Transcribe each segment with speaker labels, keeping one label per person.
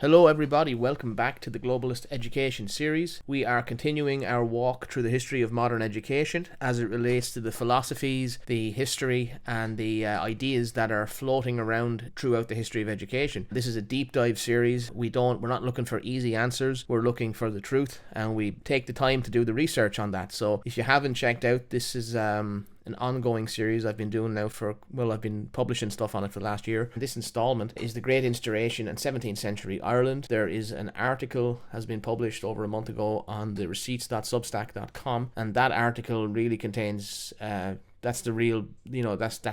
Speaker 1: Hello everybody, welcome back to the Globalist Education series. We are continuing our walk through the history of modern education as it relates to the philosophies, the history and the ideas that are floating around throughout the history of education. This is a deep dive series. We're not looking for easy answers, we're looking for the truth, and we take the time to do the research on that. So if you haven't checked out, this is an ongoing series I've been doing now I've been publishing stuff on it for the last year. This installment is the Great Instauration and 17th Century Ireland. There is an article has been published over a month ago on the receipts.substack.com, and that article really contains that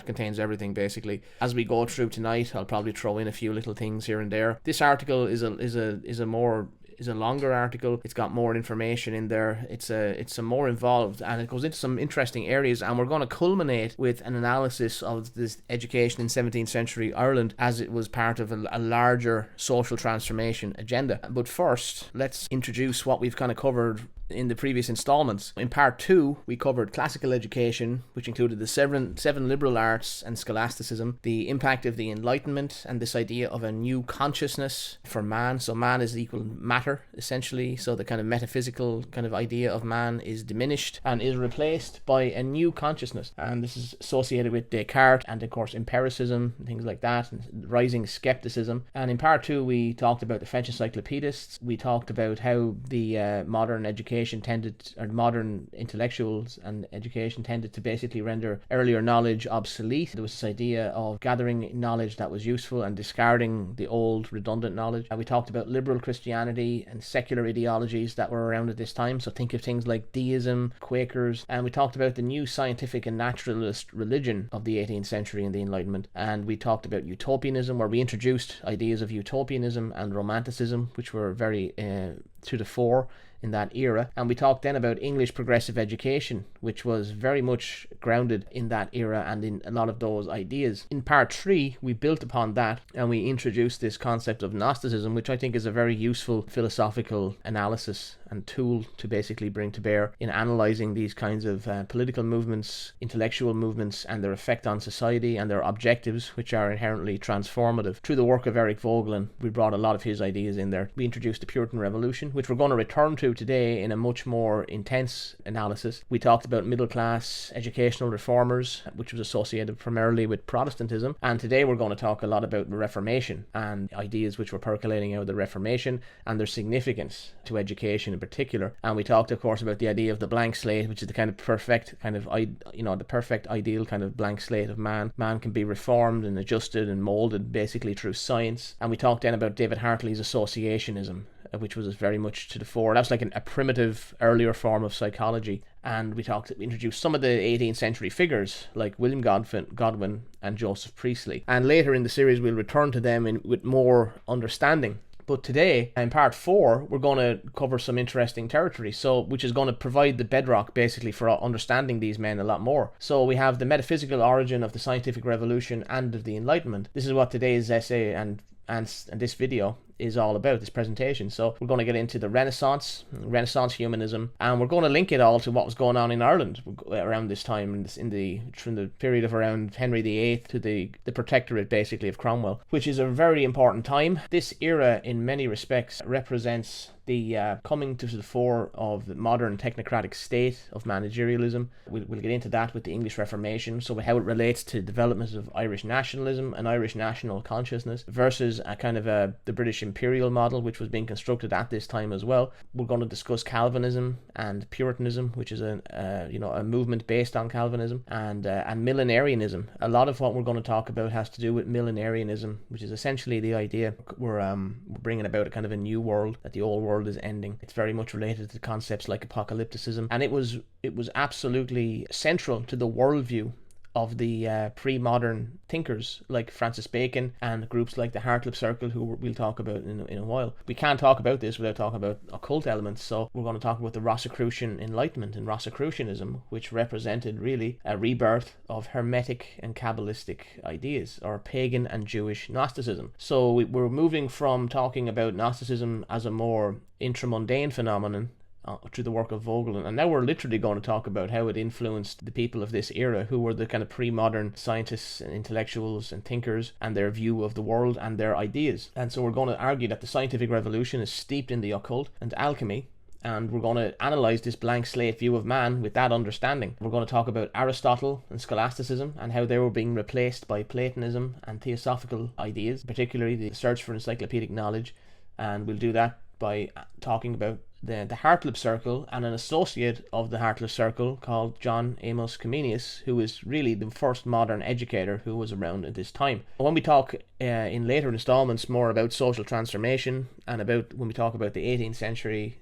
Speaker 1: contains everything basically. As we go through tonight, I'll probably throw in a few little things here and there. This article is a longer article. It's got more information in there. It's a more involved, and it goes into some interesting areas, and we're going to culminate with an analysis of this education in 17th century Ireland as it was part of a larger social transformation agenda. But first, let's introduce what we've kind of covered in the previous installments. In part 2, we covered classical education, which included the seven liberal arts and scholasticism, the impact of the Enlightenment, and this idea of a new consciousness for man. So man is equal matter, essentially. So the kind of metaphysical kind of idea of man is diminished and is replaced by a new consciousness. And this is associated with Descartes and, of course, empiricism and things like that, and rising skepticism. And in part 2, we talked about the French encyclopedists. We talked about how the modern intellectuals and education tended to basically render earlier knowledge obsolete. There was this idea of gathering knowledge that was useful and discarding the old redundant knowledge. And we talked about liberal Christianity and secular ideologies that were around at this time. So think of things like deism, Quakers, and we talked about the new scientific and naturalist religion of the 18th century and the Enlightenment. And we talked about utopianism, where we introduced ideas of utopianism and romanticism, which were very to the fore in that era. And we talked then about English progressive education, which was very much grounded in that era and in a lot of those ideas. In part 3, we built upon that and we introduced this concept of Gnosticism, which I think is a very useful philosophical analysis and tool to basically bring to bear in analysing these kinds of political movements, intellectual movements, and their effect on society and their objectives, which are inherently transformative. Through the work of Eric Vogelin, we brought a lot of his ideas in there. We introduced the Puritan Revolution, which we're going to return to today in a much more intense analysis. We talked about middle class educational reformers, which was associated primarily with Protestantism, and today we're going to talk a lot about the Reformation and ideas which were percolating out of the Reformation and their significance to education in particular. And we talked, of course, about the idea of the blank slate, which is the kind of perfect kind of the perfect ideal kind of blank slate of man. Man can be reformed and adjusted and molded basically through science. And we talked then about David Hartley's associationism, which was very much to the fore. That was like a primitive earlier form of psychology. And we introduced some of the 18th century figures like William Godwin and Joseph Priestley. And later in the series we'll return to them with more understanding. But today, in part 4, we're going to cover some interesting territory, which is going to provide the bedrock basically for understanding these men a lot more. So we have the metaphysical origin of the scientific revolution and of the Enlightenment. This is what today's essay and this video is all about, this presentation. So we're going to get into the Renaissance humanism, and we're going to link it all to what was going on in Ireland around this time, from the period of around Henry VIII to the protectorate basically of Cromwell, which is a very important time. This era in many respects represents the coming to the fore of the modern technocratic state of managerialism. We'll get into that with the English Reformation, so how it relates to development of Irish nationalism and Irish national consciousness versus a kind of the British imperial model, which was being constructed at this time as well. We're going to discuss Calvinism and Puritanism, which is a movement based on Calvinism, and millenarianism. A lot of what we're going to talk about has to do with millenarianism, which is essentially the idea we're bringing about a kind of a new world, that the old world is ending. It's very much related to concepts like apocalypticism, and it was absolutely central to the worldview of the pre-modern thinkers like Francis Bacon and groups like the Hartlip Circle, who we'll talk about in a while. We can't talk about this without talking about occult elements, so we're going to talk about the Rosicrucian Enlightenment and Rosicrucianism, which represented really a rebirth of Hermetic and Kabbalistic ideas, or pagan and Jewish Gnosticism. So we're moving from talking about Gnosticism as a more intramundane phenomenon through the work of Vogelin. And now we're literally going to talk about how it influenced the people of this era, who were the kind of pre-modern scientists and intellectuals and thinkers, and their view of the world and their ideas. And so we're going to argue that the scientific revolution is steeped in the occult and alchemy, and we're going to analyse this blank slate view of man with that understanding. We're going to talk about Aristotle and scholasticism and how they were being replaced by Platonism and theosophical ideas, particularly the search for encyclopedic knowledge. And we'll do that by talking about the Hartlib Circle and an associate of the Hartlib Circle called John Amos Comenius, who is really the first modern educator who was around at this time. When we talk in later installments more about social transformation, and about when we talk about the 18th century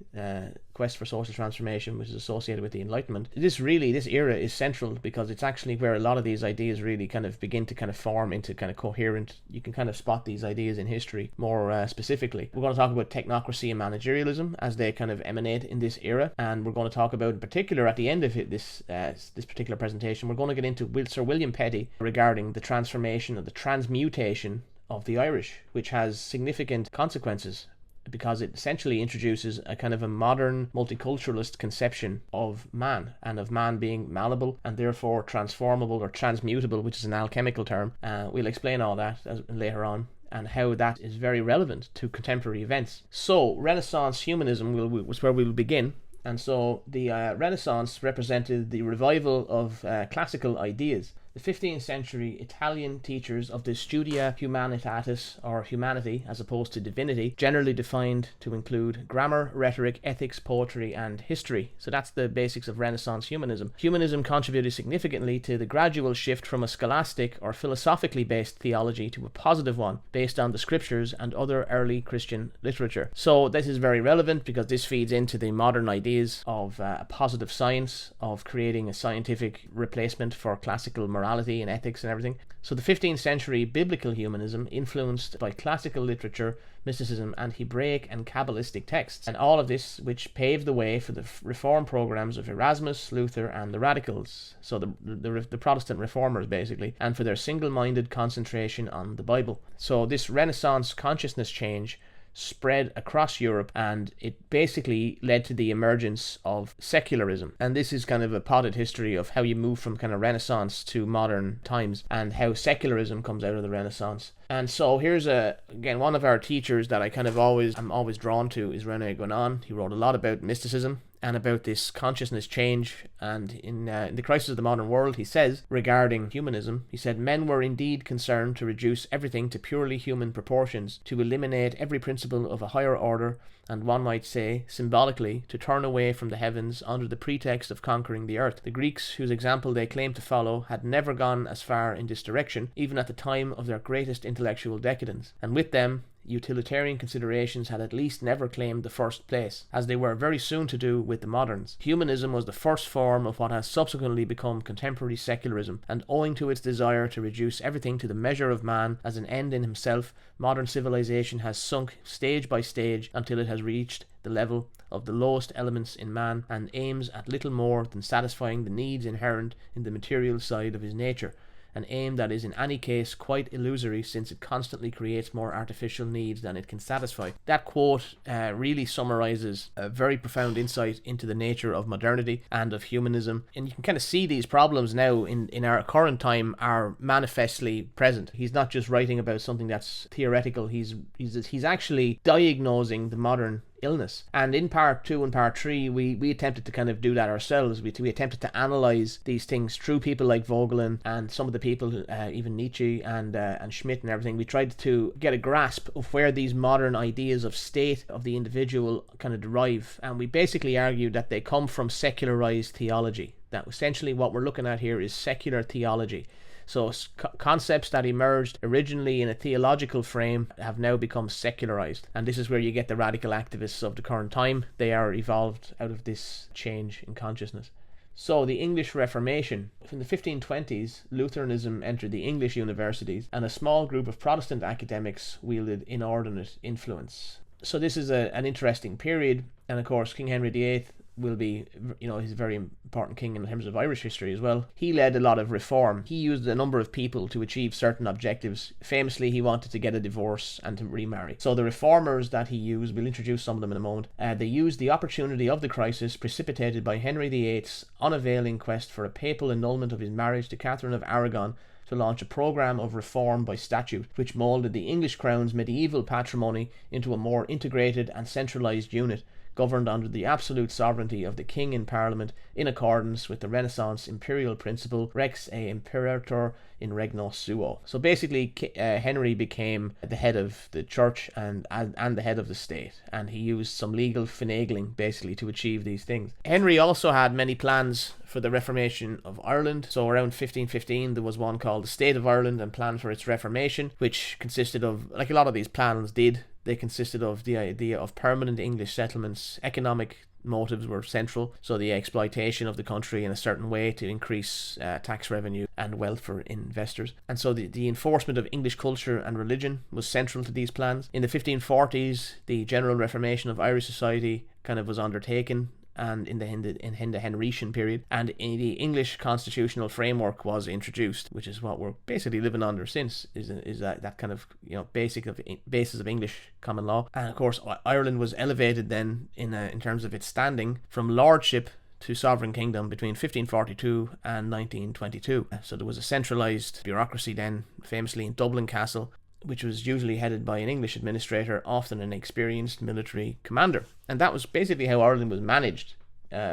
Speaker 1: quest for social transformation, which is associated with the Enlightenment, this era is central, because it's actually where a lot of these ideas really kind of begin to kind of form into kind of coherent. You can kind of spot these ideas in history more specifically. We're going to talk about technocracy and managerialism as they kind of emanate in this era, and we're going to talk about in particular at the end of this particular presentation, we're going to get into Sir William Petty regarding the transformation or the transmutation of the Irish, which has significant consequences, because it essentially introduces a kind of a modern multiculturalist conception of man, and of man being malleable and therefore transformable or transmutable, which is an alchemical term. We'll explain all that later on, and how that is very relevant to contemporary events. So Renaissance humanism was where we'll begin. And so the Renaissance represented the revival of classical ideas. The 15th century Italian teachers of the Studia Humanitatis, or humanity as opposed to divinity, generally defined to include grammar, rhetoric, ethics, poetry, and history. So that's the basics of Renaissance humanism. Humanism contributed significantly to the gradual shift from a scholastic or philosophically based theology to a positive one based on the scriptures and other early Christian literature. So this is very relevant because this feeds into the modern ideas of a positive science, of creating a scientific replacement for classical morality and ethics and everything. So the 15th century biblical humanism, influenced by classical literature, mysticism, and Hebraic and Kabbalistic texts, and all of this which paved the way for the reform programs of Erasmus, Luther, and the radicals, so the Protestant reformers basically, and for their single-minded concentration on the Bible. So this Renaissance consciousness change spread across Europe, and it basically led to the emergence of secularism. And this is kind of a potted history of how you move from kind of Renaissance to modern times, and how secularism comes out of the Renaissance. And so here's again one of our teachers that I'm always drawn to is René Guénon. He wrote a lot about mysticism and about this consciousness change. And in The Crisis of the Modern World, he says regarding humanism, he said, "Men were indeed concerned to reduce everything to purely human proportions, to eliminate every principle of a higher order, and one might say, symbolically, to turn away from the heavens under the pretext of conquering the earth. The Greeks, whose example they claimed to follow, had never gone as far in this direction, even at the time of their greatest intellectual decadence, and with them utilitarian considerations had at least never claimed the first place, as they were very soon to do with the moderns. Humanism was the first form of what has subsequently become contemporary secularism, and owing to its desire to reduce everything to the measure of man as an end in himself, modern civilization has sunk stage by stage until it has reached the level of the lowest elements in man, and aims at little more than satisfying the needs inherent in the material side of his nature, an aim that is in any case quite illusory, since it constantly creates more artificial needs than it can satisfy." That quote really summarizes a very profound insight into the nature of modernity and of humanism. And you can kind of see these problems now in our current time are manifestly present. He's not just writing about something that's theoretical, he's actually diagnosing the modern illness. And in part 2 and part 3 we attempted to kind of do that ourselves. We attempted to analyze these things through people like Vogelin and some of the people, even Nietzsche and Schmidt and everything. We tried to get a grasp of where these modern ideas of state, of the individual, kind of derive, and we basically argued that they come from secularized theology. That essentially what we're looking at here is secular theology. So concepts that emerged originally in a theological frame have now become secularized. And this is where you get the radical activists of the current time. They are evolved out of this change in consciousness. So the English Reformation. In the 1520s, Lutheranism entered the English universities, and a small group of Protestant academics wielded inordinate influence. So this is an interesting period. And of course, King Henry VIII will be, he's a very important king in terms of Irish history as well. He led a lot of reform. He used a number of people to achieve certain objectives. Famously, he wanted to get a divorce and to remarry. So the reformers that he used, we'll introduce some of them in a moment, they used the opportunity of the crisis precipitated by Henry VIII's unavailing quest for a papal annulment of his marriage to Catherine of Aragon to launch a programme of reform by statute, which moulded the English crown's medieval patrimony into a more integrated and centralised unit, governed under the absolute sovereignty of the king in parliament in accordance with the Renaissance imperial principle Rex e Imperator in regno suo. So basically, Henry became the head of the church and the head of the state, and he used some legal finagling basically to achieve these things. Henry also had many plans for the Reformation of Ireland. So around 1515 there was one called the State of Ireland and Plan for its Reformation, which consisted of, like a lot of these plans did, they consisted of the idea of permanent English settlements. Economic motives were central, so the exploitation of the country in a certain way to increase tax revenue and wealth for investors. And so the enforcement of English culture and religion was central to these plans. In the 1540s, the general reformation of Irish society kind of was undertaken, and in the Henrician period, and in the English constitutional framework was introduced, which is what we're basically living under since, is that kind of basis of English common law. And of course Ireland was elevated then in terms of its standing from lordship to sovereign kingdom between 1542 and 1922. So there was a centralised bureaucracy then, famously in Dublin Castle, which was usually headed by an English administrator, often an experienced military commander. And that was basically how Ireland was managed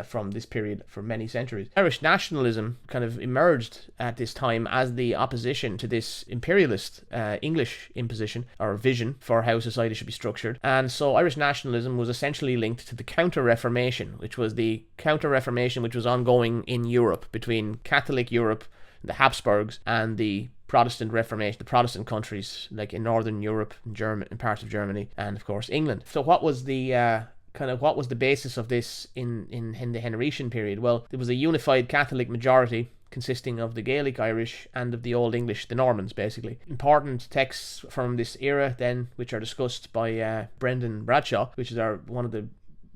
Speaker 1: from this period for many centuries. Irish nationalism kind of emerged at this time as the opposition to this imperialist English imposition or vision for how society should be structured. And so Irish nationalism was essentially linked to the Counter-Reformation, which was ongoing in Europe between Catholic Europe, the Habsburgs, and the Protestant Reformation, the Protestant countries like in Northern Europe, in parts of Germany, and of course England. So what was the basis of this in the Henrician period? Well, there was a unified Catholic majority consisting of the Gaelic Irish and of the Old English, the Normans basically. Important texts from this era then, which are discussed by Brendan Bradshaw, which is one of the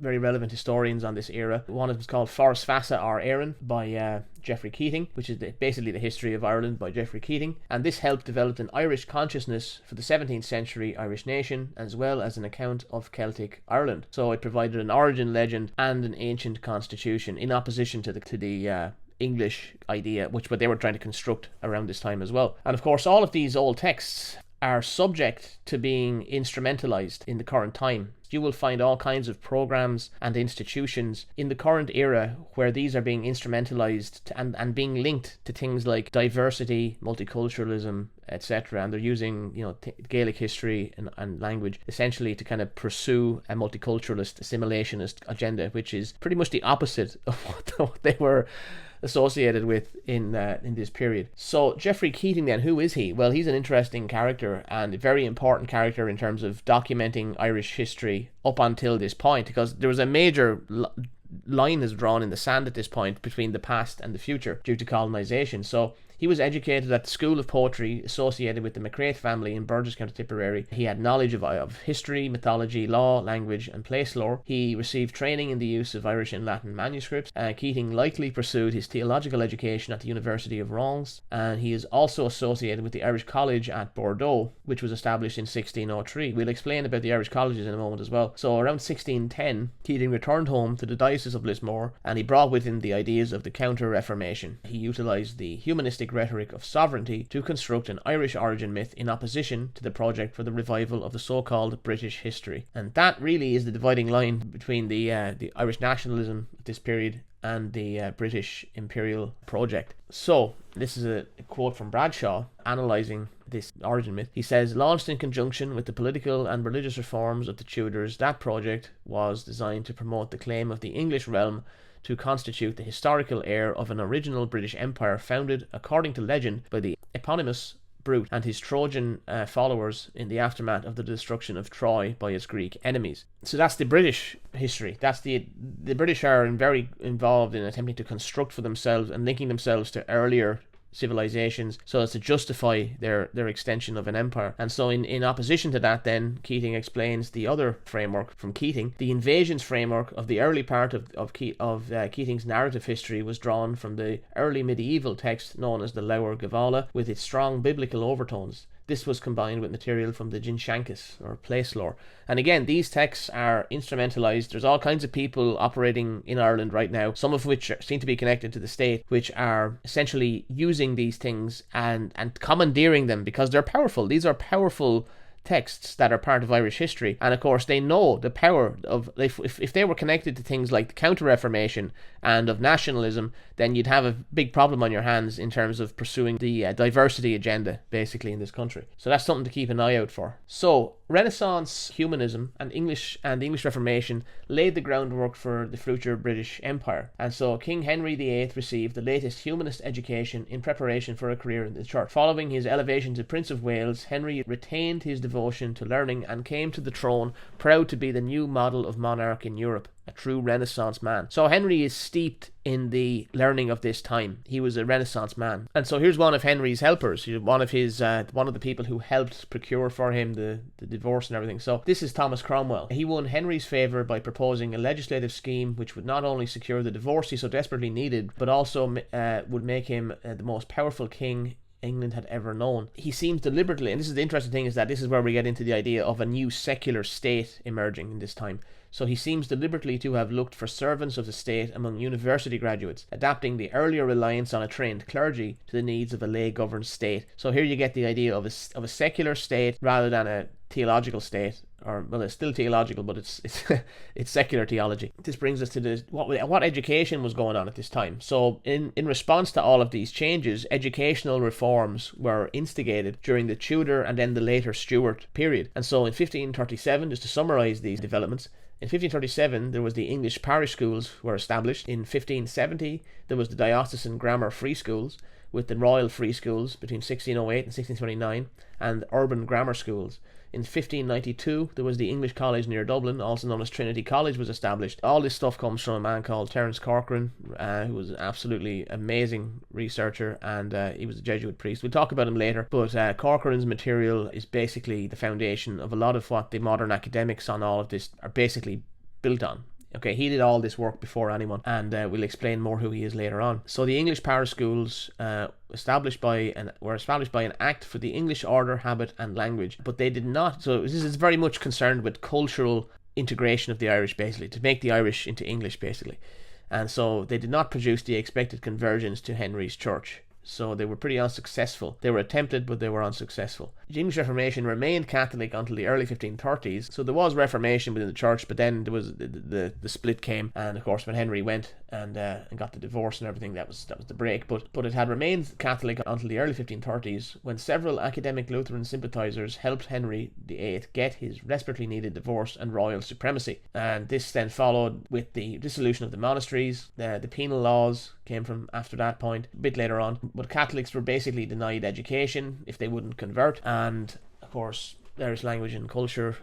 Speaker 1: very relevant historians on this era. One of them is called Forras Fassa or Éireann by Geoffrey Keating, which is basically the history of Ireland by Geoffrey Keating. And this helped develop an Irish consciousness for the 17th century Irish nation, as well as an account of Celtic Ireland. So it provided an origin legend and an ancient constitution in opposition to the English idea, which they were trying to construct around this time as well. And of course, all of these old texts are subject to being instrumentalized in the current time. You will find all kinds of programs and institutions in the current era where these are being instrumentalized and being linked to things like diversity, multiculturalism, etc. And they're using Gaelic history and language essentially to kind of pursue a multiculturalist assimilationist agenda, which is pretty much the opposite of what they were associated with in this period. So Geoffrey Keating then, who is he? Well, he's an interesting character and a very important character in terms of documenting Irish history up until this point, because there was a major line is drawn in the sand at this point between the past and the future due to colonization. So he was educated at the School of Poetry associated with the McCraith family in Burgess, County Tipperary. He had knowledge of history, mythology, law, language and place lore. He received training in the use of Irish and Latin manuscripts. Keating likely pursued his theological education at the University of Reims, and he is also associated with the Irish College at Bordeaux, which was established in 1603. We'll explain about the Irish colleges in a moment as well. So around 1610, Keating returned home to the Diocese of Lismore, and he brought with him the ideas of the Counter-Reformation. He utilised the humanistic rhetoric of sovereignty to construct an Irish origin myth in opposition to the project for the revival of the so-called British history. And that really is the dividing line between the Irish nationalism at this period and the British imperial project. So this is a quote from Bradshaw analysing this origin myth. He says, launched in conjunction with the political and religious reforms of the Tudors, that project was designed to promote the claim of the English realm to constitute the historical heir of an original British Empire founded, according to legend, by the eponymous Brute and his Trojan followers in the aftermath of the destruction of Troy by its Greek enemies. So that's the British history. That's the British are very involved in attempting to construct for themselves and linking themselves to earlier civilizations so as to justify their extension of an empire. And so in opposition to that, then Keating explains the other framework from Keating. The invasions framework of the early part of Keating's narrative history was drawn from the early medieval text known as the Lower Gavala, with its strong biblical overtones. This was combined with material from the Jinshankas, or place lore. And again, these texts are instrumentalized. There's all kinds of people operating in Ireland right now, some of which seem to be connected to the state, which are essentially using these things and commandeering them because they're powerful. These are powerful texts that are part of Irish history, and of course they know the power of, if they were connected to things like the Counter-Reformation and of nationalism, then you'd have a big problem on your hands in terms of pursuing the diversity agenda basically in this country. So that's something to keep an eye out for. So Renaissance humanism and the English Reformation laid the groundwork for the future British Empire, and so King Henry VIII received the latest humanist education in preparation for a career in the church. Following his elevation to Prince of Wales, Henry retained his devotion to learning and came to the throne proud to be the new model of monarch in Europe, a true Renaissance man. So Henry is steeped in the learning of this time. He was a Renaissance man. And so here's one of Henry's helpers, one of the people who helped procure for him the divorce and everything. So this is Thomas Cromwell. He won Henry's favour by proposing a legislative scheme which would not only secure the divorce he so desperately needed, but also would make him the most powerful king England had ever known. He seems deliberately, and this is the interesting thing, is that this is where we get into the idea of a new secular state emerging in this time. So he seems deliberately to have looked for servants of the state among university graduates, adapting the earlier reliance on a trained clergy to the needs of a lay-governed state. So here you get the idea of a secular state rather than a theological state, or well, it's still theological, but it's it's secular theology. This brings us to what education was going on at this time. So in response to all of these changes, educational reforms were instigated during the Tudor and then the later Stuart period. And so in 1537, just to summarise these developments, in 1537, there was the English parish schools were established. In 1570, there was the diocesan grammar free schools, with the royal free schools between 1608 and 1629, and urban grammar schools. In 1592, there was the English College near Dublin, also known as Trinity College, was established. All this stuff comes from a man called Terence Corcoran, who was an absolutely amazing researcher, and he was a Jesuit priest. We'll talk about him later, but Corcoran's material is basically the foundation of a lot of what the modern academics on all of this are basically built on. Okay, he did all this work before anyone, and we'll explain more who he is later on. So the English parish schools were established by an act for the English order, habit and language, but they did not. So this is very much concerned with cultural integration of the Irish, basically, to make the Irish into English, basically. And so they did not produce the expected conversions to Henry's church. So they were pretty unsuccessful. They were attempted, but they were unsuccessful. The English Reformation remained Catholic until the early 1530s. So there was Reformation within the church, but then there was the split came, and of course when Henry went and got the divorce and everything, that was the break. But it had remained Catholic until the early 1530s, when several academic Lutheran sympathizers helped Henry VIII get his desperately needed divorce and royal supremacy. And this then followed with the dissolution of the monasteries. The penal laws came from after that point, a bit later on. But Catholics were basically denied education if they wouldn't convert, and of course Irish language and culture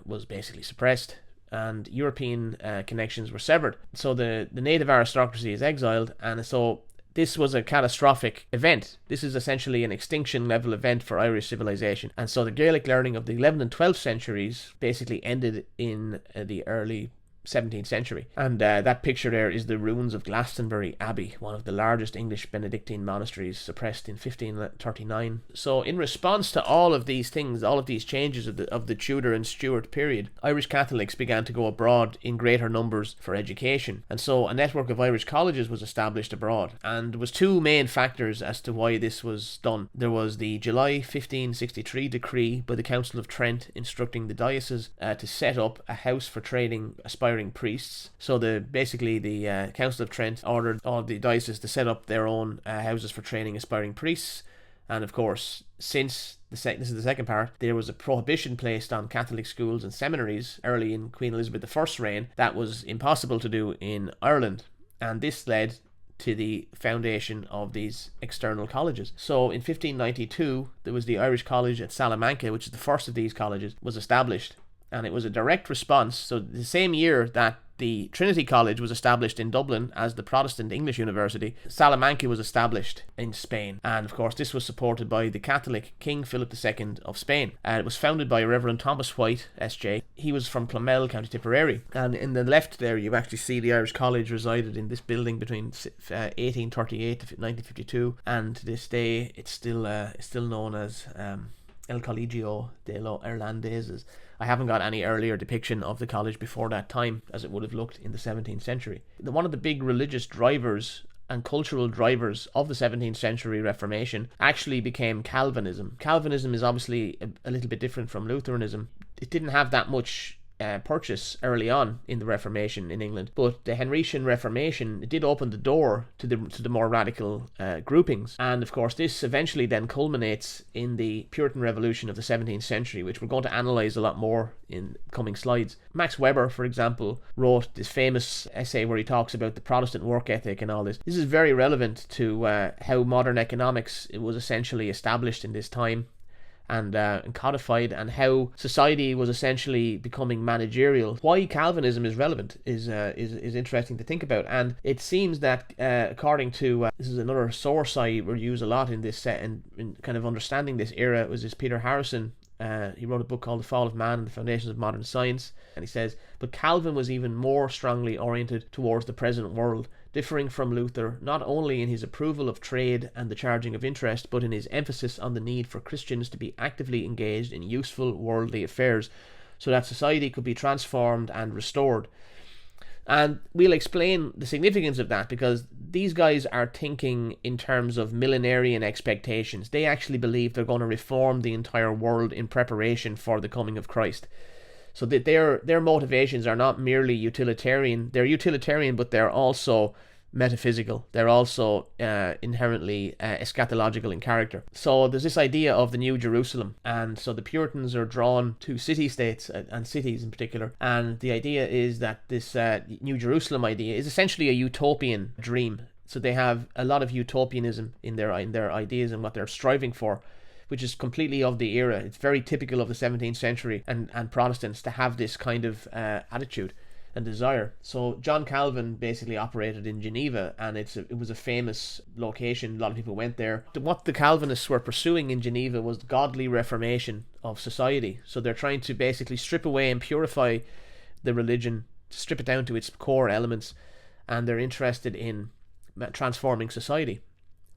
Speaker 1: was basically suppressed, and European connections were severed. So the native aristocracy is exiled, and so this was a catastrophic event. This is essentially an extinction level event for Irish civilization. And so the Gaelic learning of the 11th and 12th centuries basically ended in the early 17th century. And that picture there is the ruins of Glastonbury Abbey, one of the largest English Benedictine monasteries, suppressed in 1539. So in response to all of these things, all of these changes of the Tudor and Stuart period, Irish Catholics began to go abroad in greater numbers for education. And so a network of Irish colleges was established abroad. And there was two main factors as to why this was done. There was the July 1563 decree by the Council of Trent instructing the diocese to set up a house for training aspiring priests. So the Council of Trent ordered all of the dioceses to set up their own houses for training aspiring priests. And of course, since this is the second part, there was a prohibition placed on Catholic schools and seminaries early in Queen Elizabeth I's reign that was impossible to do in Ireland, and this led to the foundation of these external colleges. So in 1592, there was the Irish College at Salamanca, which is the first of these colleges, was established. And it was a direct response. So the same year that The Trinity College was established in Dublin as the Protestant English University. Salamanca was established in Spain, and of course this was supported by the Catholic King Philip II of Spain. It was founded by Reverend Thomas White, S.J. He was from Clonmel, County Tipperary, and in the left there you actually see the Irish College resided in this building between 1838 to 1952, and to this day it's still known as El Colegio de los Irlandeses. I haven't got any earlier depiction of the college before that time as it would have looked in the 17th century. One of the big religious drivers and cultural drivers of the 17th century Reformation actually became Calvinism. Calvinism is obviously a little bit different from Lutheranism. It didn't have that much purchase early on in the Reformation in England, but the Henrician Reformation did open the door to the more radical groupings, and of course this eventually then culminates in the Puritan Revolution of the 17th century, which we're going to analyse a lot more in coming slides. Max Weber, for example, wrote this famous essay where he talks about the Protestant work ethic and all this. This is very relevant to how modern economics was essentially established in this time and codified, and how society was essentially becoming managerial. Why Calvinism is relevant is interesting to think about, and it seems that according to this is another source I will use a lot in this set and in kind of understanding this era, was this Peter Harrison. He wrote a book called The Fall of Man and the Foundations of Modern Science, and he says, but Calvin was even more strongly oriented towards the present world, differing from Luther not only in his approval of trade and the charging of interest, but in his emphasis on the need for Christians to be actively engaged in useful worldly affairs so that society could be transformed and restored. And we'll explain the significance of that, because these guys are thinking in terms of millenarian expectations. They actually believe they're going to reform the entire world in preparation for the coming of Christ. So that their motivations are not merely utilitarian. They're utilitarian, but they're also metaphysical. They're also inherently eschatological in character. So there's this idea of the New Jerusalem, and so the Puritans are drawn to city-states and cities in particular, and the idea is that this New Jerusalem idea is essentially a utopian dream. So they have a lot of utopianism in their ideas and what they're striving for, which is completely of the era. It's very typical of the 17th century and Protestants to have this kind of attitude and desire. So John Calvin basically operated in Geneva, and it was a famous location. A lot of people went there. What the Calvinists were pursuing in Geneva was godly reformation of society. So they're trying to basically strip away and purify the religion, strip it down to its core elements, and they're interested in transforming society.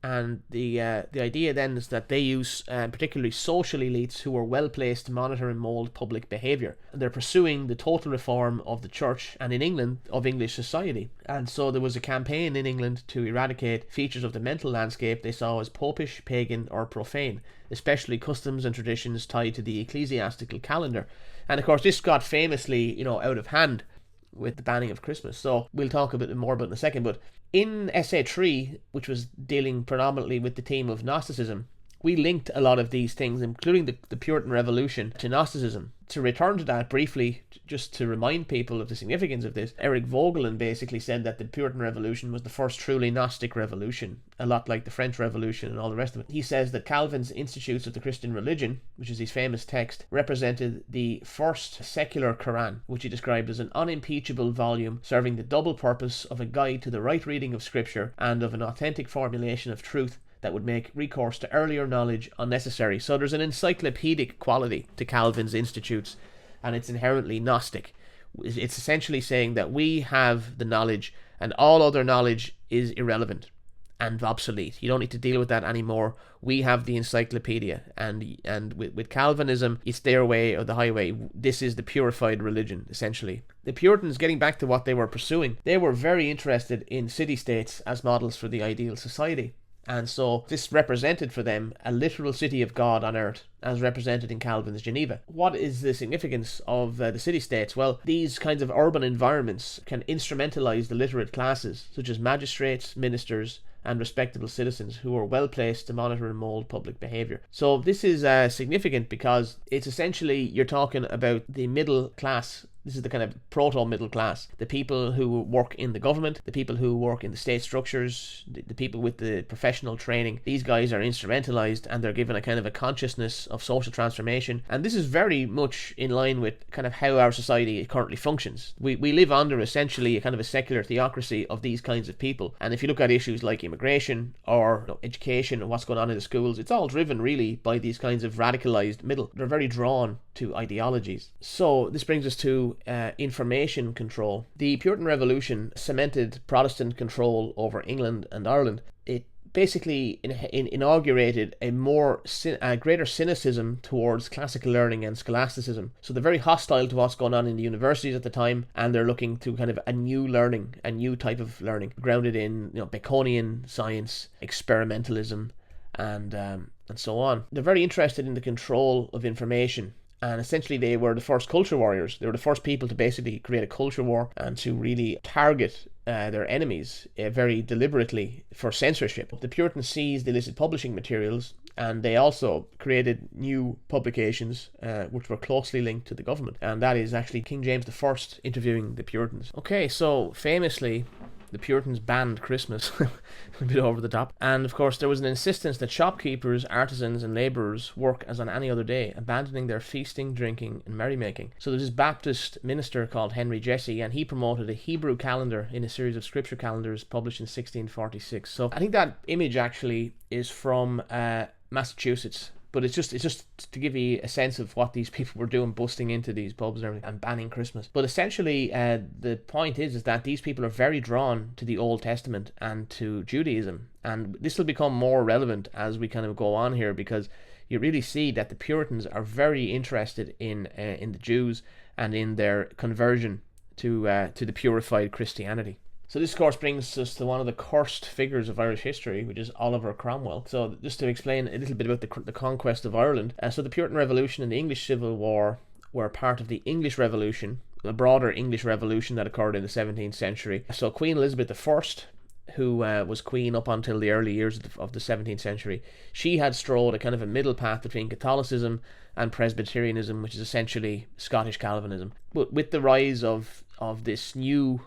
Speaker 1: And the idea then is that they use particularly social elites who are well placed to monitor and mould public behaviour. They're pursuing the total reform of the church, and in England of English society. And so there was a campaign in England to eradicate features of the mental landscape they saw as popish, pagan or profane, especially customs and traditions tied to the ecclesiastical calendar. And of course this got famously out of hand with the banning of Christmas. So we'll talk a bit more about it in a second. But in Essay 3, which was dealing predominantly with the theme of Gnosticism, we linked a lot of these things, including the Puritan Revolution, to Gnosticism. To return to that briefly, just to remind people of the significance of this, Eric Vogelin basically said that the Puritan Revolution was the first truly Gnostic revolution, a lot like the French Revolution and all the rest of it. He says that Calvin's Institutes of the Christian Religion, which is his famous text, represented the first secular Quran, which he described as an unimpeachable volume serving the double purpose of a guide to the right reading of Scripture and of an authentic formulation of truth that would make recourse to earlier knowledge unnecessary. So there's an encyclopedic quality to Calvin's Institutes, and it's inherently Gnostic. It's essentially saying that we have the knowledge, and all other knowledge is irrelevant and obsolete. You don't need to deal with that anymore. We have the encyclopedia, and with Calvinism, it's their way or the highway. This is the purified religion, essentially. The Puritans, getting back to what they were pursuing, they were very interested in city-states as models for the ideal society. And so this represented for them a literal city of God on earth, as represented in Calvin's Geneva. What is the significance of the city-states? Well, these kinds of urban environments can instrumentalize the literate classes, such as magistrates, ministers, and respectable citizens who are well placed to monitor and mould public behaviour. So this is significant because it's essentially, you're talking about the middle class This is the kind of proto-middle class. The people who work in the government, the people who work in the state structures, the people with the professional training. These guys are instrumentalized and they're given a kind of a consciousness of social transformation. And this is very much in line with kind of how our society currently functions. We live under essentially a kind of a secular theocracy of these kinds of people. And if you look at issues like immigration or education and what's going on in the schools, it's all driven really by these kinds of radicalized middle. They're very drawn to ideologies. So this brings us to information control. The Puritan Revolution cemented Protestant control over England and Ireland. It basically inaugurated a greater cynicism towards classical learning and scholasticism. So they're very hostile to what's going on in the universities at the time, and they're looking to kind of a new learning, a new type of learning, grounded in Baconian science, experimentalism, and so on. They're very interested in the control of information. And essentially they were the first culture warriors. They were the first people to basically create a culture war and to really target their enemies very deliberately for censorship. The Puritans seized illicit publishing materials, and they also created new publications which were closely linked to the government. And that is actually King James I interviewing the Puritans. Okay, so famously, the Puritans banned Christmas, a bit over the top. And of course there was an insistence that shopkeepers, artisans and labourers work as on any other day, abandoning their feasting, drinking and merrymaking. So there's this Baptist minister called Henry Jesse, and he promoted a Hebrew calendar in a series of scripture calendars published in 1646. So I think that image actually is from Massachusetts. But it's just to give you a sense of what these people were doing, busting into these pubs and everything and banning Christmas. But essentially, the point is that these people are very drawn to the Old Testament and to Judaism. And this will become more relevant as we kind of go on here, because you really see that the Puritans are very interested in the Jews and in their conversion to the purified Christianity. So this, of course, brings us to one of the cursed figures of Irish history, which is Oliver Cromwell. So just to explain a little bit about the conquest of Ireland. So the Puritan Revolution and the English Civil War were part of the English Revolution, a broader English Revolution that occurred in the 17th century. So Queen Elizabeth I, who was queen up until the early years of the 17th century, she had strode a kind of a middle path between Catholicism and Presbyterianism, which is essentially Scottish Calvinism. But with the rise of this new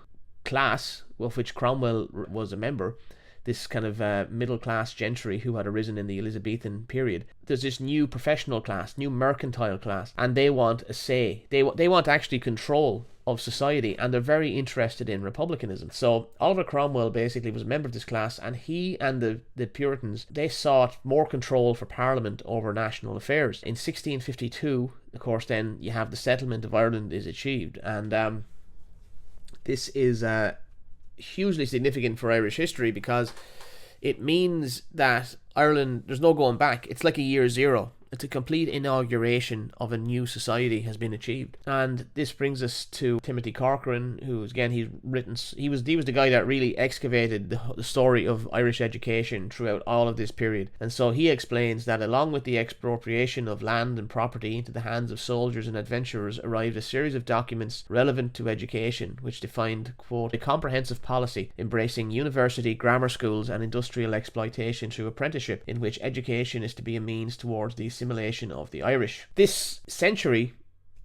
Speaker 1: class, of which Cromwell was a member, this kind of middle class gentry who had arisen in the Elizabethan period, there's this new professional class, new mercantile class, and they want a say. They want actually control of society, and they're very interested in republicanism. So Oliver Cromwell basically was a member of this class, and he and the Puritans, they sought more control for Parliament over national affairs. In 1652, of course, then you have the settlement of Ireland is achieved, and this is hugely significant for Irish history, because it means that Ireland, there's no going back. It's like a year zero. It's a complete inauguration of a new society has been achieved. And this brings us to Timothy Corcoran, who again, he was the guy that really excavated the story of Irish education throughout all of this period. And so he explains that along with the expropriation of land and property into the hands of soldiers and adventurers arrived a series of documents relevant to education, which defined, quote, a comprehensive policy embracing university, grammar schools and industrial exploitation through apprenticeship, in which education is to be a means towards the assimilation of the Irish. This century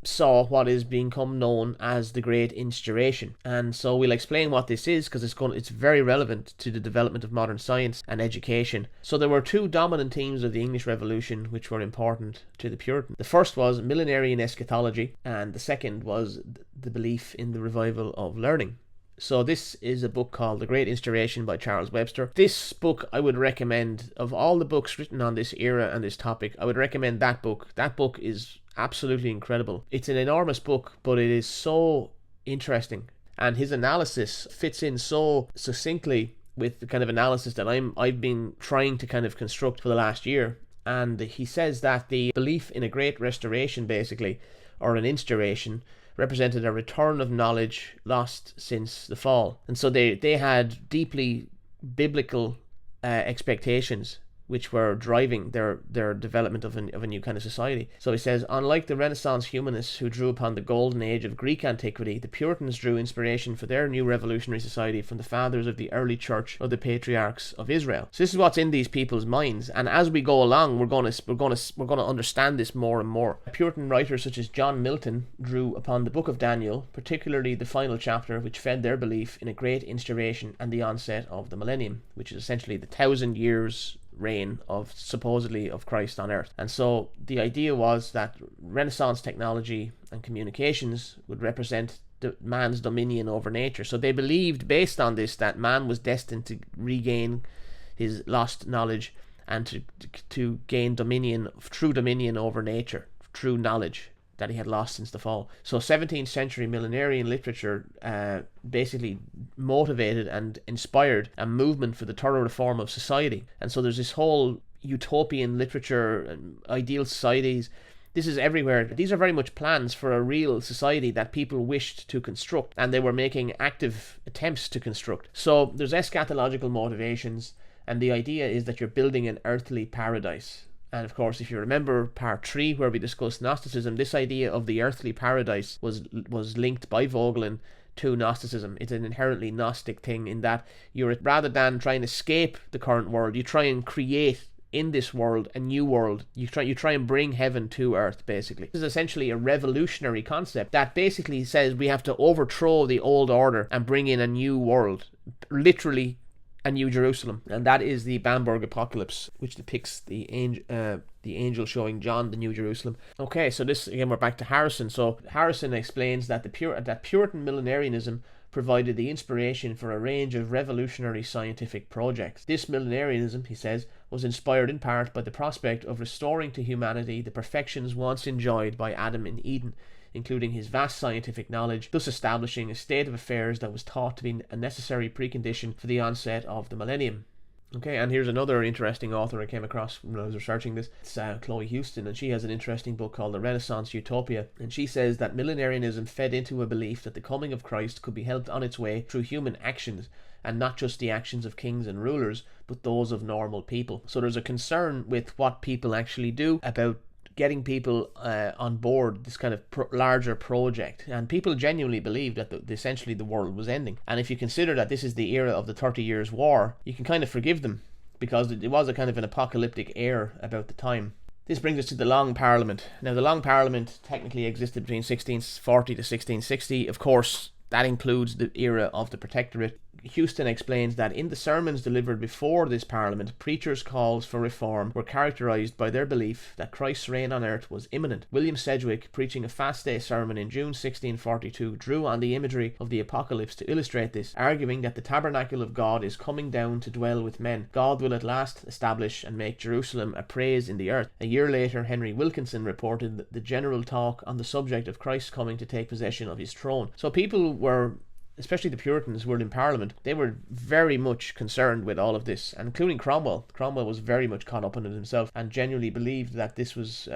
Speaker 1: saw what is become known as the Great Instauration, and so we'll explain what this is, because it's very relevant to the development of modern science and education. So there were two dominant themes of the English Revolution which were important to the Puritans. The first was millenarian eschatology, and the second was the belief in the revival of learning. So this is a book called The Great Instauration by Charles Webster. This book I would recommend, of all the books written on this era and this topic, I would recommend that book. That book is absolutely incredible. It's an enormous book, but it is so interesting. And his analysis fits in so succinctly with the kind of analysis that I've been trying to kind of construct for the last year. And he says that the belief in a great restoration, basically, or an instauration, represented a return of knowledge lost since the fall. And so they had deeply biblical expectations which were driving their development of a new kind of society. So he says, unlike the Renaissance humanists who drew upon the golden age of Greek antiquity, the Puritans drew inspiration for their new revolutionary society from the fathers of the early church of the patriarchs of Israel. So this is what's in these people's minds, and as we go along, we're going to understand this more and more. Puritan writers such as John Milton drew upon the Book of Daniel, particularly the final chapter, which fed their belief in a great instauration and the onset of the millennium, which is essentially the 1,000 years reign of supposedly of Christ on earth. And so the idea was that Renaissance technology and communications would represent man's dominion over nature. So they believed, based on this, that man was destined to regain his lost knowledge and to gain true dominion over nature, true knowledge that he had lost since the fall. So 17th century millenarian literature basically motivated and inspired a movement for the thorough reform of society. And so there's this whole utopian literature and ideal societies. This is everywhere. These are very much plans for a real society that people wished to construct, and they were making active attempts to construct. So there's eschatological motivations, and the idea is that you're building an earthly paradise. And of course, if you remember part 3, where we discussed Gnosticism, this idea of the earthly paradise was linked by Vogelin to Gnosticism. It's an inherently Gnostic thing in that rather than trying to escape the current world, you try and create in this world a new world. You try and bring heaven to earth, basically. This is essentially a revolutionary concept that basically says we have to overthrow the old order and bring in a new world, literally a new Jerusalem. And that is the Bamberg Apocalypse, which depicts the angel showing John the New Jerusalem. Okay, so this again, we're back to Harrison. So Harrison explains that that Puritan millenarianism provided the inspiration for a range of revolutionary scientific projects. This millenarianism, he says, was inspired in part by the prospect of restoring to humanity the perfections once enjoyed by Adam in Eden, including his vast scientific knowledge, thus establishing a state of affairs that was thought to be a necessary precondition for the onset of the millennium. Okay, and here's another interesting author I came across when I was researching this. It's Chloe Houston, and she has an interesting book called The Renaissance Utopia, and she says that millenarianism fed into a belief that the coming of Christ could be helped on its way through human actions, and not just the actions of kings and rulers, but those of normal people. So there's a concern with what people actually do about getting people on board this kind of larger project, and people genuinely believed that essentially the world was ending. And if you consider that this is the era of the 30 Years' War, you can kind of forgive them, because it was a kind of an apocalyptic air about the time. This brings us to the Long Parliament. Now, the Long Parliament technically existed between 1640 to 1660. Of course, that includes the era of the Protectorate. Houston explains that in the sermons delivered before this parliament, preachers' calls for reform were characterised by their belief that Christ's reign on earth was imminent. William Sedgwick, preaching a fast day sermon in June 1642, drew on the imagery of the apocalypse to illustrate this, arguing that the tabernacle of God is coming down to dwell with men. God will at last establish and make Jerusalem a praise in the earth. A year later, Henry Wilkinson reported the general talk on the subject of Christ coming to take possession of his throne. So people were, especially the Puritans who were in Parliament, they were very much concerned with all of this, and including Cromwell. Cromwell was very much caught up in it himself and genuinely believed that this was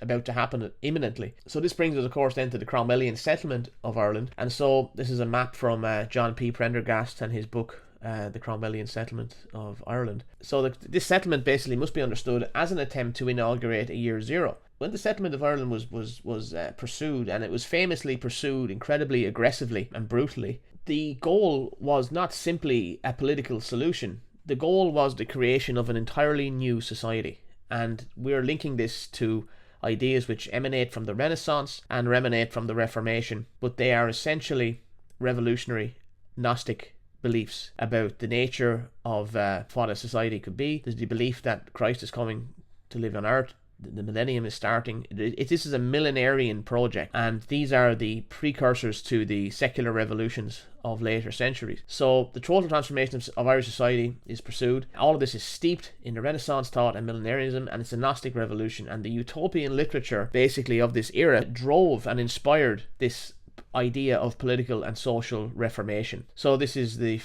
Speaker 1: about to happen imminently. So this brings us, of course, then to the Cromwellian settlement of Ireland. And so this is a map from John P. Prendergast and his book, The Cromwellian Settlement of Ireland. So this settlement basically must be understood as an attempt to inaugurate a year zero. When the settlement of Ireland was pursued, and it was famously pursued incredibly aggressively and brutally, the goal was not simply a political solution. The goal was the creation of an entirely new society. And we're linking this to ideas which emanate from the Renaissance and emanate from the Reformation, but they are essentially revolutionary Gnostic beliefs about the nature of what a society could be. There's the belief that Christ is coming to live on earth. The millennium is starting. This is a millenarian project, and these are the precursors to the secular revolutions of later centuries. So the total transformation of Irish society is pursued. All of this is steeped in the Renaissance thought and millenarianism, and it's a Gnostic revolution. And the utopian literature basically of this era drove and inspired this idea of political and social reformation. So this is the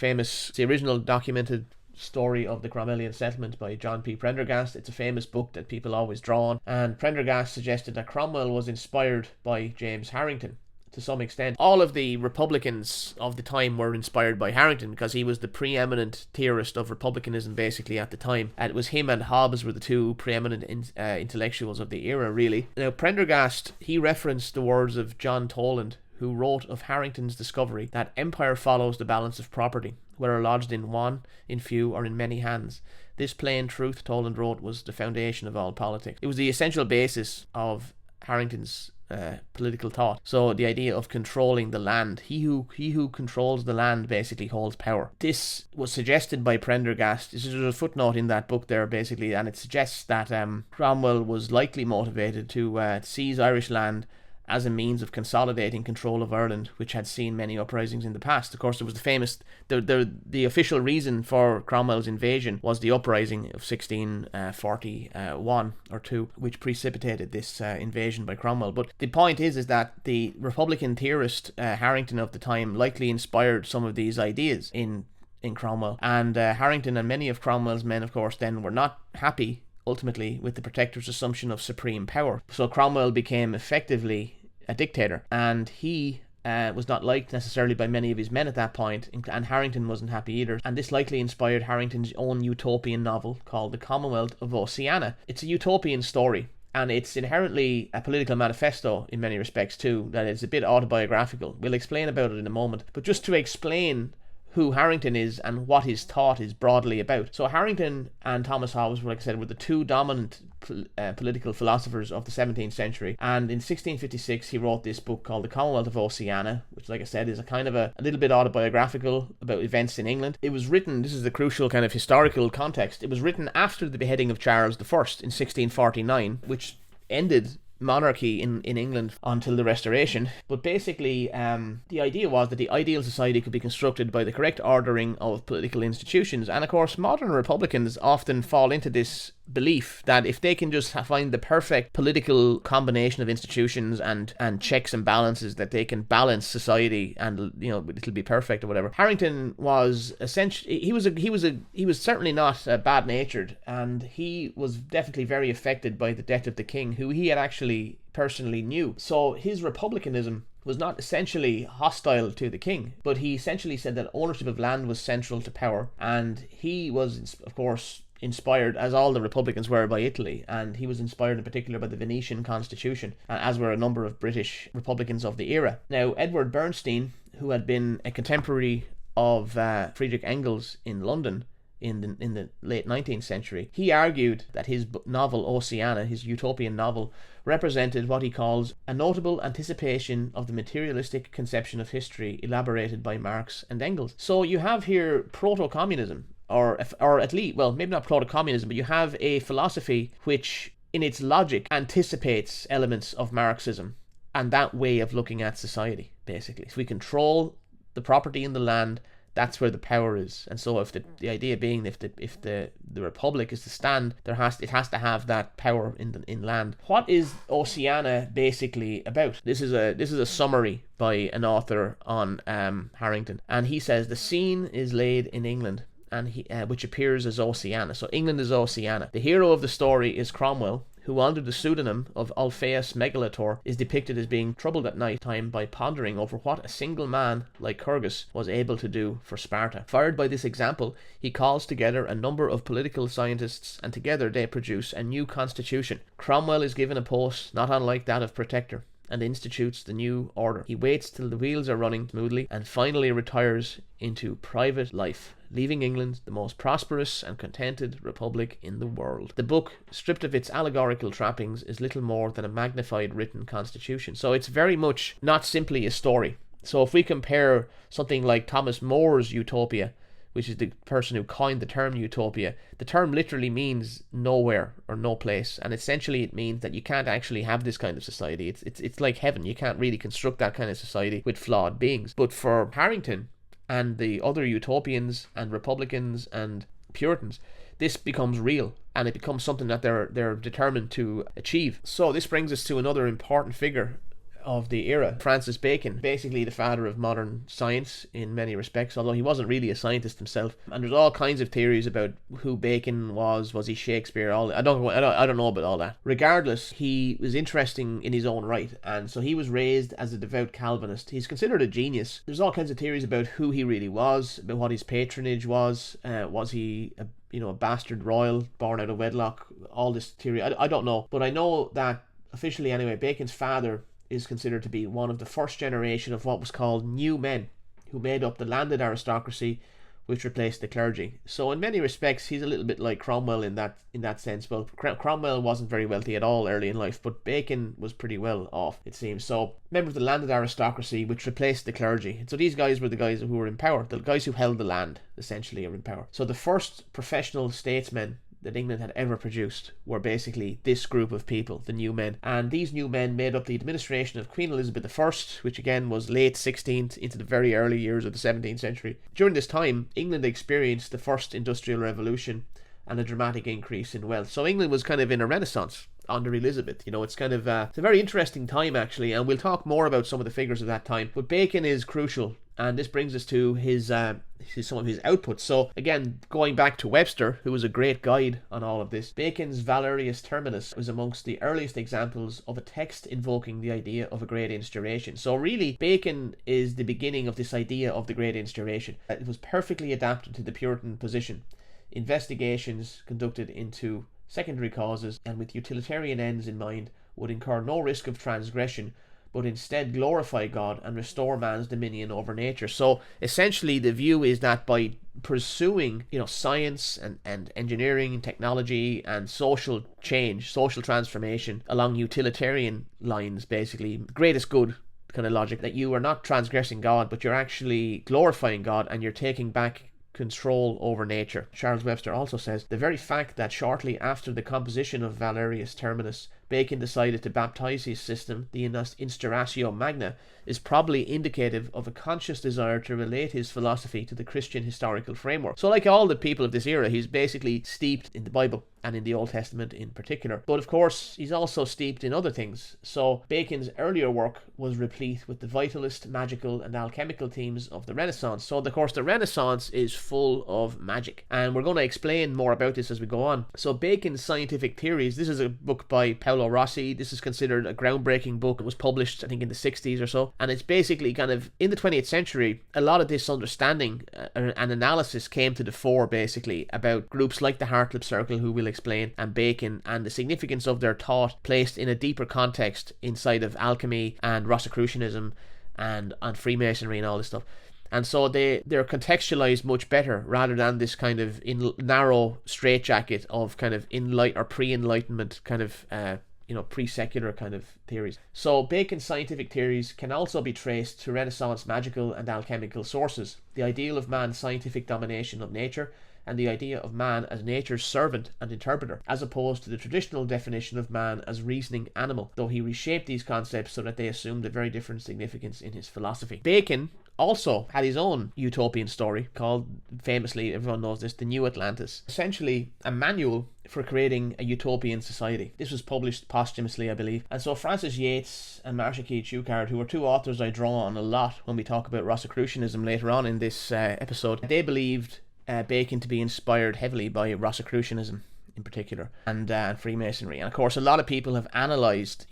Speaker 1: original documented story of the Cromwellian settlement by John P. Prendergast. It's a famous book that people always draw on, and Prendergast suggested that Cromwell was inspired by James Harrington to some extent. All of the Republicans of the time were inspired by Harrington, because he was the preeminent theorist of republicanism basically at the time. And it was him and Hobbes were the two preeminent intellectuals of the era, really. Now, Prendergast, he referenced the words of John Toland, who wrote of Harrington's discovery that empire follows the balance of property, whether lodged in one, in few, or in many hands. This plain truth, Toland wrote, was the foundation of all politics. It was the essential basis of Harrington's political thought. So the idea of controlling the land, he who controls the land basically holds power. This was suggested by Prendergast. There's a footnote in that book there basically, and it suggests that Cromwell was likely motivated to seize Irish land as a means of consolidating control of Ireland, which had seen many uprisings in the past. Of course, there was the official reason for Cromwell's invasion was the uprising of 1641 or 2, which precipitated this invasion by Cromwell. But the point is that the Republican theorist Harrington of the time likely inspired some of these ideas in Cromwell. And Harrington and many of Cromwell's men, of course, then were not happy ultimately with the Protector's assumption of supreme power. So Cromwell became effectively a dictator, and he was not liked necessarily by many of his men at that point, and Harrington wasn't happy either. And this likely inspired Harrington's own utopian novel called The Commonwealth of Oceania. It's a utopian story, and it's inherently a political manifesto in many respects too, that it's a bit autobiographical. We'll explain about it in a moment, but just to explain who Harrington is and what his thought is broadly about. So Harrington and Thomas Hobbes, like I said, were the two dominant political philosophers of the 17th century. And in 1656 he wrote this book called The Commonwealth of Oceania, which, like I said, is a kind of a little bit autobiographical about events in England. It was written, this is the crucial kind of historical context, it was written after the beheading of Charles I in 1649, which ended monarchy in England until the Restoration. But basically the idea was that the ideal society could be constructed by the correct ordering of political institutions. And of course modern Republicans often fall into this belief that if they can just find the perfect political combination of institutions and checks and balances, that they can balance society and, you know, it'll be perfect or whatever. Harrington was essentially, he was certainly not bad natured, and he was definitely very affected by the death of the king, who he had actually personally knew. So his republicanism was not essentially hostile to the king, but he essentially said that ownership of land was central to power, and he was, of course, inspired, as all the Republicans were, by Italy, and he was inspired in particular by the Venetian Constitution, as were a number of British Republicans of the era. Now, Edward Bernstein, who had been a contemporary of Friedrich Engels in London in the late 19th century, he argued that his novel Oceania, his utopian novel, represented what he calls a notable anticipation of the materialistic conception of history elaborated by Marx and Engels. So you have here proto-communism, or at least, well, maybe not proto-communism, but you have a philosophy which, in its logic, anticipates elements of Marxism and that way of looking at society, basically. If we control the property in the land, that's where the power is. And so if the idea being, if the republic is to stand, it has to have that power in land. What is Oceania basically about? This is a summary by an author on Harrington, and he says the scene is laid in England, and which appears as Oceania. So England is Oceania. The hero of the story is Cromwell, who under the pseudonym of Alpheus Megalator is depicted as being troubled at night time by pondering over what a single man like Curgus was able to do for Sparta. Fired by this example, he calls together a number of political scientists, and together they produce a new constitution. Cromwell is given a post not unlike that of Protector, and institutes the new order. He waits till the wheels are running smoothly and finally retires into private life, leaving England the most prosperous and contented republic in the world. The book, stripped of its allegorical trappings, is little more than a magnified written constitution. So it's very much not simply a story. So if we compare something like Thomas More's Utopia, which is the person who coined the term utopia, the term literally means nowhere or no place, and essentially it means that you can't actually have this kind of society. It's like heaven. You can't really construct that kind of society with flawed beings. But for Harrington and the other utopians and republicans and Puritans, this becomes real, and it becomes something that they're determined to achieve. So this brings us to another important figure of the era, Francis Bacon, basically the father of modern science in many respects, although he wasn't really a scientist himself. And there's all kinds of theories about who Bacon was he Shakespeare, I don't know about all that. Regardless, he was interesting in his own right, and so he was raised as a devout Calvinist. He's considered a genius. There's all kinds of theories about who he really was, about what his patronage was he a bastard royal born out of wedlock, all this theory. I don't know, but I know that officially anyway, Bacon's father is considered to be one of the first generation of what was called new men, who made up the landed aristocracy, which replaced the clergy. So in many respects, he's a little bit like Cromwell in that sense. Well, Cromwell wasn't very wealthy at all early in life, but Bacon was pretty well off, it seems. So member of the landed aristocracy, which replaced the clergy. So these guys were the guys who were in power, the guys who held the land, essentially, are in power. So the first professional statesmen that England had ever produced were basically this group of people, the new men. And these new men made up the administration of Queen Elizabeth I, which again was late 16th into the very early years of the 17th century. During this time, England experienced the first industrial revolution and a dramatic increase in wealth. So England was kind of in a renaissance under Elizabeth. It's kind of it's a very interesting time, actually, and we'll talk more about some of the figures of that time. But Bacon is crucial, and this brings us to his some of his outputs. So again, going back to Webster, who was a great guide on all of this, Bacon's Valerius Terminus was amongst the earliest examples of a text invoking the idea of a great instauration. So really, Bacon is the beginning of this idea of the great instauration. It was perfectly adapted to the Puritan position. Investigations conducted into secondary causes and with utilitarian ends in mind would incur no risk of transgression, but instead glorify God and restore man's dominion over nature. So essentially the view is that by pursuing science and engineering and technology and social change, social transformation along utilitarian lines, basically greatest good kind of logic, that you are not transgressing God, but you're actually glorifying God and you're taking back control over nature. Charles Webster also says the very fact that shortly after the composition of Valerius Terminus, Bacon decided to baptize his system, the Instauratio Magna, is probably indicative of a conscious desire to relate his philosophy to the Christian historical framework. So like all the people of this era, he's basically steeped in the Bible and in the Old Testament in particular. But of course, he's also steeped in other things. So Bacon's earlier work was replete with the vitalist, magical and alchemical themes of the Renaissance. So of course the Renaissance is full of magic, and we're going to explain more about this as we go on. So Bacon's Scientific Theories, this is a book by Paolo Rossi. This is considered a groundbreaking book. It was published I think in the 60s or so, and it's basically kind of in the 20th century a lot of this understanding and analysis came to the fore, basically about groups like the Hartlib Circle, who we'll explain, and Bacon, and the significance of their thought placed in a deeper context inside of alchemy and Rosicrucianism and Freemasonry and all this stuff. And so they're contextualized much better rather than this kind of narrow straitjacket of kind of pre-enlightenment kind of pre-secular kind of theories. So Bacon's scientific theories can also be traced to Renaissance magical and alchemical sources, the ideal of man's scientific domination of nature, and the idea of man as nature's servant and interpreter, as opposed to the traditional definition of man as reasoning animal, though he reshaped these concepts so that they assumed a very different significance in his philosophy. Bacon also had his own utopian story called, famously, everyone knows this, The New Atlantis. Essentially a manual for creating a utopian society. This was published posthumously, I believe. And so Francis Yates and Marcia Keith Schucard, who are two authors I draw on a lot when we talk about Rosicrucianism later on in this episode, they believed Bacon to be inspired heavily by Rosicrucianism in particular, and Freemasonry. And of course a lot of people have analysed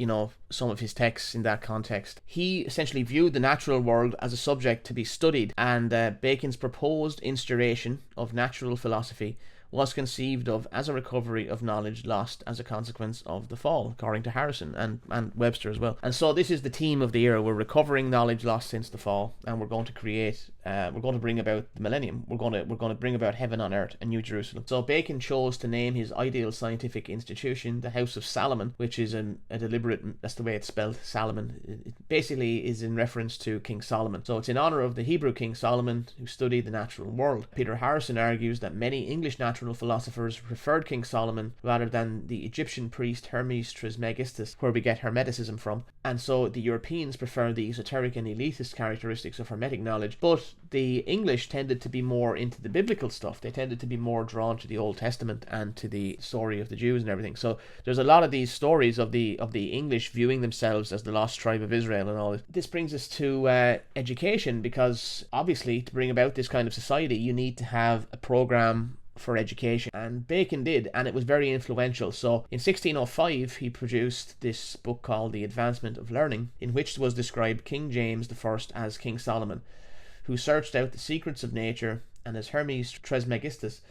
Speaker 1: some of his texts in that context. He essentially viewed the natural world as a subject to be studied, and Bacon's proposed instauration of natural philosophy was conceived of as a recovery of knowledge lost as a consequence of the fall, according to Harrison and Webster as well. And so this is the theme of the era. We're recovering knowledge lost since the fall, and we're going to create we're going to bring about the millennium. We're going to bring about heaven on earth, a new Jerusalem. So Bacon chose to name his ideal scientific institution the House of Salomon, which is a deliberate, that's the way it's spelled, Salomon. It basically is in reference to King Solomon. So it's in honour of the Hebrew King Solomon, who studied the natural world. Peter Harrison argues that many English naturalists natural philosophers preferred King Solomon rather than the Egyptian priest Hermes Trismegistus, where we get Hermeticism from. And so the Europeans prefer the esoteric and elitist characteristics of Hermetic knowledge, but the English tended to be more into the biblical stuff. They tended to be more drawn to the Old Testament and to the story of the Jews and everything. So there's a lot of these stories of the English viewing themselves as the lost tribe of Israel and all this. This brings us to education, because obviously to bring about this kind of society you need to have a program for education, and Bacon did, and it was very influential. So in 1605 he produced this book called The Advancement of Learning, in which was described King James I as King Solomon, who searched out the secrets of nature, and as Hermes Trismegistus,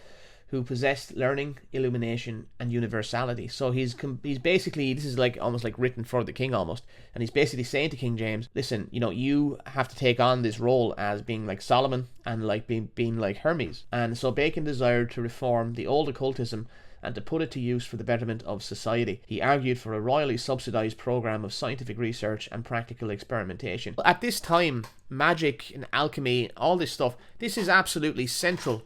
Speaker 1: who possessed learning, illumination, and universality. So he's basically, this is like almost like written for the king almost, and he's basically saying to King James, listen, you have to take on this role as being like Solomon and like being like Hermes. And so Bacon desired to reform the old occultism and to put it to use for the betterment of society. He argued for a royally subsidized program of scientific research and practical experimentation. At this time, magic and alchemy, all this stuff, this is absolutely central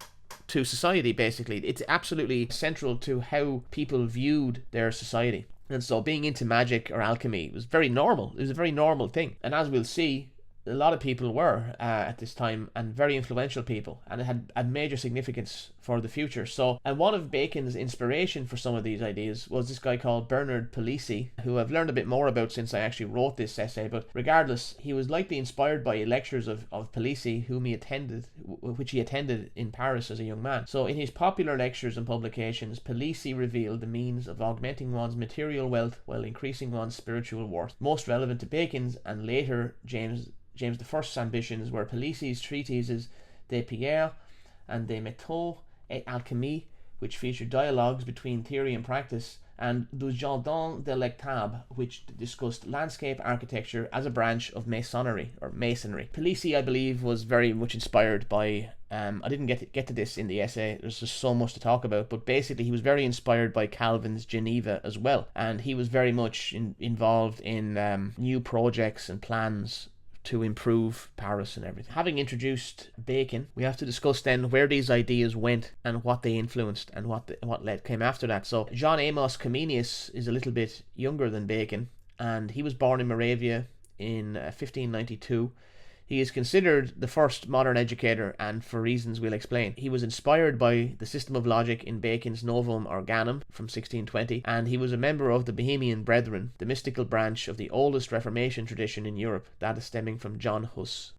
Speaker 1: to society. Basically, it's absolutely central to how people viewed their society. And so being into magic or alchemy was very normal. It was a very normal thing, and as we'll see, a lot of people were at this time, and very influential people, and it had major significance for the future. So, and one of Bacon's inspiration for some of these ideas was this guy called Bernard Palissy, who I've learned a bit more about since I actually wrote this essay. But regardless, he was likely inspired by lectures of Palissy, which he attended in Paris as a young man. So in his popular lectures and publications, Palissy revealed the means of augmenting one's material wealth while increasing one's spiritual worth. Most relevant to Bacon's and later James I's ambitions were Palissy's treatises De Pierre and De Méthode et Alchimie, which featured dialogues between theory and practice, and Du Jardin de l'Ectable, which discussed landscape architecture as a branch of masonry. Palissy, I believe, was very much inspired by, I didn't get to this in the essay, there's just so much to talk about, but basically he was very inspired by Calvin's Geneva as well, and he was very much involved in new projects and plans to improve Paris and everything. Having introduced Bacon, we have to discuss then where these ideas went and what they influenced and what came after that. So John Amos Comenius is a little bit younger than Bacon, and he was born in Moravia in 1592. He is considered the first modern educator, and for reasons we'll explain. He was inspired by the system of logic in Bacon's Novum Organum from 1620, and he was a member of the Bohemian Brethren, the mystical branch of the oldest Reformation tradition in Europe, that is stemming from John Huss.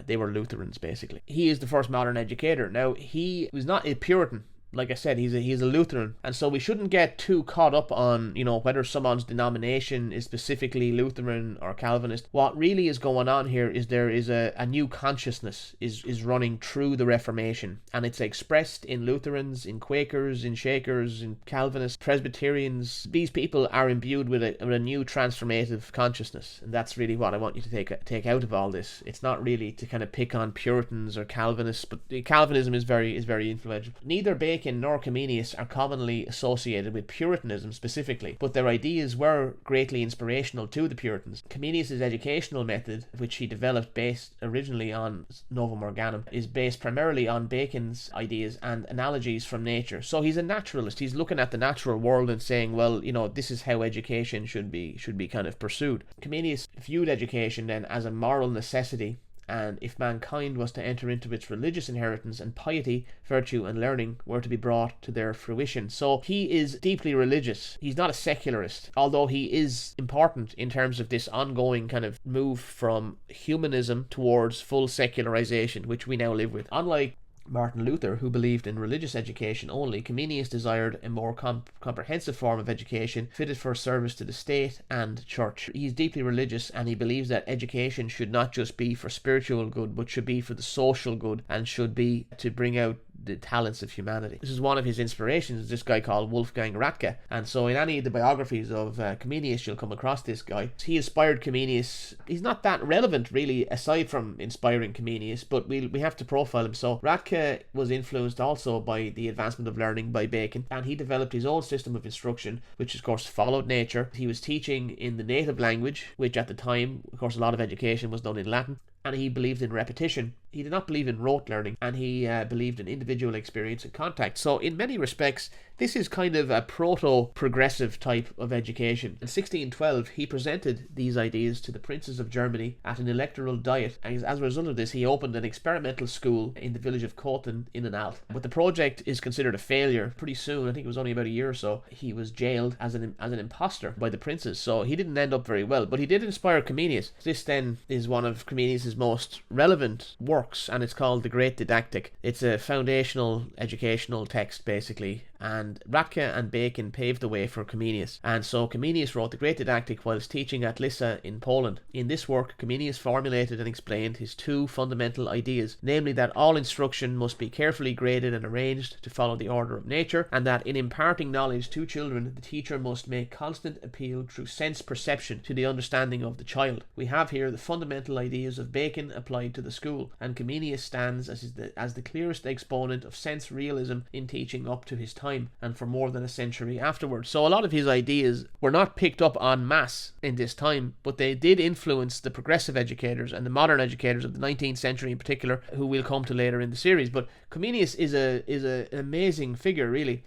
Speaker 1: They were Lutherans, basically. He is the first modern educator. Now, he was not a Puritan. Like I said, he's a Lutheran, and so we shouldn't get too caught up on, whether someone's denomination is specifically Lutheran or Calvinist. What really is going on here is there is a new consciousness is running through the Reformation, and it's expressed in Lutherans, in Quakers, in Shakers, in Calvinists, Presbyterians. These people are imbued with a new transformative consciousness, and that's really what I want you to take out of all this. It's not really to kind of pick on Puritans or Calvinists, but Calvinism is very influential. Neither Bacon nor Comenius are commonly associated with Puritanism specifically, but their ideas were greatly inspirational to the Puritans. Comenius' educational method, which he developed based originally on Novum Organum, is based primarily on Bacon's ideas and analogies from nature. So he's a naturalist. He's looking at the natural world and saying, well, this is how education should be kind of pursued. Comenius viewed education then as a moral necessity, and if mankind was to enter into its religious inheritance, and piety, virtue and learning were to be brought to their fruition. So he is deeply religious. He's not a secularist, although he is important in terms of this ongoing kind of move from humanism towards full secularization, which we now live with. Unlike Martin Luther, who believed in religious education only, Comenius desired a more comprehensive form of education fitted for service to the state and church. He is deeply religious, and he believes that education should not just be for spiritual good, but should be for the social good, and should be to bring out the talents of humanity. This is one of his inspirations, this guy called Wolfgang Ratke, and so in any of the biographies of Comenius you'll come across this guy. He inspired Comenius. He's not that relevant really aside from inspiring Comenius, but we have to profile him. So Ratke was influenced also by The Advancement of Learning by Bacon, and he developed his own system of instruction, which of course followed nature. He was teaching in the native language, which at the time, of course, a lot of education was done in Latin, and he believed in repetition. He did not believe in rote learning, and he believed in individual experience and contact. So in many respects, this is kind of a proto-progressive type of education. In 1612, he presented these ideas to the princes of Germany at an electoral diet, and as a result of this, he opened an experimental school in the village of Koten in an Alt. But the project is considered a failure. Pretty soon, I think it was only about a year or so, he was jailed as an imposter by the princes, so he didn't end up very well. But he did inspire Comenius. This then is one of Comenius's most relevant works, and it's called The Great Didactic. It's a foundational educational text, basically, and Radke and Bacon paved the way for Comenius. And so Comenius wrote The Great Didactic whilst teaching at Lissa in Poland. In this work, Comenius formulated and explained his two fundamental ideas, namely that all instruction must be carefully graded and arranged to follow the order of nature, and that in imparting knowledge to children, the teacher must make constant appeal through sense perception to the understanding of the child. We have here the fundamental ideas of Bacon applied to the school, and Comenius stands as the clearest exponent of sense realism in teaching up to his time, and for more than a century afterwards. So a lot of his ideas were not picked up en masse in this time, but they did influence the progressive educators and the modern educators of the 19th century in particular, who we'll come to later in the series. But Comenius is an amazing figure, really.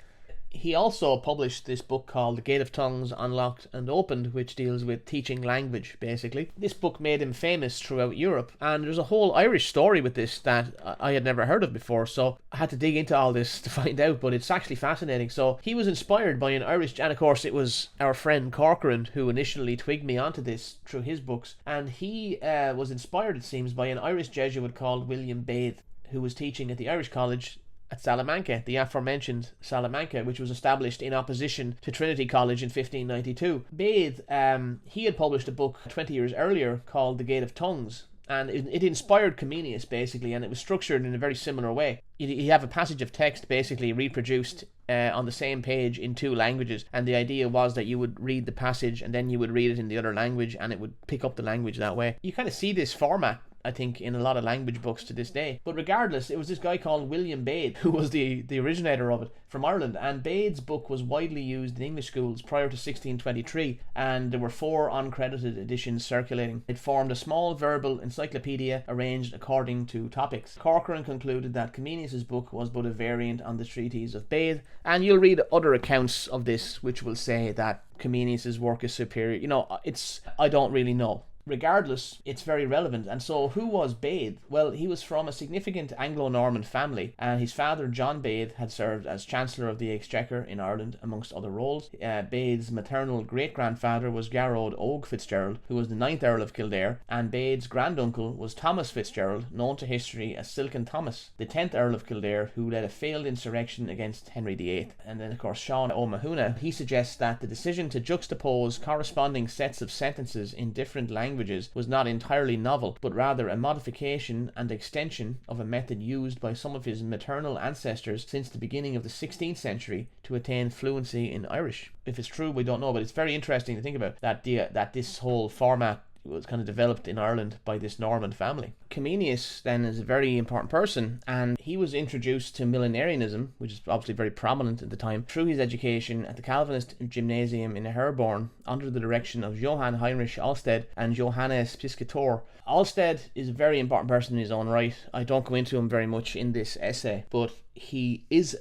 Speaker 1: He also published this book called The Gate of Tongues Unlocked and Opened, which deals with teaching language, basically. This book made him famous throughout Europe, and there's a whole Irish story with this that I had never heard of before, so I had to dig into all this to find out, but it's actually fascinating. So he was inspired by an Irish, and of course it was our friend Corcoran who initially twigged me onto this through his books, and he was inspired, it seems, by an Irish Jesuit called William Bede, who was teaching at the Irish College at Salamanca, the aforementioned Salamanca, which was established in opposition to Trinity College in 1592. Bede, he had published a book 20 years earlier called The Gate of Tongues, and it inspired Comenius, basically, and it was structured in a very similar way. You have a passage of text basically reproduced on the same page in two languages, and the idea was that you would read the passage and then you would read it in the other language, and it would pick up the language that way. You kind of see this format, I think, in a lot of language books to this day. But regardless, it was this guy called William Bede who was the originator of it from Ireland, and Bede's book was widely used in English schools prior to 1623, and there were 4 uncredited editions circulating. It formed a small verbal encyclopedia arranged according to topics. Corcoran concluded that Comenius's book was but a variant on the treatise of Bede, and you'll read other accounts of this which will say that Comenius's work is superior. You know, I don't really know. Regardless, it's very relevant. And so, who was Bede? Well, he was from a significant Anglo-Norman family, and his father, John Bede, had served as Chancellor of the Exchequer in Ireland, amongst other roles. Bede's maternal great-grandfather was Garrod Og Fitzgerald, who was the 9th Earl of Kildare, and Bede's granduncle was Thomas Fitzgerald, known to history as Silken Thomas, the 10th Earl of Kildare, who led a failed insurrection against Henry VIII. And then, of course, Sean O'Mahuna, he suggests that the decision to juxtapose corresponding sets of sentences in different languages was not entirely novel, but rather a modification and extension of a method used by some of his maternal ancestors since the beginning of the 16th century to attain fluency in Irish. If it's true, we don't know, but it's very interesting to think about that this whole format was kind of developed in Ireland by this Norman family. Comenius then is a very important person, and he was introduced to millenarianism, which is obviously very prominent at the time, through his education at the Calvinist Gymnasium in Herborn under the direction of Johann Heinrich Alsted and Johannes Piscator. Alsted is a very important person in his own right. I don't go into him very much in this essay, but he is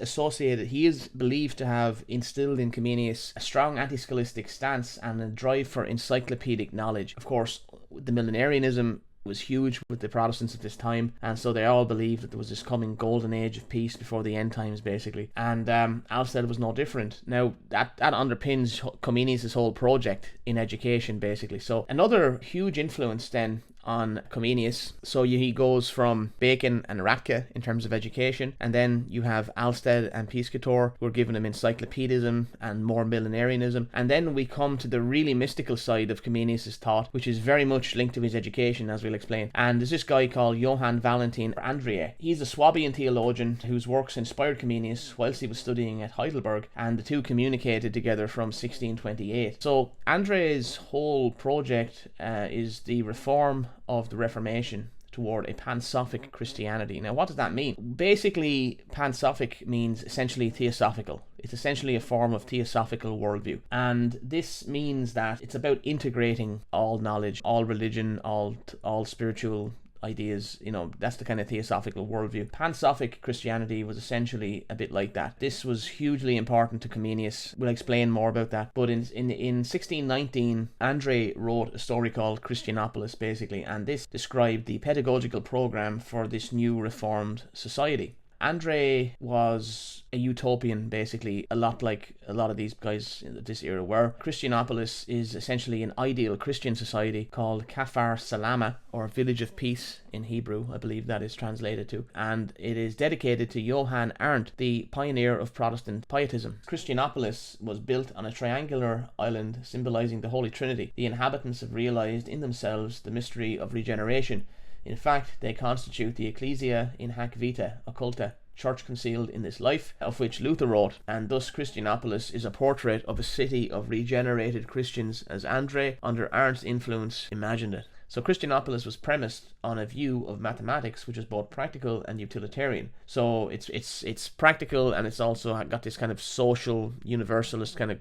Speaker 1: believed to have instilled in Comenius a strong anti-scholastic stance and a drive for encyclopedic knowledge. Of course, the millenarianism was huge with the Protestants at this time, and so they all believed that there was this coming golden age of peace before the end times, basically. And Alsted was no different. Now, that underpins Comenius' whole project in education, basically. So another huge influence then on Comenius. So he goes from Bacon and Radke in terms of education, and then you have Alsted and Piscator who are giving him encyclopedism and more millenarianism, and then we come to the really mystical side of Comenius' thought, which is very much linked to his education, as we'll explain. And there's this guy called Johann Valentin Andreae. He's a Swabian theologian whose works inspired Comenius whilst he was studying at Heidelberg, and the two communicated together from 1628. So Andreae's whole project is the reform of the Reformation toward a pansophic Christianity. Now, what does that mean? Basically, pansophic means essentially theosophical. It's essentially a form of theosophical worldview. And this means that it's about integrating all knowledge, all religion, all spiritual ideas. That's the kind of theosophical worldview. Pansophic Christianity was essentially a bit like that. This was hugely important to Comenius. We'll explain more about that. But in 1619, Andre wrote a story called Christianopolis, basically, and this described the pedagogical program for this new reformed society. Andre was a utopian, basically, a lot like a lot of these guys in this era were. Christianopolis is essentially an ideal Christian society called Kafar Salama, or Village of Peace in Hebrew, I believe that is translated to, and it is dedicated to Johann Arndt, the pioneer of Protestant pietism. Christianopolis was built on a triangular island symbolizing the Holy Trinity. The inhabitants have realized in themselves the mystery of regeneration. In fact, they constitute the Ecclesia in hac vita occulta, church concealed in this life, of which Luther wrote, and thus Christianopolis is a portrait of a city of regenerated Christians as Andre, under Arndt's influence, imagined it. So Christianopolis was premised on a view of mathematics which is both practical and utilitarian. So it's practical, and it's also got this kind of social universalist kind of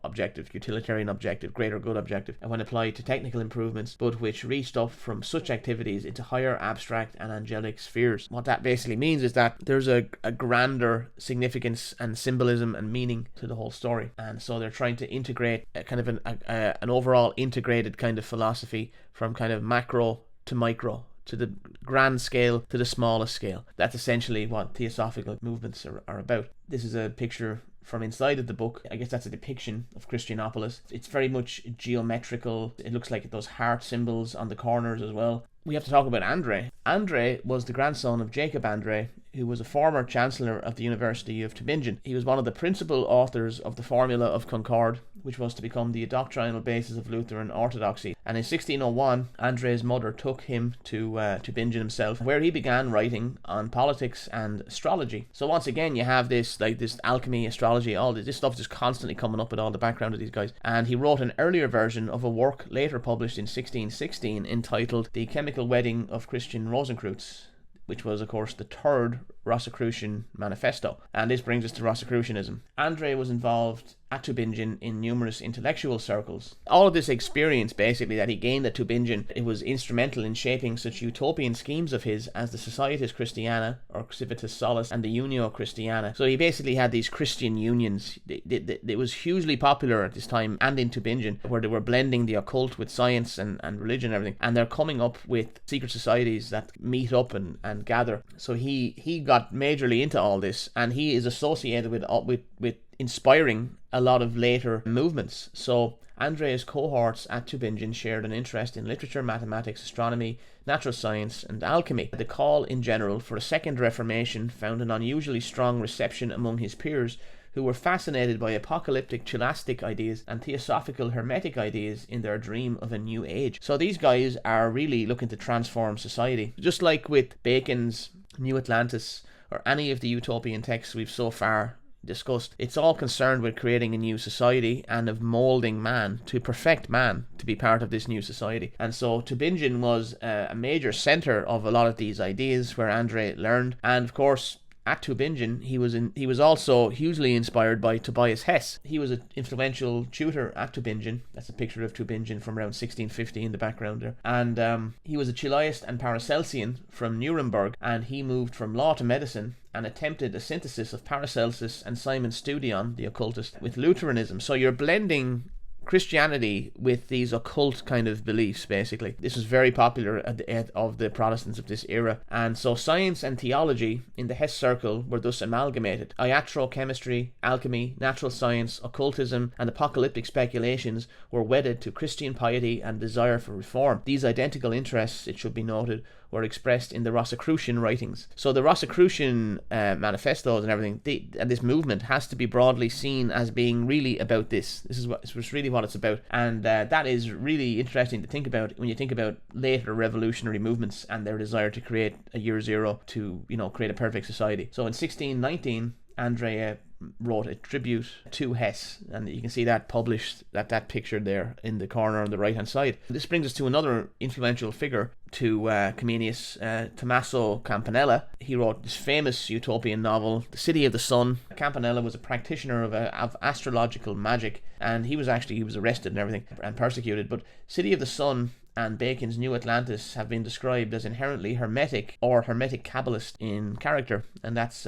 Speaker 1: objective, utilitarian objective, greater good objective, and when applied to technical improvements, but which reached up from such activities into higher abstract and angelic spheres. What that basically means is that there's a grander significance and symbolism and meaning to the whole story, and so they're trying to integrate a kind of an overall integrated kind of philosophy from kind of macro to micro, to the grand scale to the smallest scale. That's essentially what theosophical movements are about. This is a picture from inside of the book. I guess that's a depiction of Christianopolis. It's very much geometrical. It looks like those heart symbols on the corners as well. We have to talk about Andre. Andre was the grandson of Jacob Andre, who was a former Chancellor of the University of Tübingen. He was one of the principal authors of the Formula of Concord, which was to become the doctrinal basis of Lutheran orthodoxy. And in 1601, Andre's mother took him to Tübingen himself, where he began writing on politics and astrology. So once again, you have this alchemy, astrology, all this stuff just constantly coming up with all the background of these guys. And he wrote an earlier version of a work later published in 1616 entitled The Chemical Wedding of Christian Rosenkreutz, which was, of course, the third Rosicrucian manifesto. And this brings us to Rosicrucianism. Andre was involved at Tübingen in numerous intellectual circles. All of this experience, basically, that he gained at Tübingen, it was instrumental in shaping such utopian schemes of his as the Societas Christiana, or Civitas Solis, and the Unio Christiana. So he basically had these Christian unions. It was hugely popular at this time, and in Tübingen, where they were blending the occult with science and religion and everything. And they're coming up with secret societies that meet up and gather. So he got majorly into all this, and he is associated with inspiring a lot of later movements. So Andre's cohorts at Tübingen shared an interest in literature, mathematics, astronomy, natural science, and alchemy. The call in general for a second Reformation found an unusually strong reception among his peers, who were fascinated by apocalyptic scholastic ideas and theosophical hermetic ideas in their dream of a new age. So these guys are really looking to transform society. Just like with Bacon's New Atlantis or any of the utopian texts we've so far discussed, it's all concerned with creating a new society and of moulding man to perfect man to be part of this new society. And so Tübingen was a major centre of a lot of these ideas where Andre learned. And of course, at Tübingen, he was also hugely inspired by Tobias Hess. He was an influential tutor at Tübingen. That's a picture of Tübingen from around 1650 in the background there. And he was a Chileist and Paracelsian from Nuremberg, and he moved from law to medicine and attempted a synthesis of Paracelsus and Simon Steudion, the occultist, with Lutheranism. So you're blending Christianity with these occult kind of beliefs, basically. This was very popular at the end of the Protestants of this era. And so science and theology in the Hess circle were thus amalgamated. Iatrochemistry, alchemy, natural science, occultism, and apocalyptic speculations were wedded to Christian piety and desire for reform. These identical interests, it should be noted, were expressed in the Rosicrucian writings. So the Rosicrucian manifestos and everything, and this movement has to be broadly seen as being really about this. This is really what it's about. And that is really interesting to think about when you think about later revolutionary movements and their desire to create a year zero to, create a perfect society. So in 1619, Andre wrote a tribute to Hess, and you can see that published, that picture there in the corner on the right hand side. This brings us to another influential figure to Comenius, Tommaso Campanella. He wrote this famous utopian novel, The City of the Sun. Campanella was a practitioner of astrological magic, and he was arrested and everything and persecuted, but City of the Sun and Bacon's New Atlantis have been described as inherently Hermetic or Hermetic Kabbalist in character, and that's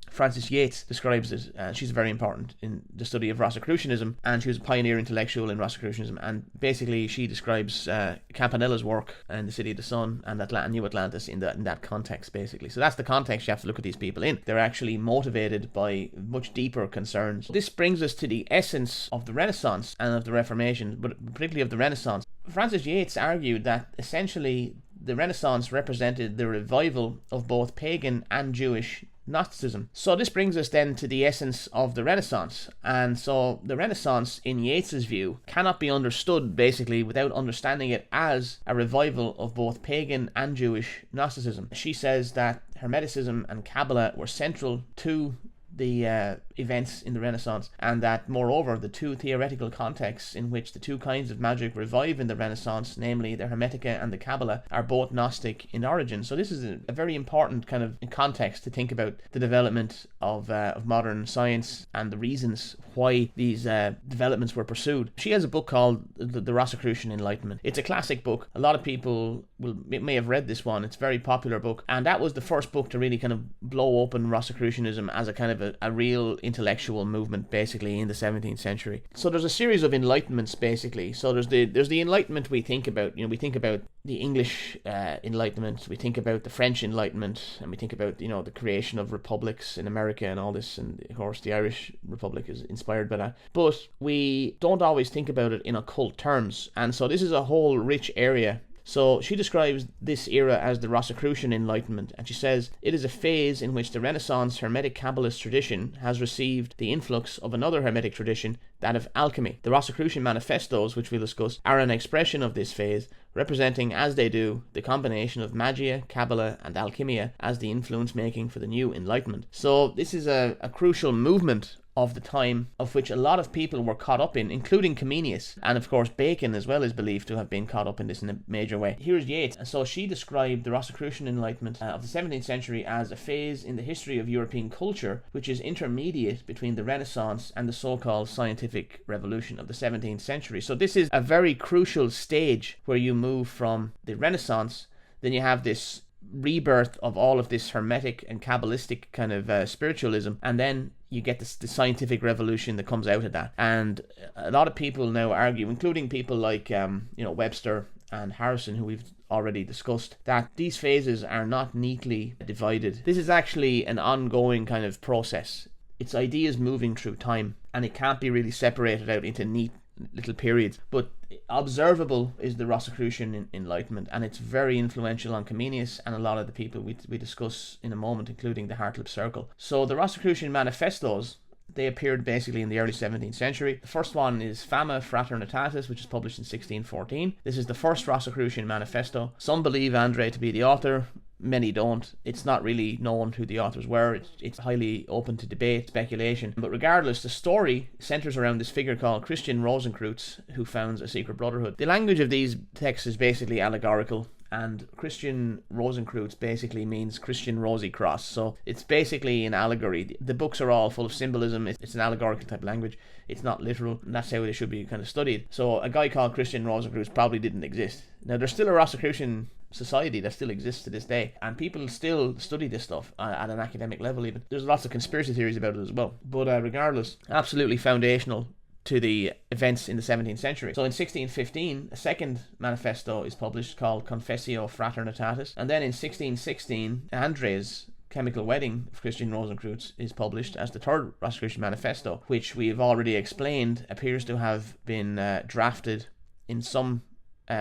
Speaker 1: Frances Yates describes it. She's very important in the study of Rosicrucianism, and she was a pioneer intellectual in Rosicrucianism. And basically, she describes Campanella's work and the City of the Sun and New Atlantis in that context, basically. So that's the context you have to look at these people in. They're actually motivated by much deeper concerns. This brings us to the essence of the Renaissance and of the Reformation, but particularly of the Renaissance. Frances Yates argued that essentially the Renaissance represented the revival of both pagan and Jewish Gnosticism. So this brings us then to the essence of the Renaissance. And so the Renaissance, in Yates's view, cannot be understood basically without understanding it as a revival of both pagan and Jewish Gnosticism. She says that Hermeticism and Kabbalah were central to the events in the Renaissance, and that moreover the two theoretical contexts in which the two kinds of magic revive in the Renaissance, namely the Hermetica and the Kabbalah, are both Gnostic in origin. So this is a very important kind of context to think about the development of modern science and the reasons why these developments were pursued. She has a book called the Rosicrucian Enlightenment. It's a classic book. A lot of people may have read this one. It's a very popular book, and that was the first book to really kind of blow open Rosicrucianism as a kind of a real intellectual movement, basically, in the 17th century. So there's a series of enlightenments, basically. So there's the Enlightenment we think about. We think about the English Enlightenment, we think about the French Enlightenment, and we think about the creation of republics in America and all this, and of course the Irish Republic is inspired by that. But we don't always think about it in occult terms, and so this is a whole rich area. So she describes this era as the Rosicrucian Enlightenment, and she says it is a phase in which the Renaissance Hermetic Kabbalist tradition has received the influx of another Hermetic tradition, that of alchemy. The Rosicrucian manifestos, which we'll discuss, are an expression of this phase, representing as they do the combination of magia, Kabbalah and alchemia as the influence making for the new Enlightenment. So this is a crucial movement of the time, of which a lot of people were caught up in, including Comenius, and of course Bacon as well is believed to have been caught up in this in a major way. Here's Yates. So she described the Rosicrucian Enlightenment of the 17th century as a phase in the history of European culture which is intermediate between the Renaissance and the so-called scientific revolution of the 17th century. So this is a very crucial stage where you move from the Renaissance, then you have this rebirth of all of this Hermetic and Kabbalistic kind of spiritualism, and then you get the scientific revolution that comes out of that. And a lot of people now argue, including people like Webster and Harrison, who we've already discussed, that these phases are not neatly divided. This is actually an ongoing kind of process. It's ideas moving through time, and it can't be really separated out into neat little periods. But observable is the Rosicrucian Enlightenment, and it's very influential on Comenius and a lot of the people we discuss in a moment, including the Hartlib Circle. So the Rosicrucian manifestos, they appeared basically in the early 17th century. The first one is Fama Fraternitatis, which is published in 1614. This is the first Rosicrucian manifesto. Some believe Andre to be the author, many don't. It's not really known who the authors were. It's highly open to debate, speculation. But regardless, the story centers around this figure called Christian Rosenkreutz, who founds a secret brotherhood. The language of these texts is basically allegorical, and Christian Rosenkreutz basically means Christian Rosy Cross. So it's basically an allegory. The books are all full of symbolism. It's an allegorical type of language. It's not literal, and that's how they should be kind of studied. So a guy called Christian Rosenkreutz probably didn't exist. Now, there's still a Rosicrucian society that still exists to this day, and people still study this stuff at an academic level even. There's lots of conspiracy theories about it as well. But regardless, absolutely foundational to the events in the 17th century. So in 1615, a second manifesto is published called Confessio Fraternitatis, and then in 1616, Andre's Chemical Wedding of Christian Rosenkreutz is published as the third Rosicrucian manifesto, which we have already explained appears to have been drafted in some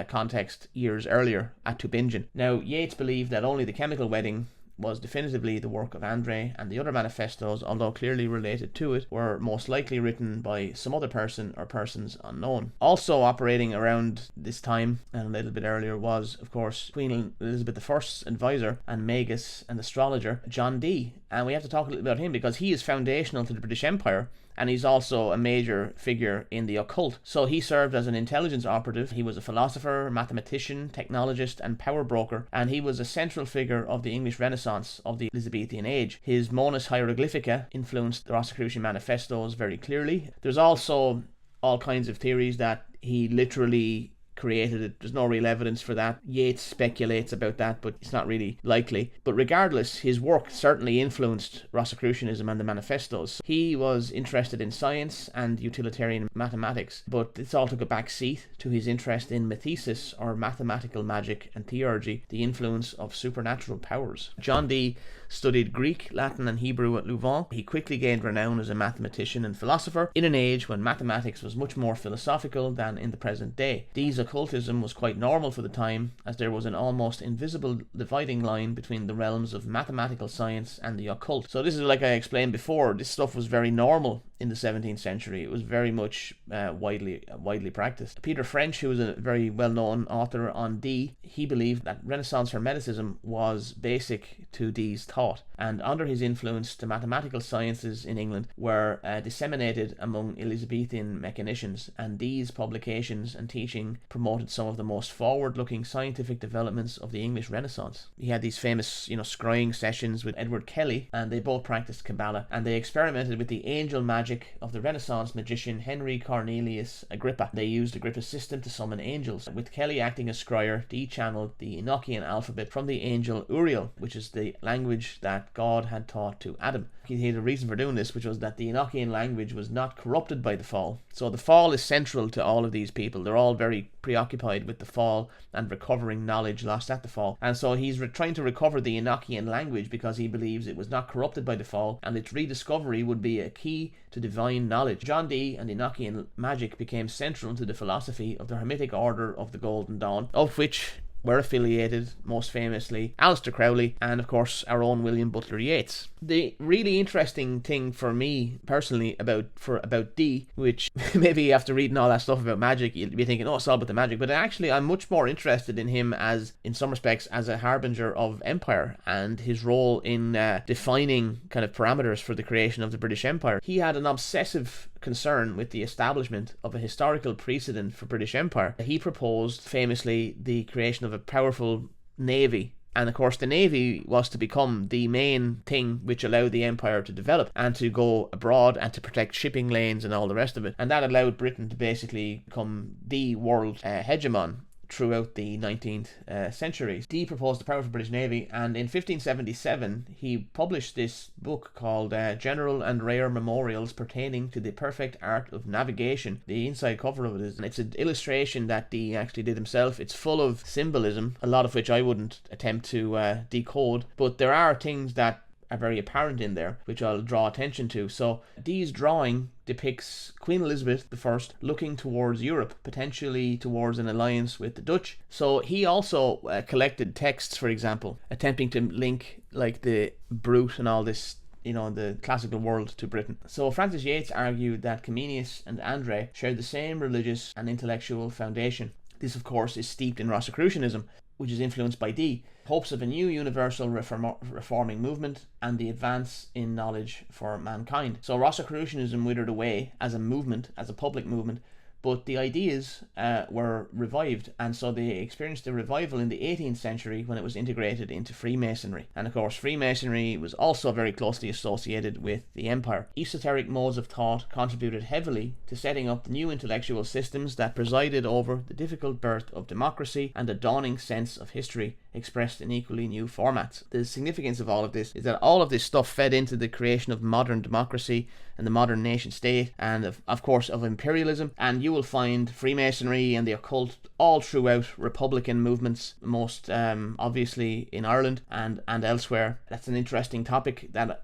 Speaker 1: context years earlier at Tübingen. Now, Yates believed that only the Chemical Wedding was definitively the work of Andre, and the other manifestos, although clearly related to it, were most likely written by some other person or persons unknown. Also operating around this time and a little bit earlier was, of course, Queen Elizabeth I's advisor and magus and astrologer John Dee, and we have to talk a little about him because he is foundational to the British Empire, and he's also a major figure in the occult. So he served as an intelligence operative. He was a philosopher, mathematician, technologist, and power broker, and he was a central figure of the English Renaissance of the Elizabethan age. His Monus Hieroglyphica influenced the Rosicrucian manifestos very clearly. There's also all kinds of theories that he literally created it. There's no real evidence for that. Yeats speculates about that, but it's not really likely. But regardless, his work certainly influenced Rosicrucianism and the manifestos. He was interested in science and utilitarian mathematics, but this all took a back seat to his interest in mathesis, or mathematical magic, and theurgy, the influence of supernatural powers. John Dee studied Greek, Latin and Hebrew at Louvain. He quickly gained renown as a mathematician and philosopher in an age when mathematics was much more philosophical than in the present day. Dee's occultism was quite normal for the time, as there was an almost invisible dividing line between the realms of mathematical science and the occult. So this is, like I explained before, this stuff was very normal in the 17th century. It was very much widely practiced. Peter French, who was a very well-known author on Dee, he believed that Renaissance Hermeticism was basic to Dee's thought, and under his influence the mathematical sciences in England were disseminated among Elizabethan mechanicians, and Dee's publications and teaching promoted some of the most forward-looking scientific developments of the English Renaissance. He had these famous, scrying sessions with Edward Kelly, and they both practiced Kabbalah, and they experimented with the angel magic of the Renaissance magician Henry Cornelius Agrippa. They used Agrippa's system to summon angels. With Kelly acting as scryer, Dee channeled the Enochian alphabet from the angel Uriel, which is the language that God had taught to Adam. He had a reason for doing this, which was that the Enochian language was not corrupted by the fall. So the fall is central to all of these people. They're all very preoccupied with the fall and recovering knowledge lost at the fall. And so he's trying to recover the Enochian language because he believes it was not corrupted by the fall, and its rediscovery would be a key to divine knowledge. John Dee and Enochian magic became central to the philosophy of the Hermetic Order of the Golden Dawn, of which were affiliated, most famously, Aleister Crowley and, of course, our own William Butler Yeats. The really interesting thing for me, personally, about Dee, which maybe after reading all that stuff about magic, you'll be thinking, oh, it's all about the magic, but actually I'm much more interested in him as, in some respects, as a harbinger of empire, and his role in defining kind of parameters for the creation of the British Empire. He had an obsessive concern with the establishment of a historical precedent for British Empire. He proposed, famously, the creation of a powerful navy, and of course the navy was to become the main thing which allowed the empire to develop and to go abroad and to protect shipping lanes and all the rest of it, and that allowed Britain to basically become the world hegemon throughout the 19th century. Dee proposed the powerful British Navy, and in 1577 he published this book called General and Rare Memorials Pertaining to the Perfect Art of Navigation. The inside cover of it is, and it's an illustration that Dee actually did himself. It's full of symbolism, a lot of which I wouldn't attempt to decode, but there are things that are very apparent in there, which I'll draw attention to. So Dee's drawing depicts Queen Elizabeth I looking towards Europe, potentially towards an alliance with the Dutch. So he also collected texts, for example, attempting to link like the Brute and all this, the classical world to Britain. So Francis Yates argued that Comenius and Andre shared the same religious and intellectual foundation. This, of course, is steeped in Rosicrucianism, which is influenced by Dee, hopes of a new universal reforming movement and the advance in knowledge for mankind. So Rosicrucianism withered away as a movement, as a public movement, but the ideas were revived, and so they experienced a revival in the 18th century when it was integrated into Freemasonry. And of course Freemasonry was also very closely associated with the empire. Esoteric modes of thought contributed heavily to setting up the new intellectual systems that presided over the difficult birth of democracy and a dawning sense of history expressed in equally new formats. The significance of all of this is that all of this stuff fed into the creation of modern democracy and the modern nation state, and of course of imperialism, and you will find Freemasonry and the occult all throughout Republican movements, most obviously in Ireland and elsewhere. That's an interesting topic that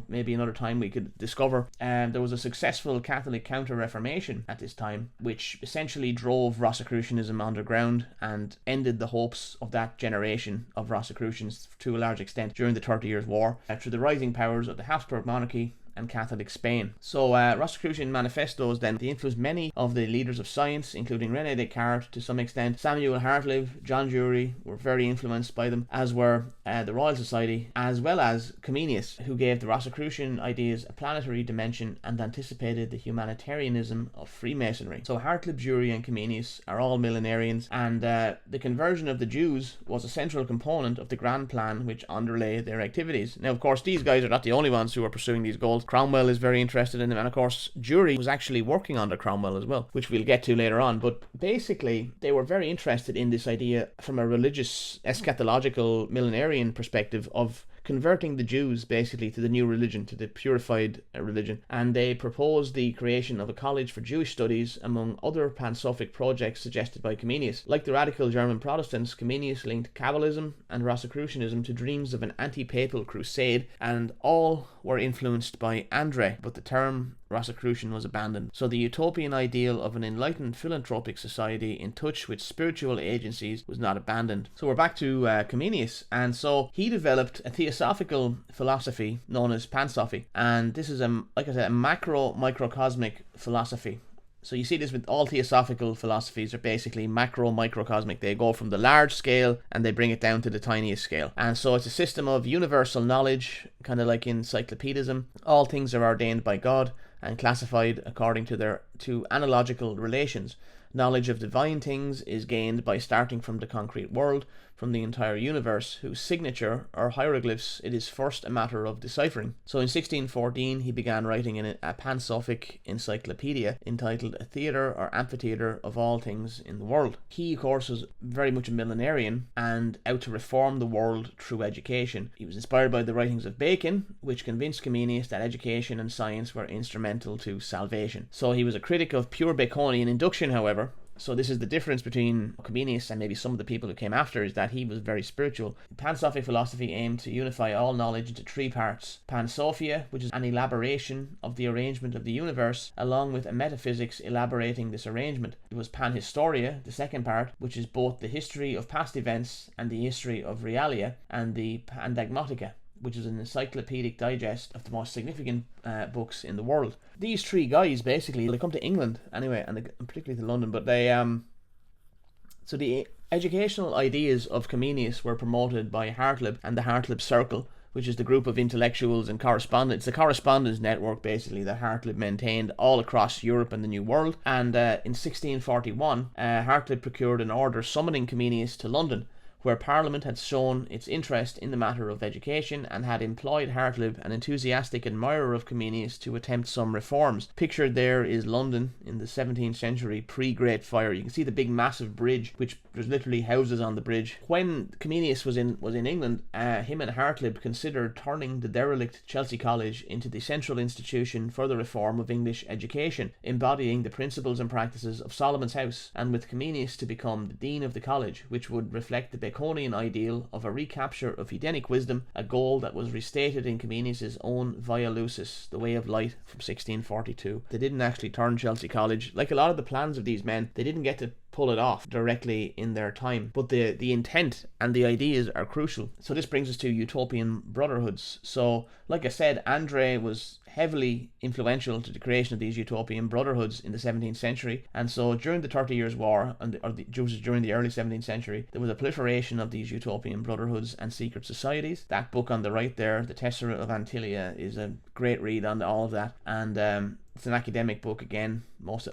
Speaker 1: maybe another time we could discover. There was a successful Catholic Counter-Reformation at this time, which essentially drove Rosicrucianism underground and ended the hopes of that generation of Rosicrucians to a large extent during the 30 Years' War through the rising powers of the Habsburg monarchy and Catholic Spain. So Rosicrucian manifestos then, they influenced many of the leaders of science, including René Descartes to some extent. Samuel Hartlib, John Dewey were very influenced by them, as were the Royal Society, as well as Comenius, who gave the Rosicrucian ideas a planetary dimension and anticipated the humanitarianism of Freemasonry. So Hartlib, Dewey and Comenius are all millenarians, and the conversion of the Jews was a central component of the grand plan which underlay their activities. Now, of course, these guys are not the only ones who are pursuing these goals. Cromwell is very interested in them, and of course Jury was actually working under Cromwell as well, which we'll get to later on. But basically they were very interested in this idea from a religious eschatological millenarian perspective of converting the Jews basically to the new religion, to the purified religion, and they proposed the creation of a college for Jewish studies among other Pansophic projects suggested by Comenius. Like the radical German Protestants, Comenius linked Kabbalism and Rosicrucianism to dreams of an anti-papal crusade, and all were influenced by Andre, but the term Rosicrucian was abandoned. So the utopian ideal of an enlightened philanthropic society in touch with spiritual agencies was not abandoned. So we're back to Comenius, and so he developed a theosophical philosophy known as Pansophy, and this is like I said, a macro-microcosmic philosophy. So you see this with all theosophical philosophies are basically macro-microcosmic. They go from the large scale and they bring it down to the tiniest scale. And so it's a system of universal knowledge, kind of like encyclopedism. All things are ordained by God and classified according to their analogical relations. Knowledge of divine things is gained by starting from the concrete world, from the entire universe, whose signature or hieroglyphs it is first a matter of deciphering. So in 1614 he began writing in a Pansophic encyclopedia entitled A Theatre or Amphitheatre of All Things in the World. He of course was very much a millenarian and out to reform the world through education. He was inspired by the writings of Bacon, which convinced Comenius that education and science were instrumental to salvation. So he was a critic of pure Baconian induction, however. So this is the difference between Comenius and maybe some of the people who came after, is that he was very spiritual. Pansophic philosophy aimed to unify all knowledge into three parts. Pansophia, which is an elaboration of the arrangement of the universe, along with a metaphysics elaborating this arrangement. It was Panhistoria, the second part, which is both the history of past events and the history of realia, and the Pandagmatica, which is an encyclopedic digest of the most significant books in the world. These three guys basically, they come to England anyway, and particularly to London, but they so the educational ideas of Comenius were promoted by Hartlib and the Hartlib Circle, which is the group of intellectuals and correspondents. It's a correspondence network basically that Hartlib maintained all across Europe and the New World. And in 1641 Hartlib procured an order summoning Comenius to London, where Parliament had shown its interest in the matter of education and had employed Hartlib, an enthusiastic admirer of Comenius, to attempt some reforms. Pictured there is London in the 17th century pre-Great Fire. You can see the big massive bridge, which there's literally houses on the bridge. When Comenius was in England, him and Hartlib considered turning the derelict Chelsea College into the central institution for the reform of English education, embodying the principles and practices of Solomon's House, and with Comenius to become the dean of the college, which would reflect the Baconian ideal of a recapture of Edenic wisdom, a goal that was restated in Comenius' own Via Lucis, the Way of Light, from 1642. They didn't actually turn Chelsea College. Like a lot of the plans of these men, they didn't get to pull it off directly in their time, but the intent and the ideas are crucial. So this brings us to utopian brotherhoods. So like I said, Andre was heavily influential to the creation of these utopian brotherhoods in the 17th century, and so during the 30 Years' War, during the early 17th century, there was a proliferation of these utopian brotherhoods and secret societies. That book on the right there, The Tessera of Antilia, is a great read on all of that, and it's an academic book again.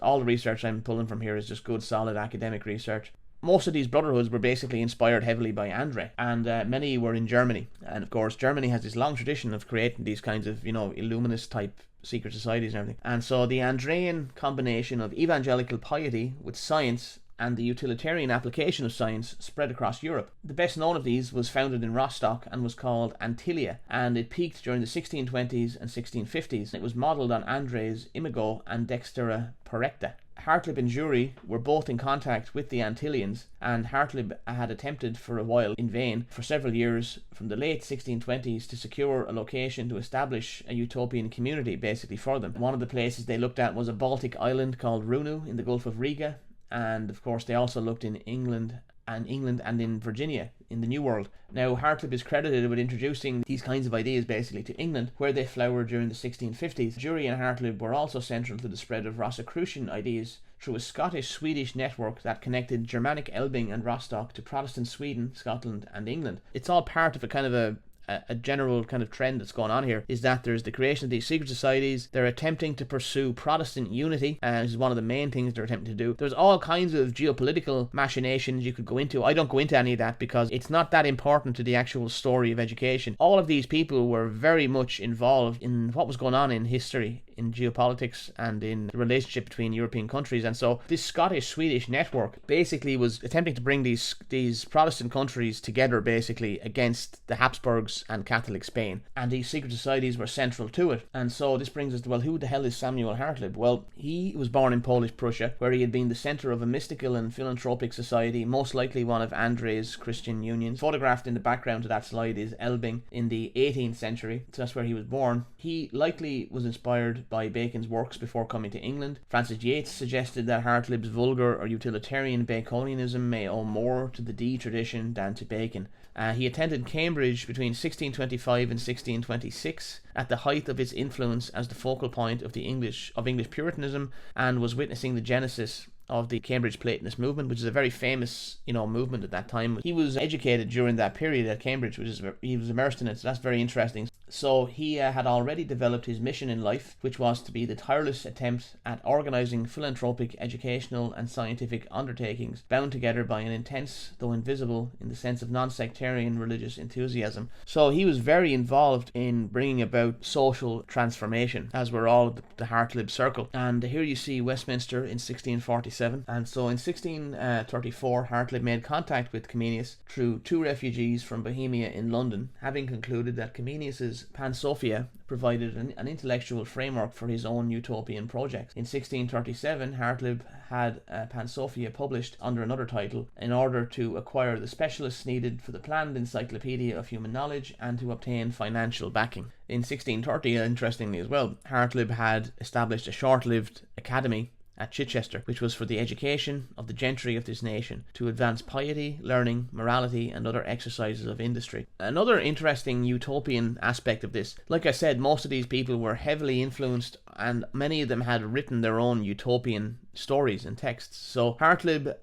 Speaker 1: All the research I'm pulling from here is just good, solid academic research. Most of these brotherhoods were basically inspired heavily by Andre, and many were in Germany. And of course, Germany has this long tradition of creating these kinds of, Illuminist type secret societies and everything. And so the Andrean combination of evangelical piety with science and the utilitarian application of science spread across Europe. The best known of these was founded in Rostock and was called Antilia, and it peaked during the 1620s and 1650s. It was modelled on Andre's Imago and Dextera Correcta. Hartlib and Jury were both in contact with the Antilians, and Hartlib had attempted for a while, in vain, for several years from the late 1620s to secure a location to establish a utopian community basically for them. One of the places they looked at was a Baltic island called Runu in the Gulf of Riga, and of course they also looked in England and in Virginia in the New World. Now Hartlib is credited with introducing these kinds of ideas basically to England, where they flowered during the 1650s. Jury and Hartlib were also central to the spread of Rosicrucian ideas through a Scottish-Swedish network that connected Germanic Elbing and Rostock to Protestant Sweden, Scotland and England. It's all part of a kind of a general kind of trend that's going on here is that there's the creation of these secret societies. They're attempting to pursue Protestant unity, and this is one of the main things they're attempting to do. There's all kinds of geopolitical machinations you could go into. I don't go into any of that because it's not that important to the actual story of education. All of these people were very much involved in what was going on in history, in geopolitics, and in the relationship between European countries. And so this Scottish-Swedish network basically was attempting to bring these Protestant countries together, basically against the Habsburgs and Catholic Spain, and these secret societies were central to it. And so this brings us to, well, who the hell is Samuel Hartlib? Well, he was born in Polish Prussia, where he had been the center of a mystical and philanthropic society, most likely one of Andre's Christian unions. Photographed in the background to that slide is Elbing in the 18th century, so that's where he was born. He likely was inspired by Bacon's works before coming to England. Francis Yates suggested that Hartlib's vulgar or utilitarian Baconianism may owe more to the Dee tradition than to Bacon. He attended Cambridge between 1625 and 1626, at the height of its influence as the focal point of English Puritanism, and was witnessing the genesis of the Cambridge Platonist movement, which is a very famous, movement at that time. He was educated during that period at Cambridge, he was immersed in it, so that's very interesting. So he had already developed his mission in life, which was to be the tireless attempt at organising philanthropic, educational and scientific undertakings, bound together by an intense, though invisible, in the sense of non-sectarian religious enthusiasm. So he was very involved in bringing about social transformation, as were all of the Hartlib circle. And here you see Westminster in 1647. And so in 1634, Hartlib made contact with Comenius through two refugees from Bohemia in London, having concluded that Comenius's Pansophia provided an intellectual framework for his own utopian projects. In 1637, Hartlib had Pansophia published under another title in order to acquire the specialists needed for the planned Encyclopedia of Human Knowledge and to obtain financial backing. In 1630, interestingly as well, Hartlib had established a short-lived academy at Chichester, which was for the education of the gentry of this nation, to advance piety, learning, morality, and other exercises of industry. Another interesting utopian aspect of this, like I said, most of these people were heavily influenced, and many of them had written their own utopian stories and texts. So Hartlib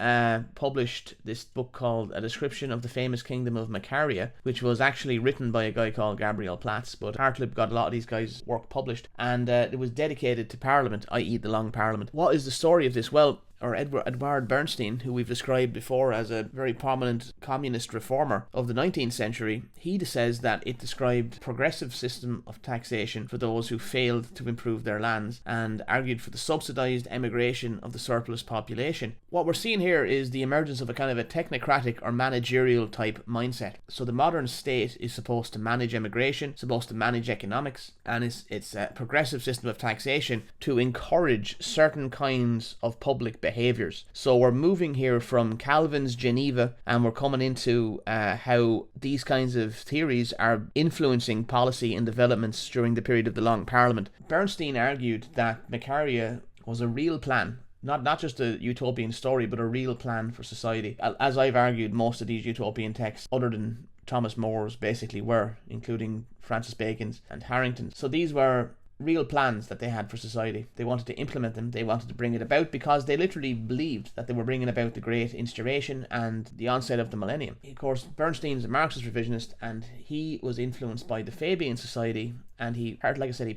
Speaker 1: published this book called A Description of the Famous Kingdom of Macaria, which was actually written by a guy called Gabriel Platz, but Hartlib got a lot of these guys' work published, and it was dedicated to Parliament, i.e. the Long Parliament. What is the story of this? Well, Edward Bernstein, who we've described before as a very prominent communist reformer of the 19th century, he says that it described a progressive system of taxation for those who failed to improve their lands, and argued for the subsidized emigration of the surplus population. What we're seeing here is the emergence of a kind of a technocratic or managerial type mindset. So the modern state is supposed to manage immigration, supposed to manage economics, and it's a progressive system of taxation to encourage certain kinds of public behaviours. So we're moving here from Calvin's Geneva, and we're coming into how these kinds of theories are influencing policy and developments during the period of the Long Parliament. Bernstein argued that Macaria was a real plan, not just a utopian story, but a real plan for society. As I've argued, most of these utopian texts, other than Thomas More's, basically were, including Francis Bacon's and Harrington's. So these were real plans that they had for society. They wanted to implement them, they wanted to bring it about, because they literally believed that they were bringing about the Great Instauration and the onset of the millennium. Of course, Bernstein's a Marxist revisionist, and he was influenced by the Fabian Society, and he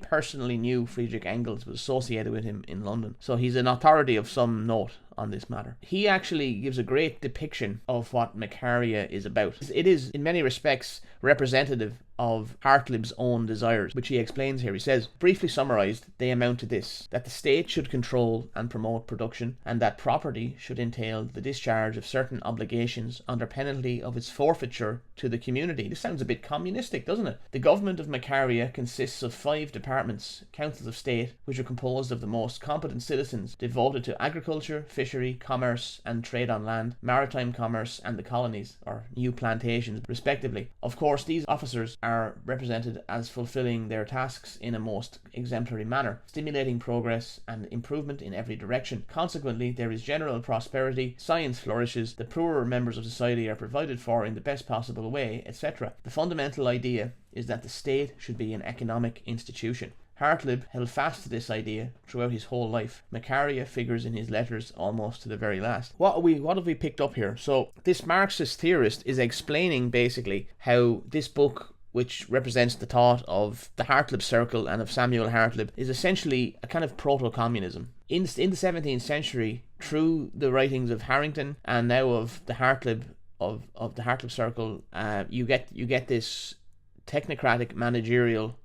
Speaker 1: personally knew Friedrich Engels, was associated with him in London. So he's an authority of some note on this matter. He actually gives a great depiction of what Macaria is about. It is, in many respects, representative of Hartlib's own desires, which he explains here. He says, briefly summarized, they amount to this: that the state should control and promote production, and that property should entail the discharge of certain obligations under penalty of its forfeiture to the community. This sounds a bit communistic, doesn't it? The government of Macaria consists of 5 departments, councils of state, which are composed of the most competent citizens, devoted to agriculture, fishery, commerce, and trade on land, maritime commerce, and the colonies, or new plantations, respectively. Of course, these officers are represented as fulfilling their tasks in a most exemplary manner, stimulating progress and improvement in every direction. Consequently, there is general prosperity, science flourishes, the poorer members of society are provided for in the best possible way, etc. The fundamental idea is that the state should be an economic institution. Hartlib held fast to this idea throughout his whole life. Macaria figures in his letters almost to the very last. What have we picked up here? So this Marxist theorist is explaining basically how this book which represents the thought of the Hartlib Circle and of Samuel Hartlib, is essentially a kind of proto-communism. In the 17th century, through the writings of Harrington and now of the Hartlib of the Hartlib Circle, you get this technocratic managerial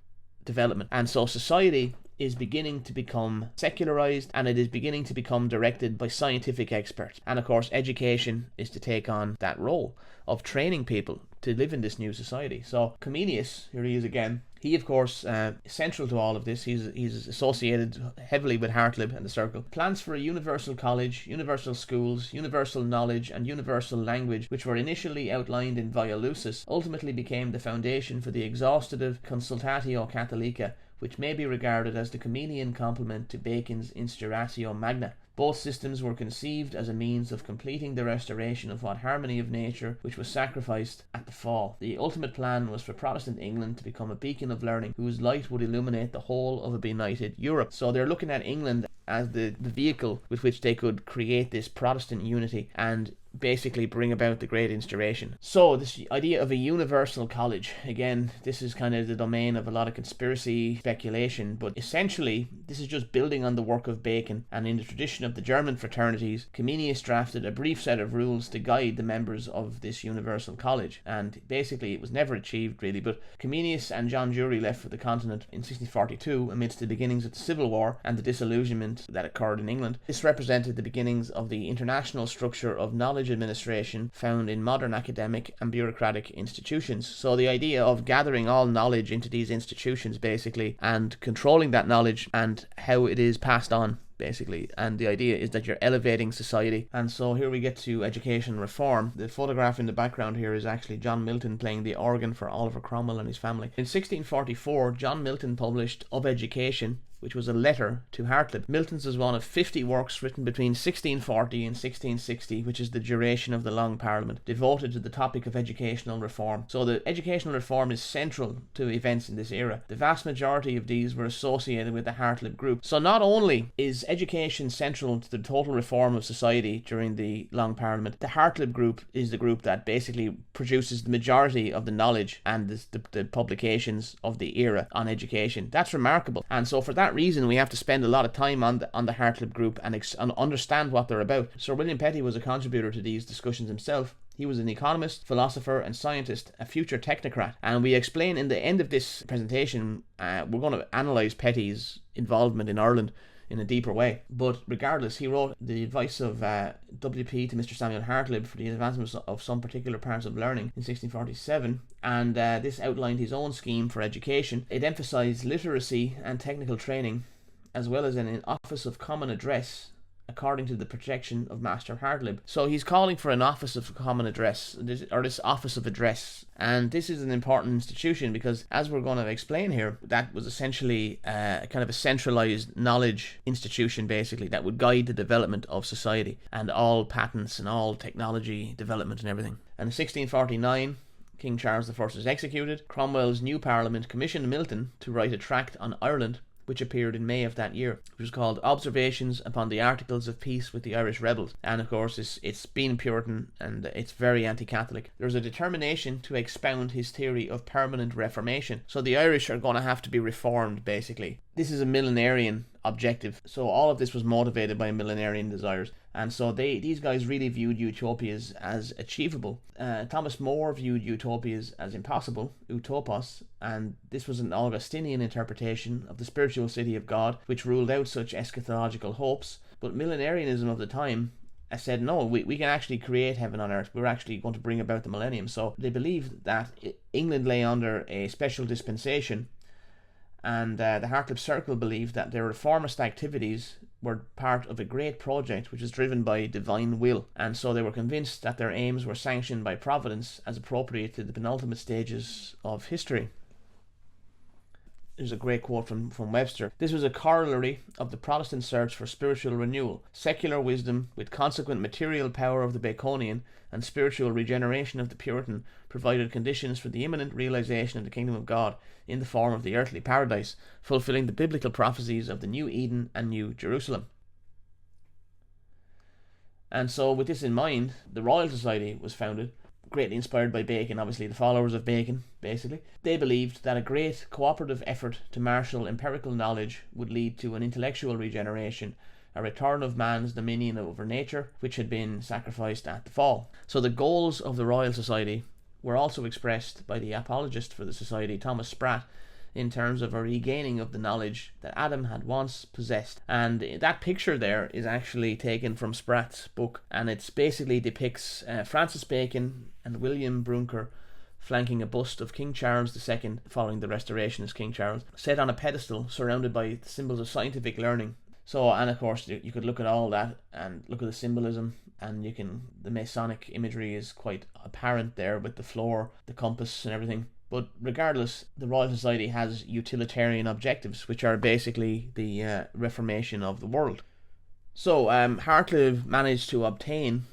Speaker 1: development, and so society is beginning to become secularized, and it is beginning to become directed by scientific experts. And of course, education is to take on that role of training people to live in this new society. So Comenius, here he is again, he of course central to all of this. He's associated heavily with Hartlib and the Circle. Plans for a universal college, universal schools, universal knowledge and universal language, which were initially outlined in Via Lucis, ultimately became the foundation for the exhaustive Consultatio Catholica, which may be regarded as the Comenian complement to Bacon's Instauratio Magna. Both systems were conceived as a means of completing the restoration of what harmony of nature which was sacrificed at the fall. The ultimate plan was for Protestant England to become a beacon of learning whose light would illuminate the whole of a benighted Europe. So they're looking at England as the vehicle with which they could create this Protestant unity and basically bring about the Great Instauration. So this idea of a universal college, again, this is kind of the domain of a lot of conspiracy speculation, but essentially this is just building on the work of Bacon, and in the tradition of the German fraternities, Comenius drafted a brief set of rules to guide the members of this universal college, and basically it was never achieved really, but Comenius and John Jury left for the continent in 1642 amidst the beginnings of the Civil War and the disillusionment that occurred in England. This represented the beginnings of the international structure of knowledge administration found in modern academic and bureaucratic institutions. So the idea of gathering all knowledge into these institutions basically, and controlling that knowledge and how it is passed on basically, and the idea is that you're elevating society. And so here we get to education reform. The photograph in the background here is actually John Milton playing the organ for Oliver Cromwell and his family. In 1644, John Milton published Of Education, which was a letter to Hartlib. Milton's is one of 50 works written between 1640 and 1660, which is the duration of the Long Parliament, devoted to the topic of educational reform. So the educational reform is central to events in this era. The vast majority of these were associated with the Hartlib group. So not only is education central to the total reform of society during the Long Parliament, the Hartlib group is the group that basically produces the majority of the knowledge and the publications of the era on education. That's remarkable. And so for that reason, we have to spend a lot of time on the Hartlib group and understand what they're about. Sir William Petty was a contributor to these discussions himself. He was an economist, philosopher and scientist, a future technocrat, and we explain in the end of this presentation, we're going to analyse Petty's involvement in Ireland in a deeper way. But regardless, he wrote the advice of WP to Mr. Samuel Hartlib for the advancement of some particular parts of learning in 1647, and this outlined his own scheme for education. It emphasised literacy and technical training, as well as an office of common address according to the projection of Master Hartlib. So he's calling for an office of common address, or this office of address, and this is an important institution because, as we're going to explain here, that was essentially kind of a centralized knowledge institution basically that would guide the development of society and all patents and all technology development and everything. And in 1649, King Charles I was executed. Cromwell's new parliament commissioned Milton to write a tract on Ireland, which appeared in May of that year, which was called Observations upon the Articles of Peace with the Irish Rebels. And of course it's been Puritan and it's very anti-Catholic. There's a determination to expound his theory of permanent reformation. So the Irish are going to have to be reformed basically. This is a millenarian objective. So all of this was motivated by millenarian desires. And so these guys really viewed utopias as achievable. Thomas More viewed utopias as impossible, utopos, and this was an Augustinian interpretation of the spiritual city of God, which ruled out such eschatological hopes. But millenarianism of the time said, no, we can actually create heaven on earth. We're actually going to bring about the millennium. So they believed that England lay under a special dispensation, and the Hartlib Circle believed that their reformist activities were part of a great project which is driven by divine will, and so they were convinced that their aims were sanctioned by Providence as appropriate to the penultimate stages of history. There's a great quote from Webster. This was a corollary of the Protestant search for spiritual renewal. Secular wisdom, with consequent material power of the Baconian and spiritual regeneration of the Puritan, provided conditions for the imminent realization of the kingdom of God in the form of the earthly paradise, fulfilling the biblical prophecies of the New Eden and New Jerusalem. And so with this in mind, the Royal Society was founded, greatly inspired by Bacon, obviously the followers of Bacon, basically. They believed that a great cooperative effort to marshal empirical knowledge would lead to an intellectual regeneration, a return of man's dominion over nature, which had been sacrificed at the fall. So the goals of the Royal Society were also expressed by the apologist for the Society, Thomas Sprat, in terms of a regaining of the knowledge that Adam had once possessed. And that picture there is actually taken from Sprat's book, and it basically depicts Francis Bacon and William Brunker flanking a bust of King Charles II following the restoration as King Charles, set on a pedestal surrounded by the symbols of scientific learning. So, and of course you could look at all that and look at the symbolism, and the Masonic imagery is quite apparent there with the floor, the compass and everything. But regardless, the Royal Society has utilitarian objectives, which are basically the reformation of the world. So Hartlib managed to obtain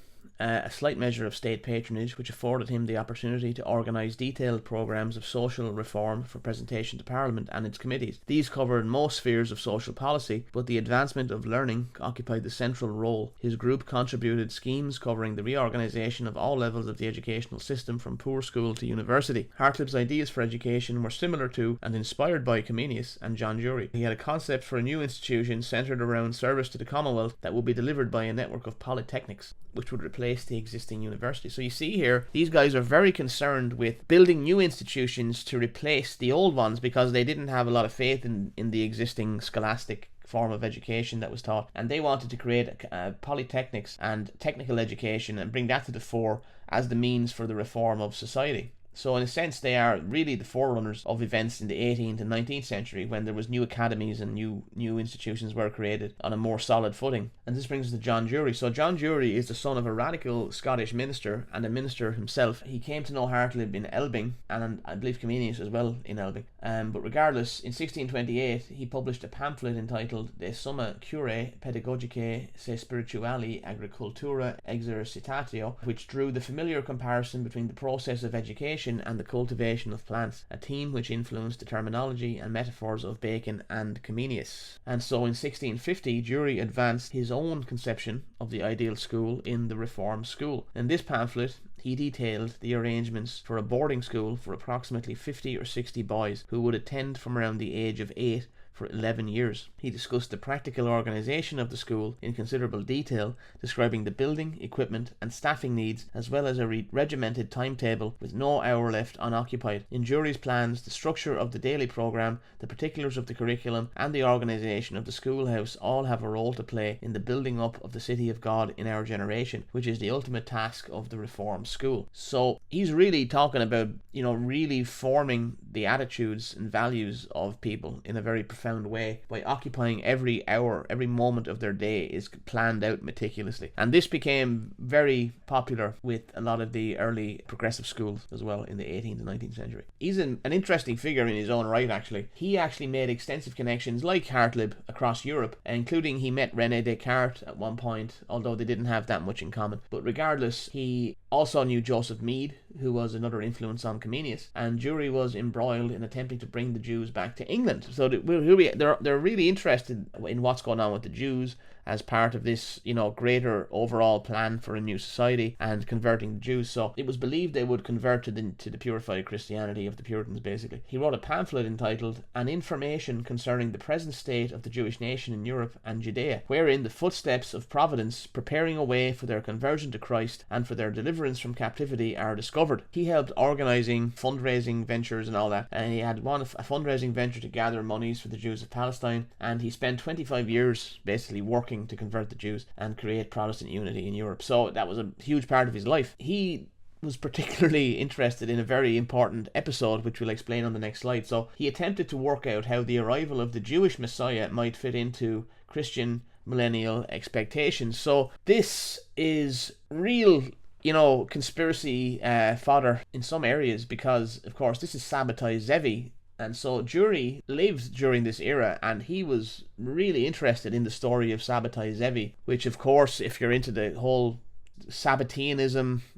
Speaker 1: a slight measure of state patronage, which afforded him the opportunity to organise detailed programmes of social reform for presentation to Parliament and its committees. These covered most spheres of social policy, but the advancement of learning occupied the central role. His group contributed schemes covering the reorganisation of all levels of the educational system from poor school to university. Hartlib's ideas for education were similar to and inspired by Comenius and John Dewey. He had a concept for a new institution centred around service to the Commonwealth that would be delivered by a network of polytechnics, which would replace the existing university. So you see here, these guys are very concerned with building new institutions to replace the old ones because they didn't have a lot of faith in the existing scholastic form of education that was taught, and they wanted to create polytechnics and technical education and bring that to the fore as the means for the reform of society. So in a sense, they are really the forerunners of events in the 18th and 19th century, when there was new academies and new institutions were created on a more solid footing. And this brings us to John Dewey. So John Dewey is the son of a radical Scottish minister and a minister himself. He came to know Hartlib in Elbing, and I believe Comenius as well in Elbing. But regardless, in 1628 he published a pamphlet entitled De Summa Curae Pedagogicae Se Spirituali Agricultura Exercitatio, which drew the familiar comparison between the process of education and the cultivation of plants, a theme which influenced the terminology and metaphors of Bacon and Comenius. And so in 1650 Dewey advanced his own conception of the ideal school in the Reform School. In this pamphlet he detailed the arrangements for a boarding school for approximately 50 or 60 boys who would attend from around the age of 8 for 11 years. He discussed the practical organisation of the school in considerable detail, describing the building, equipment and staffing needs, as well as a regimented timetable with no hour left unoccupied. In Dewey's plans, the structure of the daily programme, the particulars of the curriculum and the organisation of the schoolhouse all have a role to play in the building up of the city of God in our generation, which is the ultimate task of the Reformed School. So he's really talking about, really forming the attitudes and values of people in a very profound way by occupying every hour, every moment of their day is planned out meticulously. And this became very popular with a lot of the early progressive schools as well in the 18th and 19th century. He's an interesting figure in his own right, actually. He actually made extensive connections like Hartlib across Europe, including he met René Descartes at one point, although they didn't have that much in common. But regardless, he also knew Joseph Mead, who was another influence on Comenius, and Dewey was embroiled in attempting to bring the Jews back to England. So they're really interested in what's going on with the Jews as part of this, greater overall plan for a new society and converting the Jews. So it was believed they would convert to the purified Christianity of the Puritans, basically. He wrote a pamphlet entitled An Information Concerning the Present State of the Jewish Nation in Europe and Judea, wherein the footsteps of Providence preparing a way for their conversion to Christ and for their deliverance from captivity are discovered. He helped organising fundraising ventures and all that, and he had a fundraising venture to gather monies for the Jews of Palestine, and he spent 25 years basically working to convert the Jews and create Protestant unity in Europe. So that was a huge part of his life. He was particularly interested in a very important episode, which we'll explain on the next slide. So he attempted to work out how the arrival of the Jewish Messiah might fit into Christian millennial expectations. So this is real conspiracy fodder in some areas, because of course this is Sabbatai Zevi. And so Dewey lived during this era, and he was really interested in the story of Sabbatai Zevi, which of course, if you're into the whole Sabbatean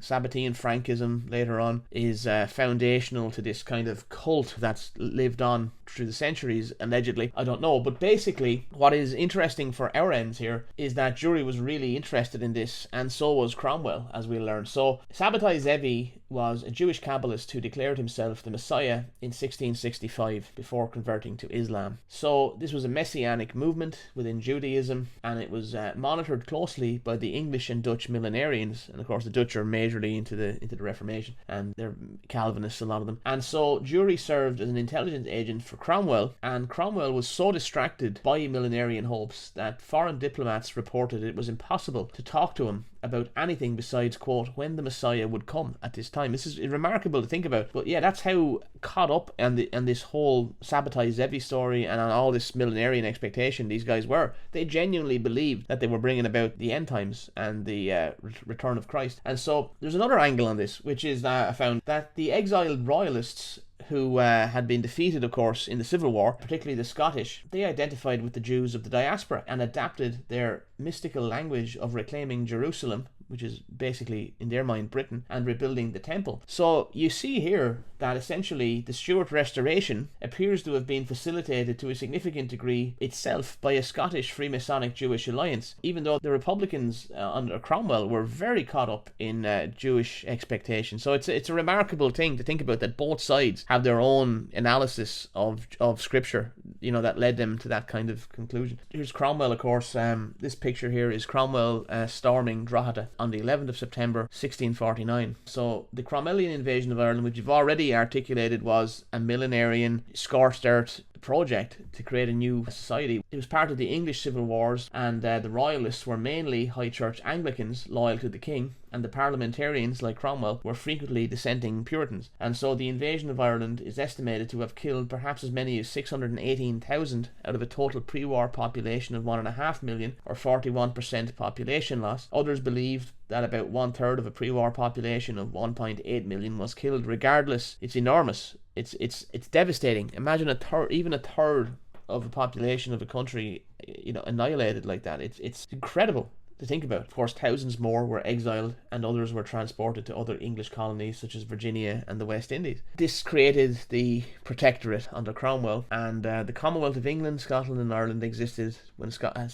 Speaker 1: Frankism later on, is foundational to this kind of cult that's lived on through the centuries, allegedly. I don't know. But basically, what is interesting for our ends here is that Jewry was really interested in this, and so was Cromwell, as we learned. So Sabbatai Zevi was a Jewish Kabbalist who declared himself the Messiah in 1665 before converting to Islam. So this was a messianic movement within Judaism, and it was monitored closely by the English and Dutch millenarians. And of course the Dutch are majorly into the Reformation, and they're Calvinists, a lot of them. And so Jewry served as an intelligence agent for Cromwell, and Cromwell was so distracted by millenarian hopes that foreign diplomats reported it was impossible to talk to him about anything besides, quote, when the Messiah would come at this time. This is remarkable to think about. But yeah, that's how caught up in this whole Sabbatai Zevi story and on all this millenarian expectation these guys were. They genuinely believed that they were bringing about the end times and the return of Christ. And so there's another angle on this, which is that I found that the exiled royalists who had been defeated, of course, in the Civil War, particularly the Scottish, they identified with the Jews of the diaspora and adapted their mystical language of reclaiming Jerusalem, which is basically, in their mind, Britain, and rebuilding the temple. So you see here that essentially the Stuart Restoration appears to have been facilitated to a significant degree itself by a Scottish Freemasonic Jewish alliance, even though the Republicans under Cromwell were very caught up in Jewish expectations. So it's a remarkable thing to think about, that both sides have their own analysis of scripture, you know, that led them to that kind of conclusion. Here's Cromwell, of course. This picture here is Cromwell storming Drogheda on the 11th of September 1649. So the Cromwellian invasion of Ireland, which you've already articulated, was a millenarian, scorched earth project to create a new society. It was part of the English Civil Wars, and the royalists were mainly High Church Anglicans loyal to the king, and the parliamentarians like Cromwell were frequently dissenting Puritans. And so the invasion of Ireland is estimated to have killed perhaps as many as 618,000 out of a total pre-war population of 1.5 million, or 41% population loss. Others believed that about 1/3 of a pre-war population of 1.8 million was killed. Regardless, it's enormous. It's devastating. Imagine even a third of the population of a country, you know, annihilated like that. It's incredible to think about. Of course, thousands more were exiled, and others were transported to other English colonies such as Virginia and the West Indies. This created the Protectorate under Cromwell, and the Commonwealth of England, Scotland and Ireland existed when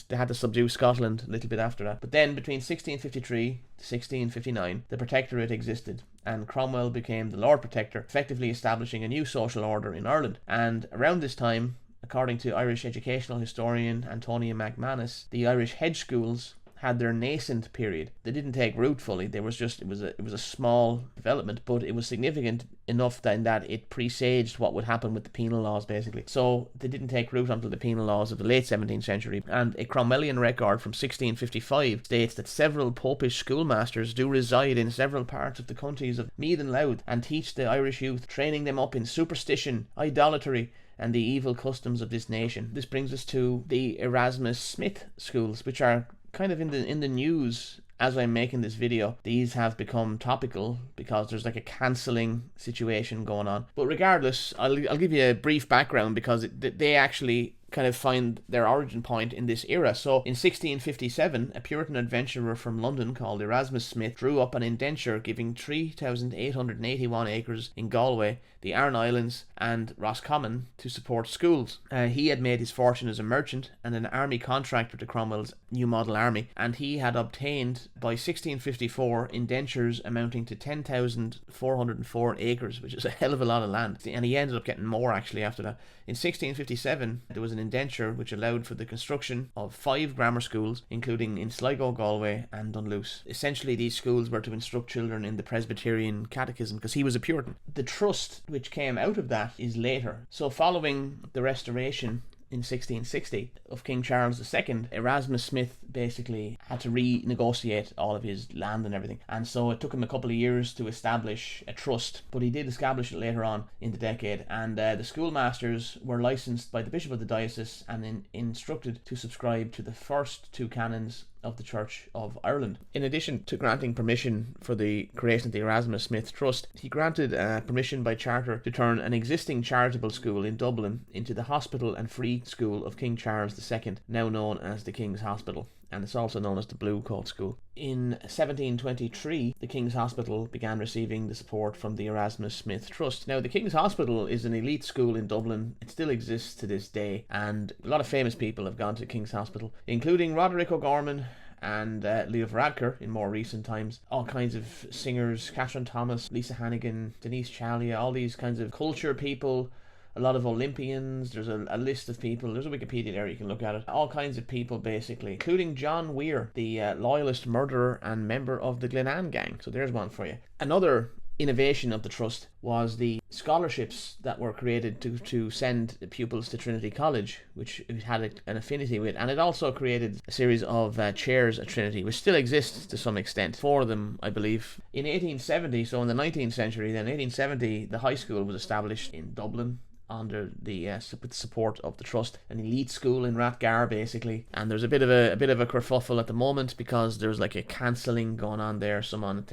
Speaker 1: they had to subdue Scotland a little bit after that. But then between 1653 to 1659, the Protectorate existed, and Cromwell became the Lord Protector, effectively establishing a new social order in Ireland. And around this time, according to Irish educational historian Antonia McManus, the Irish hedge schools had their nascent period. They didn't take root fully. It was a small development, but it was significant enough that it presaged what would happen with the penal laws, basically. So they didn't take root until the penal laws of the late 17th century. And a Cromwellian record from 1655 states that several popish schoolmasters do reside in several parts of the counties of Meath and Louth, and teach the Irish youth, training them up in superstition, idolatry, and the evil customs of this nation. This brings us to the Erasmus Smith schools, which are kind of in the news as I'm making this video. These have become topical because there's like a cancelling situation going on. But regardless, I'll give you a brief background, because they actually kind of find their origin point in this era. So in 1657, a Puritan adventurer from London called Erasmus Smith drew up an indenture giving 3,881 acres in Galway, the Aran Islands and Roscommon to support schools. He had made his fortune as a merchant and an army contractor to Cromwell's New Model Army, and he had obtained by 1654 indentures amounting to 10,404 acres, which is a hell of a lot of land. And he ended up getting more actually after that. In 1657, there was an indenture which allowed for the construction of 5 grammar schools, including in Sligo, Galway and Dunluce. Essentially, these schools were to instruct children in the Presbyterian catechism, because he was a Puritan. The trust which came out of that is later. So following the Restoration in 1660 of King Charles II, Erasmus Smith basically had to renegotiate all of his land and everything, and so it took him a couple of years to establish a trust, but he did establish it later on in the decade. And the schoolmasters were licensed by the Bishop of the diocese and instructed to subscribe to the first 2 canons of the Church of Ireland. In addition to granting permission for the creation of the Erasmus Smith Trust, he granted permission by charter to turn an existing charitable school in Dublin into the Hospital and Free School of King Charles II, now known as the King's Hospital. and it's also known as the Blue Coat School. In 1723, the King's Hospital began receiving the support from the Erasmus Smith Trust. Now, the King's Hospital is an elite school in Dublin. It still exists to this day, and a lot of famous people have gone to King's Hospital, including Roderick O'Gorman and Leo Varadkar in more recent times. All kinds of singers, Catherine Thomas, Lisa Hannigan, Denise Chalia, all these kinds of culture people, a lot of Olympians. There's a list of people. There's a Wikipedia there, you can look at it. All kinds of people, basically, including John Weir, the loyalist murderer and member of the Glenanne gang. So there's one for you. Another innovation of the trust was the scholarships that were created to send pupils to Trinity College, which it had an affinity with, and it also created a series of chairs at Trinity, which still exists to some extent. 4 of them, I believe. In 1870, so in the 19th century, then 1870, the high school was established in Dublin under the support of the trust, an elite school in Rathgar, basically. And there's a bit of a kerfuffle at the moment because there's like a cancelling going on there. Someone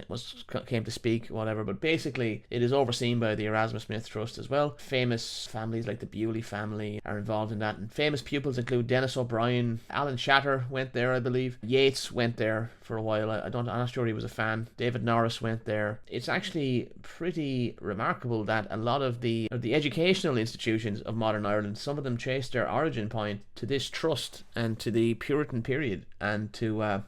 Speaker 1: came to speak, whatever. But basically, it is overseen by the Erasmus Smith Trust as well. Famous families like the Bewley family are involved in that, and famous pupils include Dennis O'Brien. Alan Shatter went there, I believe. Yeats went there for a while. I'm not sure he was a fan. David Norris went there. It's actually pretty remarkable that a lot of the educational institutions of modern Ireland, some of them trace their origin point to this trust and to the Puritan period, and to a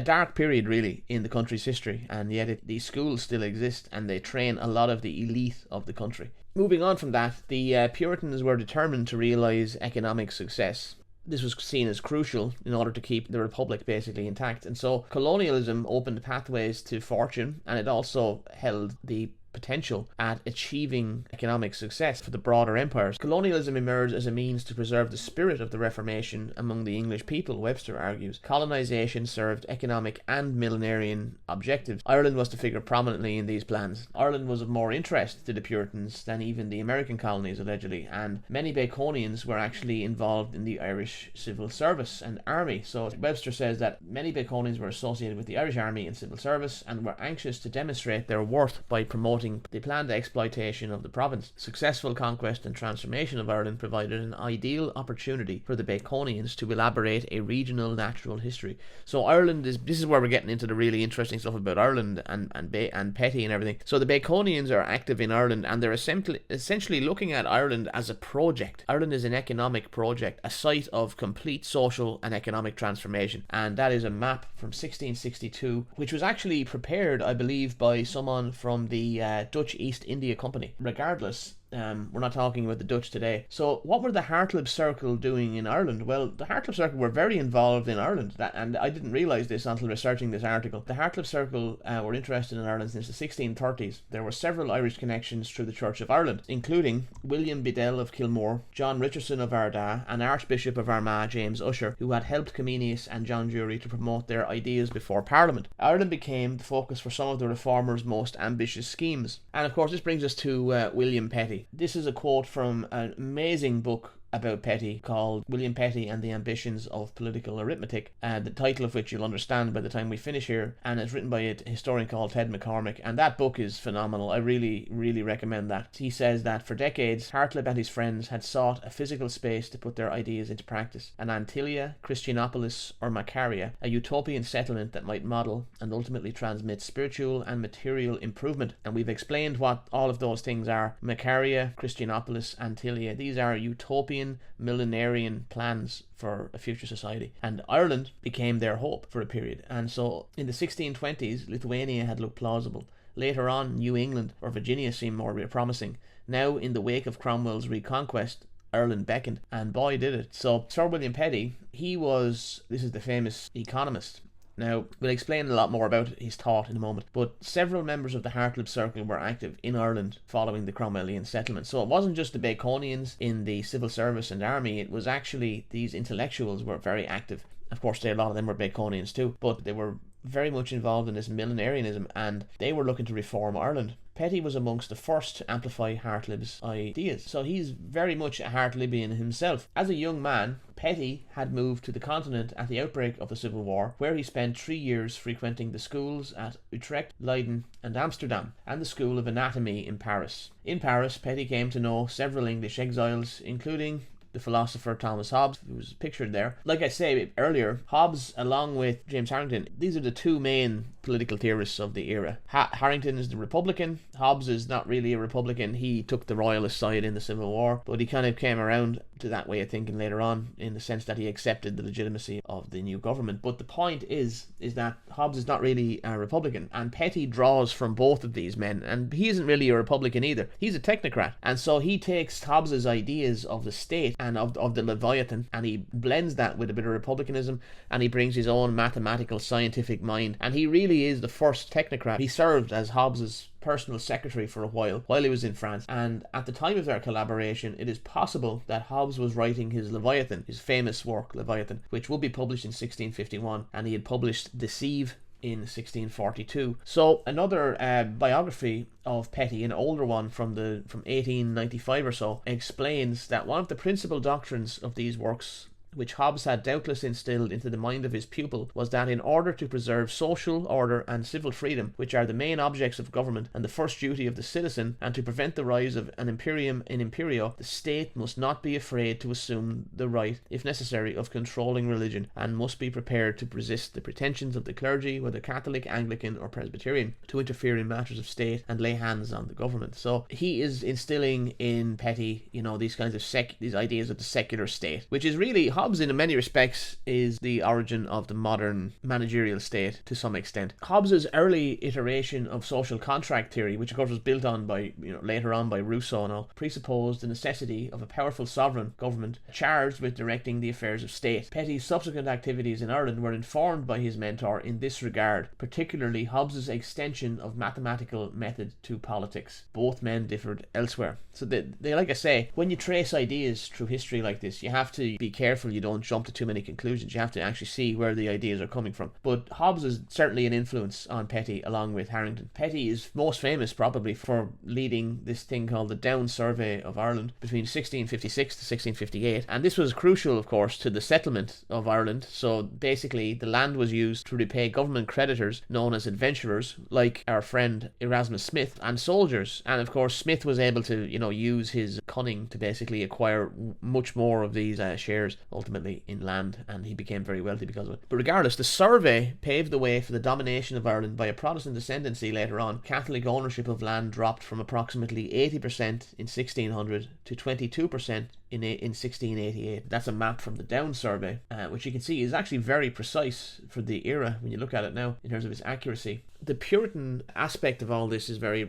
Speaker 1: dark period really in the country's history, and yet these schools still exist and they train a lot of the elite of the country. Moving on from that, the Puritans were determined to realise economic success. This was seen as crucial in order to keep the Republic basically intact, and so colonialism opened pathways to fortune, and it also held the potential at achieving economic success for the broader empires. Colonialism emerged as a means to preserve the spirit of the Reformation among the English people, Webster argues. Colonization served economic and millenarian objectives. Ireland was to figure prominently in these plans. Ireland was of more interest to the Puritans than even the American colonies, allegedly, and many Baconians were actually involved in the Irish civil service and army. So Webster says that many Baconians were associated with the Irish army and civil service and were anxious to demonstrate their worth by promoting the planned exploitation of the province. Successful conquest and transformation of Ireland provided an ideal opportunity for the Baconians to elaborate a regional natural history. So Ireland this is where we're getting into the really interesting stuff about Ireland and petty and everything. So the Baconians are active in Ireland, and they're essentially looking at Ireland as a project. Ireland is an economic project, a site of complete social and economic transformation, and that is a map from 1662, which was actually prepared, I believe, by someone from the Dutch East India Company. Regardless, we're not talking about the Dutch today. So what were the Hartlib Circle doing in Ireland? Well, the Hartlib Circle were very involved in Ireland, and I didn't realise this until researching this article. The Hartlib Circle were interested in Ireland since the 1630s. There were several Irish connections through the Church of Ireland, including William Bedell of Kilmore, John Richardson of Ardagh, and Archbishop of Armagh James Usher, who had helped Comenius and John Jury to promote their ideas before Parliament. Ireland became the focus for some of the reformers' most ambitious schemes. And of course, this brings us to William Petty. This is a quote from an amazing book about Petty called William Petty and the Ambitions of Political Arithmetic, the title of which you'll understand by the time we finish here, and it's written by a historian called Ted McCormick, and that book is phenomenal. I really recommend that. He says that for decades Hartlib and his friends had sought a physical space to put their ideas into practice, an Antilia, Christianopolis, or Macaria, a utopian settlement that might model and ultimately transmit spiritual and material improvement. And we've explained what all of those things are. Macaria, Christianopolis, Antilia, these are utopian millenarian plans for a future society, and Ireland became their hope for a period. And so in the 1620s, Lithuania had looked plausible. Later on, New England or Virginia seemed more promising. Now, in the wake of Cromwell's reconquest, Ireland beckoned, and boy did it. So Sir William Petty, this is the famous economist. Now, we'll explain a lot more about his thought in a moment, but several members of the Hartlib Circle were active in Ireland following the Cromwellian settlement. So it wasn't just the Baconians in the civil service and army, it was actually these intellectuals were very active. Of course, a lot of them were Baconians too, but they were very much involved in this millenarianism, and they were looking to reform Ireland. Petty was amongst the first to amplify Hartlib's ideas, so he's very much a Hartlibian himself. As a young man, Petty had moved to the continent at the outbreak of the Civil War, where he spent 3 years frequenting the schools at Utrecht, Leiden and Amsterdam, and the School of Anatomy in Paris. In Paris, Petty came to know several English exiles, including the philosopher Thomas Hobbes, who was pictured there. Like I say earlier, Hobbes, along with James Harrington, these are the two main political theorists of the era. Harrington is the Republican. Hobbes is not really a Republican. He took the royalist side in the Civil War, but he kind of came around to that way of thinking later on, in the sense that he accepted the legitimacy of the new government. But the point is that Hobbes is not really a Republican, and Petty draws from both of these men, and he isn't really a Republican either. He's a technocrat, and so he takes Hobbes's ideas of the state and of the Leviathan, and he blends that with a bit of republicanism, and he brings his own mathematical scientific mind, and he really is the first technocrat. He served as Hobbes's personal secretary for a while he was in France, and at the time of their collaboration it is possible that Hobbes was writing his Leviathan, his famous work Leviathan, which would be published in 1651, and he had published Deceive in 1642. So another biography of Petty, an older one from 1895 or so, explains that one of the principal doctrines of these works, which Hobbes had doubtless instilled into the mind of his pupil, was that in order to preserve social order and civil freedom, which are the main objects of government and the first duty of the citizen, and to prevent the rise of an imperium in imperio, the state must not be afraid to assume the right, if necessary, of controlling religion, and must be prepared to resist the pretensions of the clergy, whether Catholic, Anglican or Presbyterian, to interfere in matters of state and lay hands on the government. So he is instilling in Petty, these kinds of these ideas of the secular state, which is really Hobbes in many respects is the origin of the modern managerial state to some extent. Hobbes's early iteration of social contract theory, which of course was built on by later on by Rousseau and all, presupposed the necessity of a powerful sovereign government charged with directing the affairs of state. Petty's subsequent activities in Ireland were informed by his mentor in this regard, particularly Hobbes's extension of mathematical method to politics. Both men differed elsewhere. So they like I say, when you trace ideas through history like this, you have to be careful you don't jump to too many conclusions. You have to actually see where the ideas are coming from. But Hobbes is certainly an influence on Petty along with Harrington. Petty is most famous probably for leading this thing called the Down Survey of Ireland between 1656 to 1658, and this was crucial of course to the settlement of Ireland. So basically the land was used to repay government creditors known as adventurers like our friend Erasmus Smith, and soldiers, and of course Smith was able to use his cunning to basically acquire much more of these shares ultimately in land, and he became very wealthy because of it. But regardless, the survey paved the way for the domination of Ireland by a Protestant ascendancy later on. Catholic ownership of land dropped from approximately 80% in 1600 to 22% in 1688. That's a map from the Down Survey, which you can see is actually very precise for the era when you look at it now in terms of its accuracy. The Puritan aspect of all this is very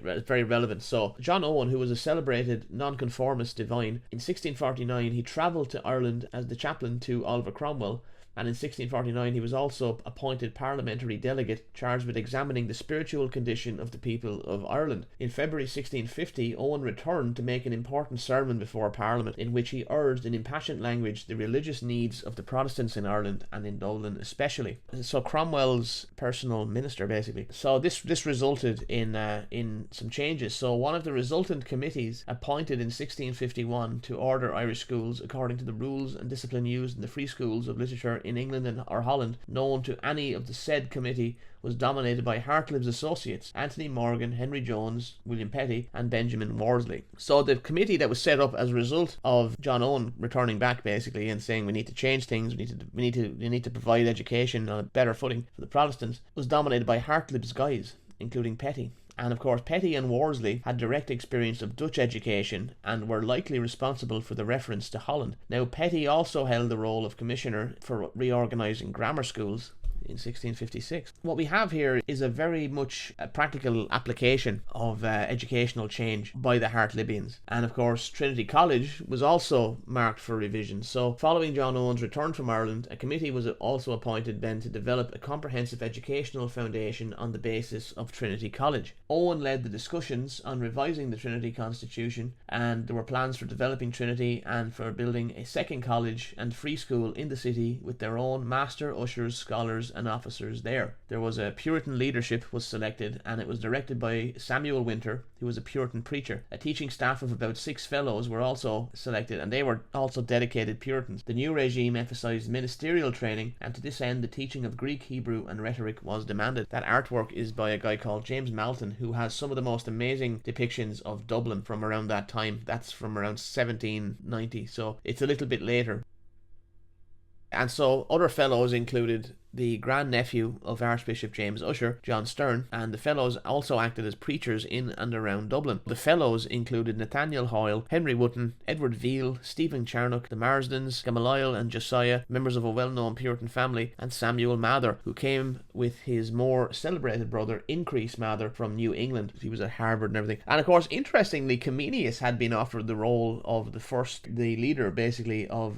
Speaker 1: relevant. So John Owen, who was a celebrated nonconformist divine, in 1649 he travelled to Ireland as the chaplain to Oliver Cromwell, and in 1649 he was also appointed parliamentary delegate charged with examining the spiritual condition of the people of Ireland. In February 1650, Owen returned to make an important sermon before Parliament, in which he urged in impassioned language the religious needs of the Protestants in Ireland and in Dublin especially. So Cromwell's personal minister basically. So this resulted in some changes. So one of the resultant committees appointed in 1651 to order Irish schools according to the rules and discipline used in the free schools of literature in England or Holland, known to any of the said committee, was dominated by Hartlib's associates, Anthony Morgan, Henry Jones, William Petty, and Benjamin Worsley. So the committee that was set up as a result of John Owen returning back basically and saying we need to change things, we need to provide education on a better footing for the Protestants, was dominated by Hartlib's guys, including Petty. And of course Petty and Worsley had direct experience of Dutch education and were likely responsible for the reference to Holland. Now Petty also held the role of commissioner for reorganising grammar schools in 1656. What we have here is a very much practical application of educational change by the Hartlibians. And of course Trinity College was also marked for revision. So following John Owen's return from Ireland, a committee was also appointed then to develop a comprehensive educational foundation on the basis of Trinity College. Owen led the discussions on revising the Trinity Constitution, and there were plans for developing Trinity and for building a second college and free school in the city with their own master, ushers, scholars and officers there. There was a Puritan leadership was selected, and it was directed by Samuel Winter, who was a Puritan preacher. A teaching staff of about 6 fellows were also selected, and they were also dedicated Puritans. The new regime emphasized ministerial training, and to this end the teaching of Greek, Hebrew and rhetoric was demanded. That artwork is by a guy called James Malton, who has some of the most amazing depictions of Dublin from around that time. That's from around 1790, so it's a little bit later. And so other fellows included the grandnephew of Archbishop James Usher, John Stern, and the fellows also acted as preachers in and around Dublin. The fellows included Nathaniel Hoyle, Henry Wotton, Edward Veal, Stephen Charnock, the Marsdens, Gamaliel and Josiah, members of a well-known Puritan family, and Samuel Mather, who came with his more celebrated brother Increase Mather from New England. He was at Harvard and everything. And of course, interestingly, Comenius had been offered the role of the leader basically of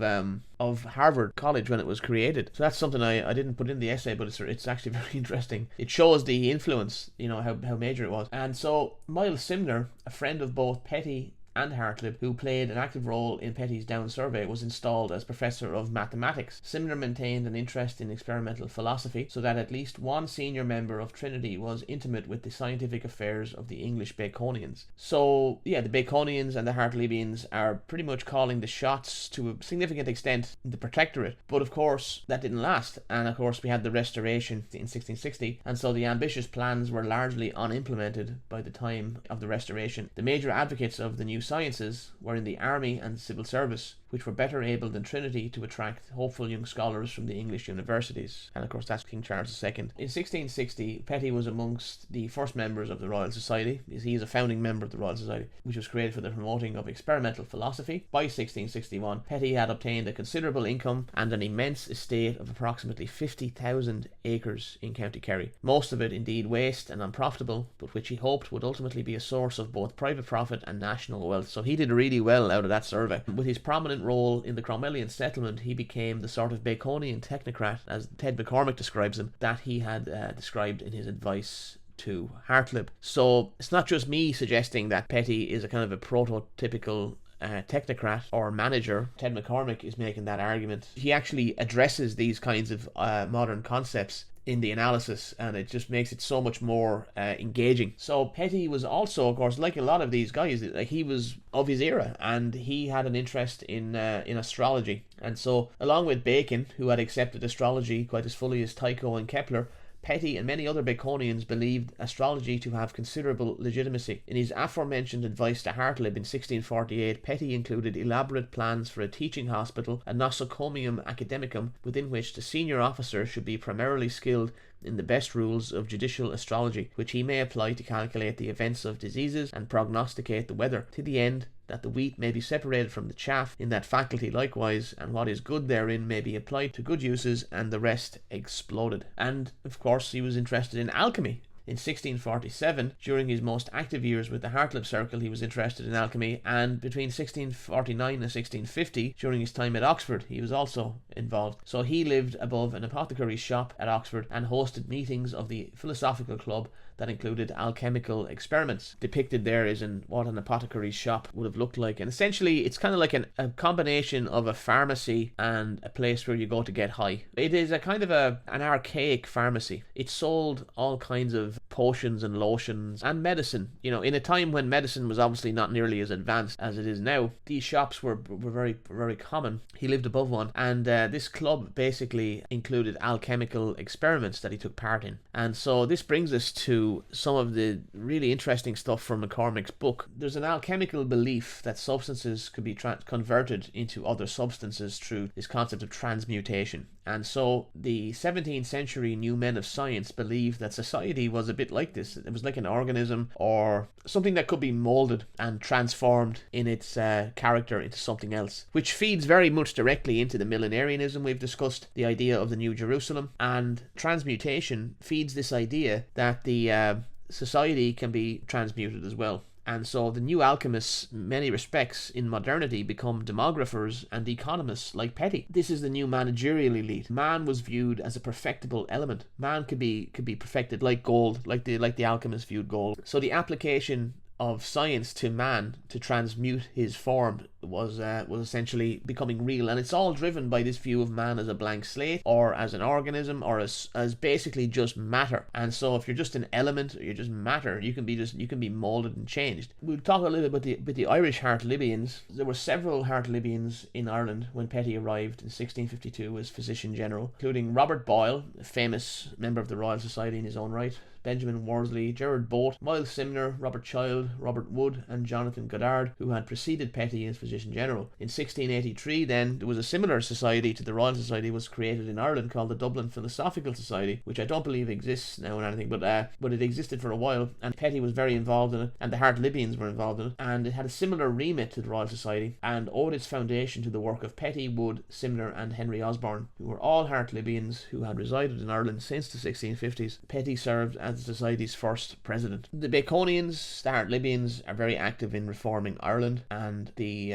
Speaker 1: Harvard College when it was created. So that's something I didn't put in the essay, but it's actually very interesting. It shows the influence, how major it was. And so Miles Simner, a friend of both Petty and Hartlib, who played an active role in Petty's Down survey, was installed as professor of mathematics. Simner maintained an interest in experimental philosophy, so that at least one senior member of Trinity was intimate with the scientific affairs of the English Baconians. So yeah, the Baconians and the Hartlibians are pretty much calling the shots to a significant extent in the Protectorate, but of course that didn't last, and of course we had the Restoration in 1660, and so the ambitious plans were largely unimplemented by the time of the Restoration. The major advocates of the new sciences were in the army and civil service, which were better able than Trinity to attract hopeful young scholars from the English universities. And of course that's King Charles II. In 1660, Petty was amongst the first members of the Royal Society. He is a founding member of the Royal Society, which was created for the promoting of experimental philosophy. By 1661, Petty had obtained a considerable income and an immense estate of approximately 50,000 acres in County Kerry. Most of it indeed waste and unprofitable, but which he hoped would ultimately be a source of both private profit and national wealth. So he did really well out of that survey. With his prominent role in the Cromwellian settlement, he became the sort of Baconian technocrat, as Ted McCormick describes him, that he had described in his advice to Hartlib. So it's not just me suggesting that Petty is a kind of a prototypical technocrat or manager. Ted McCormick is making that argument. He actually addresses these kinds of modern concepts in the analysis, and it just makes it so much more engaging. So Petty was also, of course, like a lot of these guys, he was of his era, and he had an interest in astrology. And so, along with Bacon, who had accepted astrology quite as fully as Tycho and Kepler, Petty and many other Baconians believed astrology to have considerable legitimacy. In his aforementioned advice to Hartlib in 1648, Petty included elaborate plans for a teaching hospital, a nosocomium academicum, within which the senior officer should be primarily skilled in the best rules of judicial astrology, which he may apply to calculate the events of diseases and prognosticate the weather, to the end that the wheat may be separated from the chaff in that faculty likewise, and what is good therein may be applied to good uses, and the rest exploded. And of course he was interested in alchemy. In 1647, during his most active years with the Hartlib Circle, he was interested in alchemy, and between 1649 and 1650, during his time at Oxford, he was also involved. So he lived above an apothecary's shop at Oxford and hosted meetings of the Philosophical Club that included alchemical experiments. Depicted there is in what an apothecary's shop would have looked like, and essentially it's kind of like a combination of a pharmacy and a place where you go to get high. It is a kind of an archaic pharmacy. It sold all kinds of potions and lotions and medicine. In a time when medicine was obviously not nearly as advanced as it is now, these shops were very, very common. He lived above one, and this club basically included alchemical experiments that he took part in. And so this brings us to some of the really interesting stuff from McCormick's book. There's an alchemical belief that substances could be converted into other substances through this concept of transmutation. And so the 17th century new men of science believed that society was a bit like this. It was like an organism or something that could be molded and transformed in its character into something else, which feeds very much directly into the millenarianism we've discussed, the idea of the New Jerusalem. And transmutation feeds this idea that the society can be transmuted as well. And so the new alchemists, in many respects, in modernity, become demographers and economists like Petty. This is the new managerial elite. Man was viewed as a perfectible element. Man could be perfected like gold, like the alchemists viewed gold. So the application of science to man to transmute his form was essentially becoming real, and it's all driven by this view of man as a blank slate, or as an organism, or as basically just matter. And so if you're just an element, or you're just matter, you can be molded and changed. We'll talk a little bit about the Irish Hartlebians. There were several Hartlebians in Ireland when Petty arrived in 1652 as Physician General, including Robert Boyle, a famous member of the Royal Society in his own right, Benjamin Worsley, Gerard Boat, Miles Simner, Robert Child, Robert Wood, and Jonathan Goddard, who had preceded Petty as Physician General. In 1683, then, there was a similar society to the Royal Society was created in Ireland called the Dublin Philosophical Society, which I don't believe exists now or anything, but it existed for a while, and Petty was very involved in it, and the Hartlebians were involved in it, and it had a similar remit to the Royal Society, and owed its foundation to the work of Petty, Wood, Simner, and Henry Osborne, who were all Hartlebians who had resided in Ireland since the 1650s. Petty served as the Society's first president. The Baconians, the Hartlebians, are very active in reforming Ireland, and the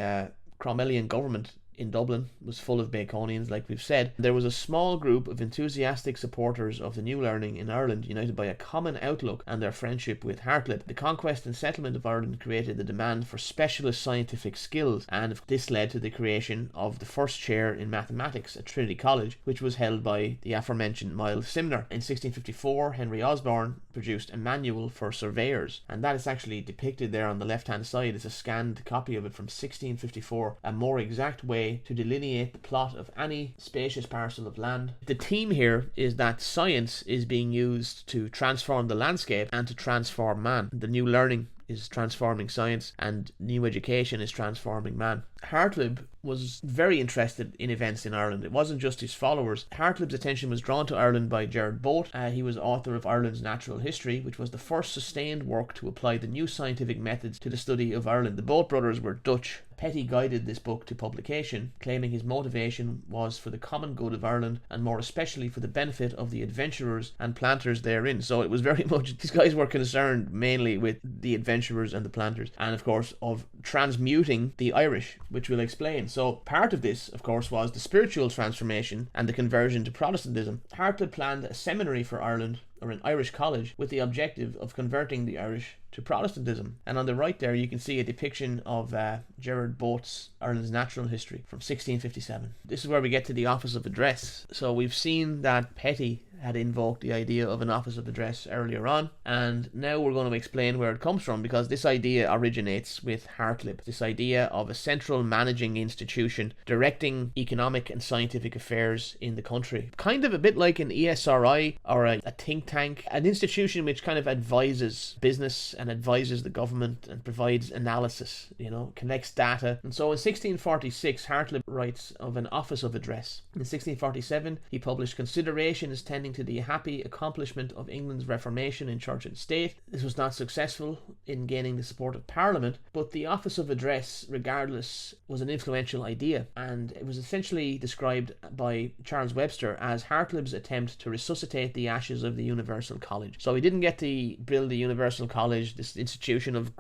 Speaker 1: Cromwellian government in Dublin was full of Baconians, like we've said. There was a small group of enthusiastic supporters of the new learning in Ireland, united by a common outlook and their friendship with Hartlib. The conquest and settlement of Ireland created the demand for specialist scientific skills, and this led to the creation of the first chair in mathematics at Trinity College, which was held by the aforementioned Miles Simner. In 1654, Henry Osborne produced a manual for surveyors, and that is actually depicted there on the left hand side. It's a scanned copy of it from 1654, a more exact way to delineate the plot of any spacious parcel of land. The theme here is that science is being used to transform the landscape and to transform man. The new learning is transforming science, and new education is transforming man. Hartlib was very interested in events in Ireland. It wasn't just his followers. Hartlib's attention was drawn to Ireland by Gerard Boat. He was author of Ireland's Natural History, which was the first sustained work to apply the new scientific methods to the study of Ireland. The Boat brothers were Dutch. Petty guided this book to publication, claiming his motivation was for the common good of Ireland, and more especially for the benefit of the adventurers and planters therein. So it was very much, these guys were concerned mainly with the adventurers and the planters, and of course of transmuting the Irish, which we'll explain. So part of this, of course, was the spiritual transformation and the conversion to Protestantism. Hartlib planned a seminary for Ireland, or an Irish college, with the objective of converting the Irish to Protestantism. And on the right there you can see a depiction of Gerard Boat's Ireland's Natural History from 1657. This is where we get to the Office of Address. So we've seen that Petty had invoked the idea of an office of address earlier on, and now we're going to explain where it comes from, because this idea originates with Hartlib. This idea of a central managing institution directing economic and scientific affairs in the country, kind of a bit like an ESRI or a think tank, an institution which kind of advises business and advises the government and provides analysis, collects data. And so in 1646 Hartlib writes of an office of address. In 1647 he published Considerations tending to the happy accomplishment of England's reformation in church and state. This was not successful in gaining the support of Parliament, but the office of address, regardless, was an influential idea, and it was essentially described by Charles Webster as Hartlib's attempt to resuscitate the ashes of the Universal College. So he didn't get to build the Universal College, this institution of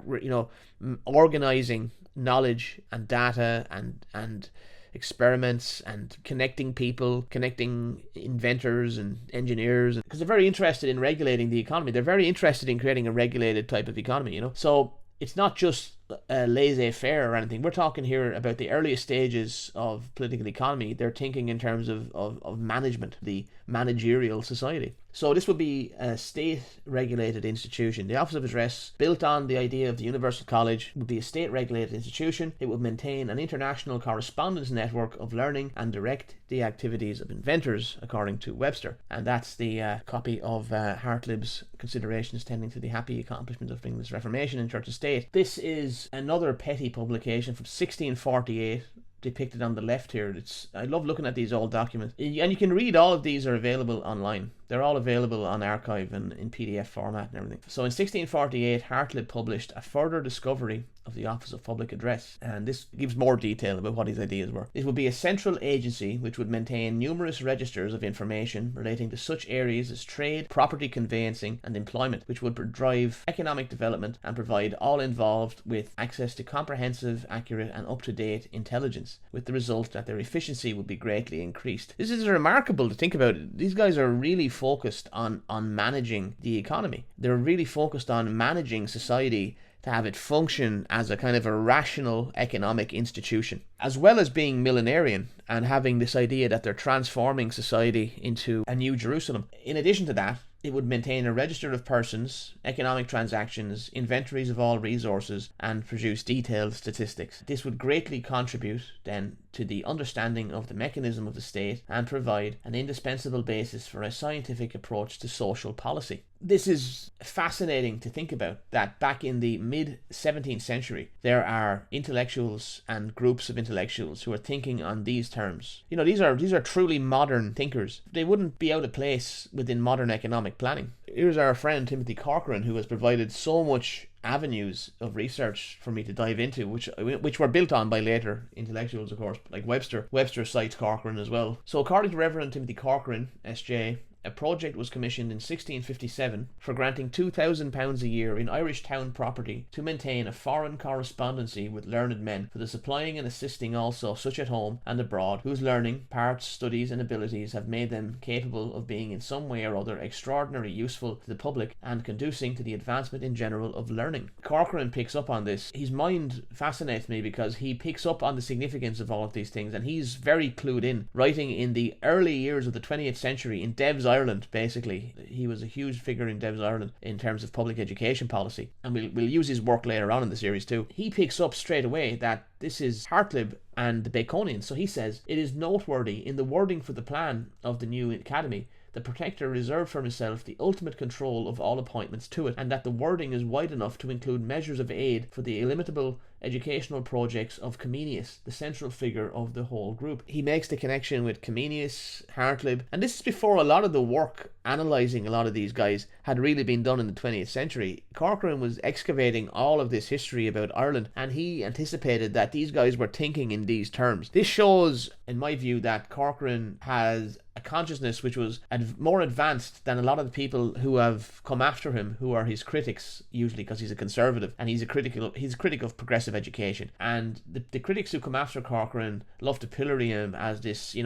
Speaker 1: organizing knowledge and data and experiments and connecting people, connecting inventors and engineers, because they're very interested in regulating the economy. They're very interested in creating a regulated type of economy, So it's not just a laissez-faire or anything. We're talking here about the earliest stages of political economy. They're thinking in terms of management, the managerial society. So this would be a state-regulated institution. The Office of Address, built on the idea of the Universal College, would be a state-regulated institution. It would maintain an international correspondence network of learning and direct the activities of inventors, according to Webster. And that's the copy of Hartlib's Considerations tending to the happy accomplishment of England's Reformation in Church and State. This is another Petty publication from 1648, depicted on the left here. I love looking at these old documents, and you can read all of these are available online. They're all available on archive and in PDF format and everything. So in 1648 Hartlib published a further discovery of the Office of Public Address, and this gives more detail about what his ideas were. It would be a central agency which would maintain numerous registers of information relating to such areas as trade, property conveyancing and employment, which would drive economic development and provide all involved with access to comprehensive, accurate and up-to-date intelligence, with the result that their efficiency would be greatly increased. This is remarkable to think about. These guys are really focused on managing the economy. They're really focused on managing society to have it function as a kind of a rational economic institution, as well as being millenarian and having this idea that they're transforming society into a new Jerusalem. In addition to that, it would maintain a register of persons, economic transactions, inventories of all resources, and produce detailed statistics. This would greatly contribute then to the understanding of the mechanism of the state and provide an indispensable basis for a scientific approach to social policy. This is fascinating to think about, that back in the mid-17th century, there are intellectuals and groups of intellectuals who are thinking on these terms. You know, these are truly modern thinkers. They wouldn't be out of place within modern economic planning. Here's our friend Timothy Corcoran, who has provided so much avenues of research for me to dive into, which were built on by later intellectuals, of course, like Webster. Webster cites Corcoran as well. So according to Reverend Timothy Corcoran, SJ, a project was commissioned in 1657 for granting £2,000 a year in Irish town property to maintain a foreign correspondency with learned men, for the supplying and assisting also such at home and abroad whose learning, parts, studies and abilities have made them capable of being in some way or other extraordinarily useful to the public and conducing to the advancement in general of learning. Corcoran picks up on this. His mind fascinates me because he picks up on the significance of all of these things, and he's very clued in, writing in the early years of the 20th century in Dev's Ireland, basically. He was a huge figure in Dev's Ireland in terms of public education policy, and we'll use his work later on in the series too. He picks up straight away that this is Hartlib and the Baconians. So he says, it is noteworthy in the wording for the plan of the new academy, the Protector reserved for himself the ultimate control of all appointments to it, and that the wording is wide enough to include measures of aid for the illimitable educational projects of Comenius, the central figure of the whole group. He makes the connection with Comenius, Hartlib, and this is before a lot of the work analysing a lot of these guys had really been done in the 20th century. Corcoran was excavating all of this history about Ireland, and he anticipated that these guys were thinking in these terms. This shows, in my view, that Corcoran has a consciousness which was more advanced than a lot of the people who have come after him, who are his critics, usually because he's a conservative and he's a critic of progressive education. And the critics who come after Corcoran love to pillory him as this,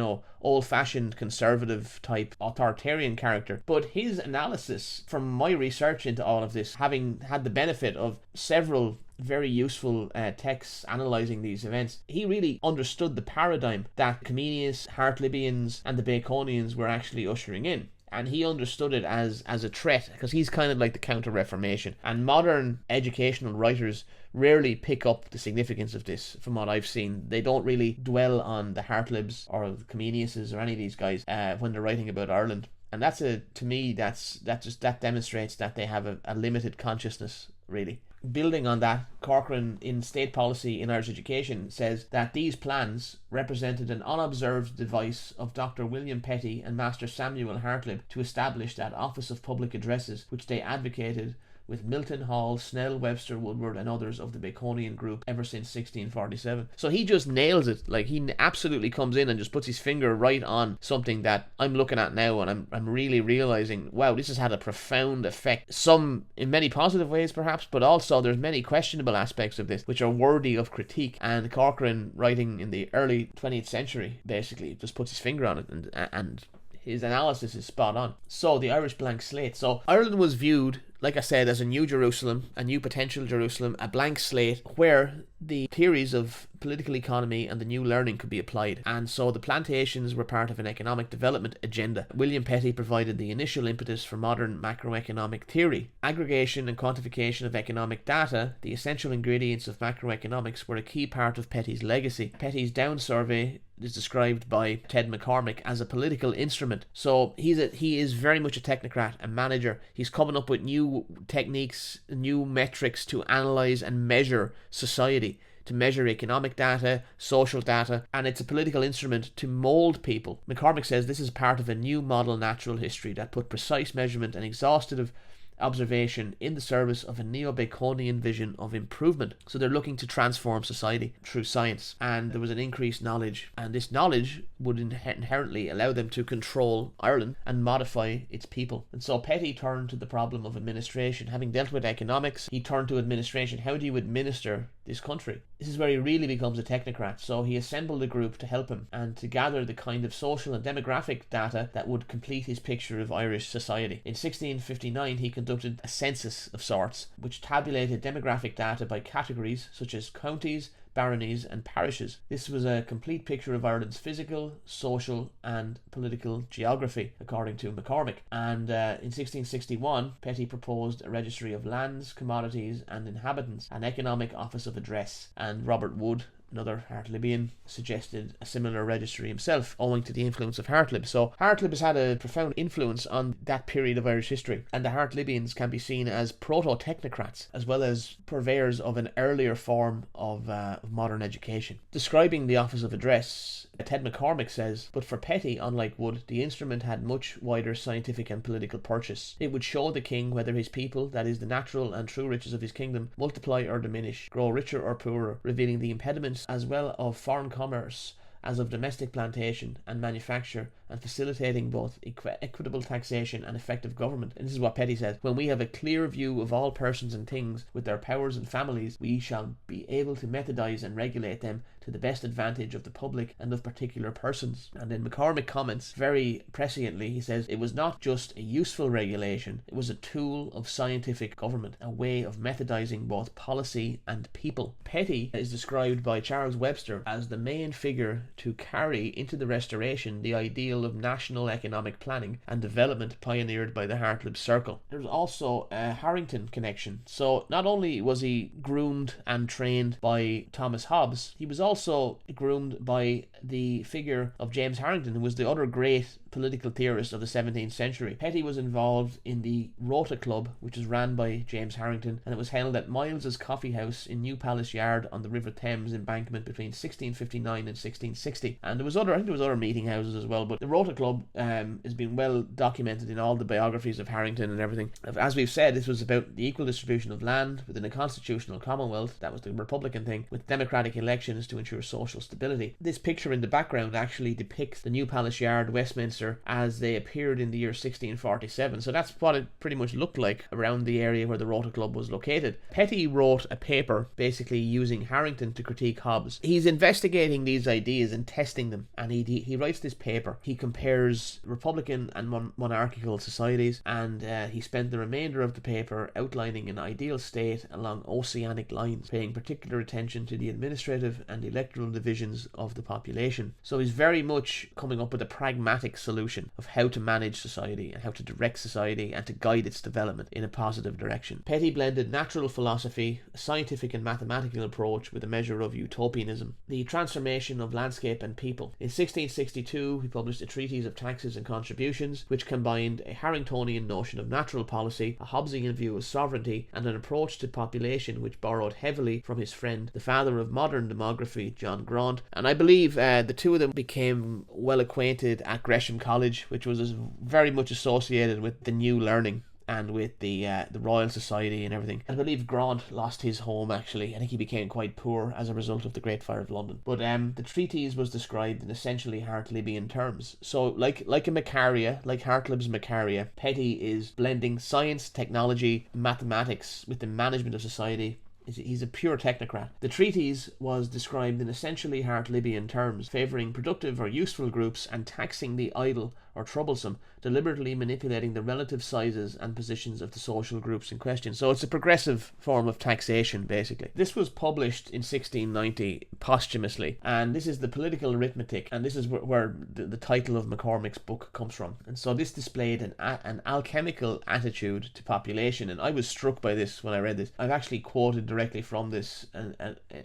Speaker 1: old-fashioned conservative type authoritarian character. But his analysis, from my research into all of this, having had the benefit of several very useful texts analysing these events, he really understood the paradigm that Comenius, Hartlibians and the Baconians were actually ushering in. And he understood it as a threat, because he's kind of like the Counter-Reformation. And modern educational writers rarely pick up the significance of this, from what I've seen. They don't really dwell on the Hartlibs or the Comeniuses or any of these guys when they're writing about Ireland. And to me, that demonstrates that they have a limited consciousness, really. Building on that, Corcoran in State Policy in Irish Education says that these plans represented an unobserved device of Dr. William Petty and Master Samuel Hartlib to establish that Office of Public Addresses which they advocated with Milton, Hall, Snell, Webster, Woodward and others of the Baconian group ever since 1647. So he just nails it. Like, he absolutely comes in and just puts his finger right on something that I'm looking at now, and I'm really realizing, wow, this has had a profound effect. Some in many positive ways perhaps, but also there's many questionable aspects of this which are worthy of critique. And Corcoran, writing in the early 20th century, basically just puts his finger on it, and his analysis is spot on. So the Irish blank slate. So Ireland was viewed, like I said, as a new Jerusalem, a new potential Jerusalem, a blank slate where the theories of political economy and the new learning could be applied. And so the plantations were part of an economic development agenda. William Petty provided the initial impetus for modern macroeconomic theory. Aggregation and quantification of economic data, the essential ingredients of macroeconomics, were a key part of Petty's legacy. Petty's Down survey is described by Ted McCormick as a political instrument. So he is very much a technocrat, a manager. He's coming up with new techniques, new metrics to analyse and measure society, to measure economic data, social data, and it's a political instrument to mould people. McCormick says this is part of a new model natural history that put precise measurement and exhaustive observation in the service of a neo-Baconian vision of improvement. So they're looking to transform society through science, and there was an increased knowledge, and this knowledge would inherently allow them to control Ireland and modify its people. And so Petty turned to the problem of administration. Having dealt with economics, he turned to administration. How do you administer this country? This is where he really becomes a technocrat. So he assembled a group to help him and to gather the kind of social and demographic data that would complete his picture of Irish society. In 1659 he conducted conducted a census of sorts, which tabulated demographic data by categories such as counties, baronies and parishes. This was a complete picture of Ireland's physical, social and political geography, according to McCormick. And in 1661, Petty proposed a registry of lands, commodities and inhabitants, an economic office of address, and Robert Wood, another Hartlibian, suggested a similar registry himself, owing to the influence of Hartlib. So Hartlib has had a profound influence on that period of Irish history, and the Hartlibians can be seen as proto-technocrats, as well as purveyors of an earlier form of modern education. Describing the office of address, Ted McCormick says, but for Petty, unlike Wood, the instrument had much wider scientific and political purchase. It would show the king whether his people, that is the natural and true riches of his kingdom, multiply or diminish, grow richer or poorer, revealing the impediments as well of foreign commerce as of domestic plantation and manufacture, and facilitating both equitable taxation and effective government. And this is what Petty says: when we have a clear view of all persons and things with their powers and families, we shall be able to methodize and regulate them to the best advantage of the public and of particular persons. And then McCormick comments very presciently. He says, it was not just a useful regulation, it was a tool of scientific government, a way of methodizing both policy and people. Petty is described by Charles Webster as the main figure to carry into the Restoration the ideal of national economic planning and development pioneered by the Hartlib Circle. There's also a Harrington connection. So not only was he groomed and trained by Thomas Hobbes, he was also groomed by the figure of James Harrington, who was the other great political theorist of the 17th century. Petty was involved in the Rota Club, which was ran by James Harrington, and it was held at Miles's Coffee House in New Palace Yard on the River Thames embankment between 1659 and 1660. And I think there was other meeting houses as well, but the Rota Club has been well documented in all the biographies of Harrington and everything. As we've said, this was about the equal distribution of land within a constitutional commonwealth. That was the Republican thing, with democratic elections to ensure social stability. This picture in the background actually depicts the New Palace Yard, Westminster, as they appeared in the year 1647. So that's what it pretty much looked like around the area where the Rota Club was located. Petty wrote a paper basically using Harrington to critique Hobbes. He's investigating these ideas and testing them, and he writes this paper. He compares republican and monarchical societies, and he spent the remainder of the paper outlining an ideal state along oceanic lines, paying particular attention to the administrative and electoral divisions of the population. So he's very much coming up with a pragmatic solution of how to manage society and how to direct society and to guide its development in a positive direction. Petty blended natural philosophy, a scientific and mathematical approach with a measure of utopianism. The transformation of landscape and people. In 1662 he published a treatise of taxes and contributions, which combined a Harringtonian notion of natural policy, a Hobbesian view of sovereignty, and an approach to population which borrowed heavily from his friend, the father of modern demography, John Grant. And I believe the two of them became well acquainted at Gresham College, which was very much associated with the New Learning and with the Royal Society and everything. I believe Grant lost his home, actually. I think he became quite poor as a result of the Great Fire of London. But the treatise was described in essentially Hartlibian terms. So like a Macaria, like Hartlib's Macaria, Petty is blending science, technology, mathematics with the management of society. He's a pure technocrat. The treatise was described in essentially Hartlibian terms, favouring productive or useful groups and taxing the idle or troublesome, deliberately manipulating the relative sizes and positions of the social groups in question. So it's a progressive form of taxation, basically. This was published in 1690 posthumously, and this is the Political Arithmetic, and this is where the title of McCormick's book comes from. And so this displayed an alchemical attitude to population, and I was struck by this when I read this. I've actually quoted directly from this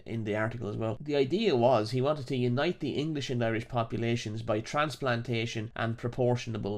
Speaker 1: in the article as well. The idea was he wanted to unite the English and Irish populations by transplantation and proportionable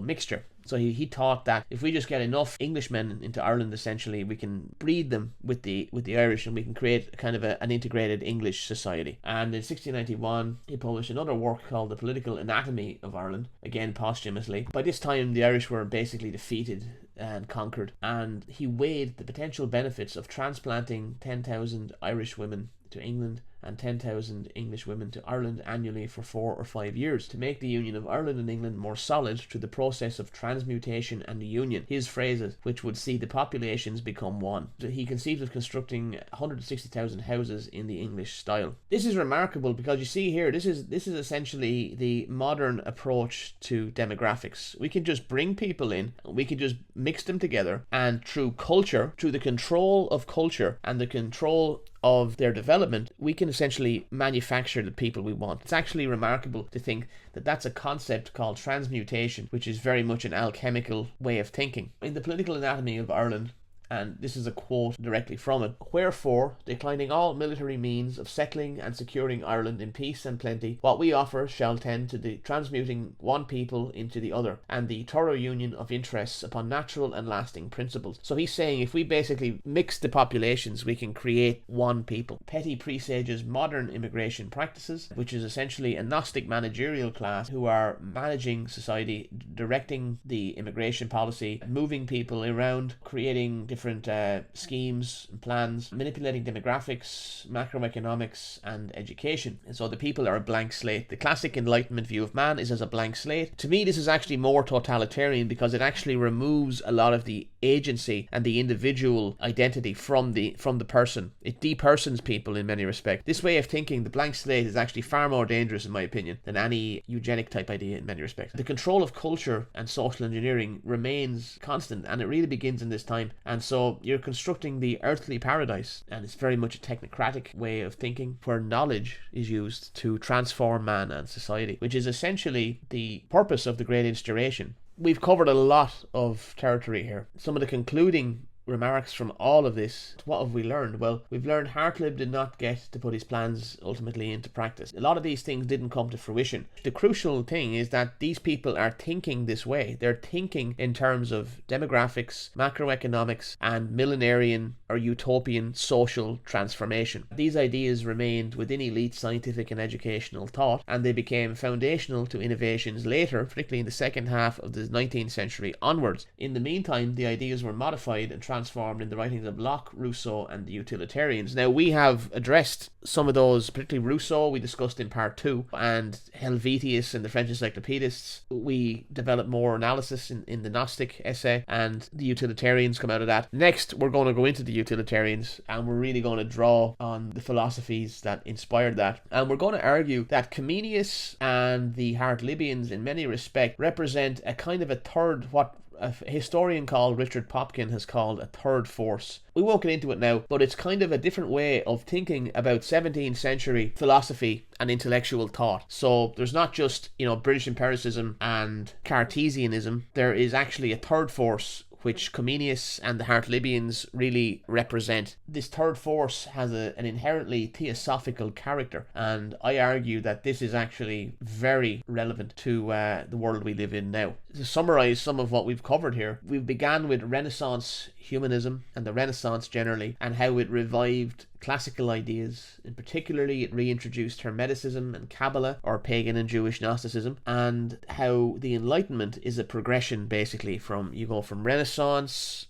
Speaker 1: mixture. So he taught that if we just get enough Englishmen into Ireland, essentially, we can breed them with the Irish, and we can create kind of an integrated English society. And in 1691, he published another work called The Political Anatomy of Ireland, again posthumously. By this time, the Irish were basically defeated and conquered, and he weighed the potential benefits of transplanting 10,000 Irish women to England and 10,000 English women to Ireland annually for 4 or 5 years to make the union of Ireland and England more solid through the process of transmutation and union. His phrases, which would see the populations become one. He conceived of constructing 160,000 houses in the English style. This is remarkable because you see here, this is essentially the modern approach to demographics. We can just bring people in, we can just mix them together, and through culture, through the control of culture and the control of their development, we can essentially manufacture the people we want. It's actually remarkable to think that that's a concept called transmutation, which is very much an alchemical way of thinking. In the political anatomy of Ireland, and this is a quote directly from it, "Wherefore, declining all military means of settling and securing Ireland in peace and plenty, what we offer shall tend to the transmuting one people into the other, and the thorough union of interests upon natural and lasting principles." So he's saying if we basically mix the populations, we can create one people. Petty presages modern immigration practices, which is essentially a Gnostic managerial class who are managing society, directing the immigration policy, moving people around, creating different schemes and plans, manipulating demographics, macroeconomics, and education. And so the people are a blank slate. The classic Enlightenment view of man is as a blank slate. To me, this is actually more totalitarian because it actually removes a lot of the agency and the individual identity from the person. It depersons people in many respects. This way of thinking, the blank slate, is actually far more dangerous, in my opinion, than any eugenic type idea in many respects. The control of culture and social engineering remains constant, and it really begins in this time. And so you're constructing the earthly paradise, and it's very much a technocratic way of thinking where knowledge is used to transform man and society, which is essentially the purpose of the Great Instauration. We've covered a lot of territory here. Some of the concluding remarks from all of this, what have we learned? Well, we've learned Hartlib did not get to put his plans ultimately into practice. A lot of these things didn't come to fruition. The crucial thing is that these people are thinking this way. They're thinking in terms of demographics, macroeconomics, and millenarian or utopian social transformation. These ideas remained within elite scientific and educational thought, and they became foundational to innovations later, particularly in the second half of the 19th century onwards. In the meantime, the ideas were modified and transformed in the writings of Locke, Rousseau, and the utilitarians. Now, we have addressed some of those, particularly Rousseau, we discussed in part 2, and Helvetius and the French encyclopedists. We developed more analysis in the Gnostic essay, and the utilitarians come out of that. Next, we're going to go into the utilitarians, and we're really going to draw on the philosophies that inspired that. And we're going to argue that Comenius and the Hartlibians, in many respects, represent a kind of a third, what a historian called Richard Popkin has called a third force. We won't get into it now, but it's kind of a different way of thinking about 17th century philosophy and intellectual thought. So there's not just, British empiricism and Cartesianism. There is actually a third force which Comenius and the Hartlibians really represent. This third force has an inherently theosophical character, and I argue that this is actually very relevant to the world we live in now. To summarize some of what we've covered here, we began with Renaissance humanism and the Renaissance generally, and how it revived classical ideas. In particularly, it reintroduced Hermeticism and Kabbalah, or pagan and Jewish Gnosticism, and how the Enlightenment is a progression, basically, you go from Renaissance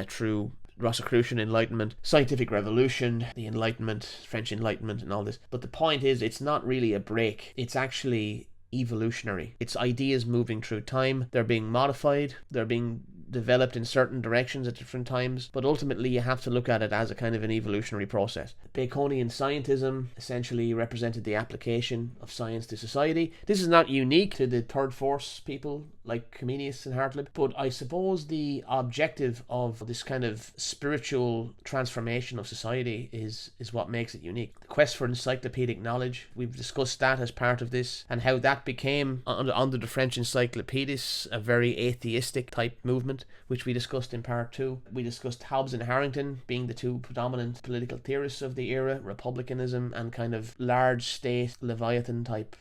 Speaker 1: through Rosicrucian Enlightenment, Scientific Revolution, the Enlightenment, French Enlightenment, and all this. But the point is, it's not really a break. It's actually evolutionary. It's ideas moving through time. They're being modified. They're being developed in certain directions at different times, but ultimately you have to look at it as a kind of an evolutionary process. Baconian scientism essentially represented the application of science to society. This is not unique to the third force people like Comenius and Hartlib, but I suppose the objective of this kind of spiritual transformation of society is what makes it unique. The quest for encyclopedic knowledge, we've discussed that as part of this, and how that became, under the French encyclopedists, a very atheistic type movement, which we discussed in part 2. We discussed Hobbes and Harrington being the two predominant political theorists of the era, republicanism and kind of large state Leviathan type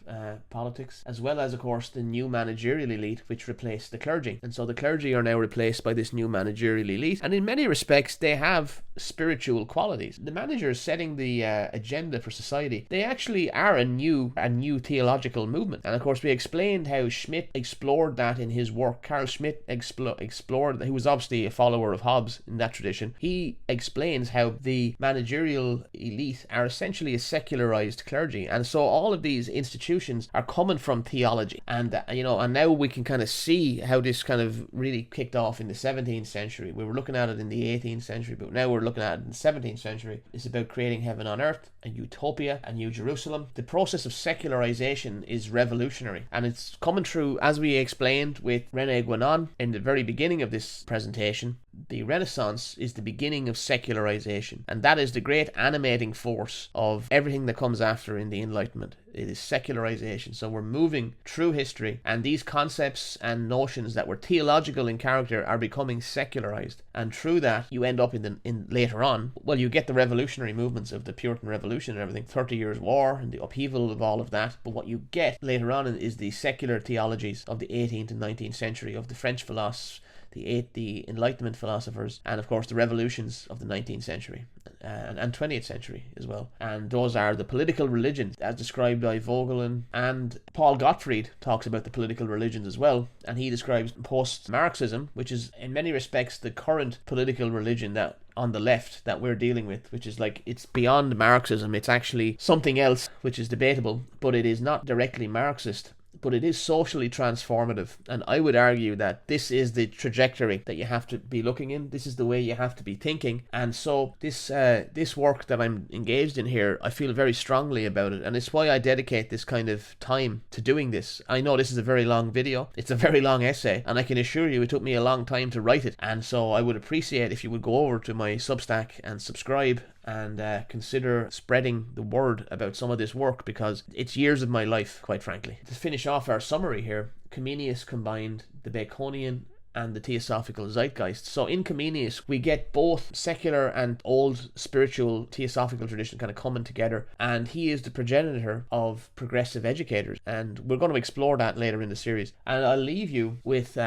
Speaker 1: politics, as well as, of course, the new managerial elite, which replaced the clergy. And so the clergy are now replaced by this new managerial elite, and in many respects they have spiritual qualities. The managers setting the agenda for society, they actually are a new theological movement. And of course we explained how Schmidt explored that in his work. Carl Schmitt explored explore, he was obviously a follower of Hobbes in that tradition. He explains how the managerial elite are essentially a secularized clergy, and so all of these institutions are coming from theology. And and now we can kind of see how this kind of really kicked off in the 17th century. We were looking at it in the 18th century, but now we're looking at it in the 17th century. It's about creating heaven on earth, a utopia, a new Jerusalem. The process of secularization is revolutionary, and it's coming through, as we explained with René Guénon in the very beginning of this presentation. The Renaissance is the beginning of secularization, and that is the great animating force of everything that comes after in the Enlightenment. It is secularization. So we're moving through history, and these concepts and notions that were theological in character are becoming secularized, and through that you end up in later on, well, you get the revolutionary movements of the Puritan Revolution and everything, 30 Years' War and the upheaval of all of that. But what you get later on is the secular theologies of the 18th and 19th century, of the French philosophers, the Enlightenment philosophers, and of course the revolutions of the 19th century and 20th century as well. And those are the political religions as described by Vogelin, and Paul Gottfried talks about the political religions as well, and he describes post-Marxism, which is in many respects the current political religion that on the left that we're dealing with, which is like, it's beyond Marxism. It's actually something else which is debatable, but it is not directly Marxist, but it is socially transformative. And I would argue that this is the trajectory that you have to be looking in. This is the way you have to be thinking. And so this work that I'm engaged in here, I feel very strongly about it, and it's why I dedicate this kind of time to doing this. I know this is a very long video, it's a very long essay, and I can assure you it took me a long time to write it, and so I would appreciate if you would go over to my Substack and subscribe and consider spreading the word about some of this work, because it's years of my life, quite frankly. To finish off our summary here, Comenius combined the Baconian and the Theosophical zeitgeist. So in Comenius we get both secular and old spiritual theosophical tradition kind of coming together, and he is the progenitor of progressive educators, and we're going to explore that later in the series. And I'll leave you with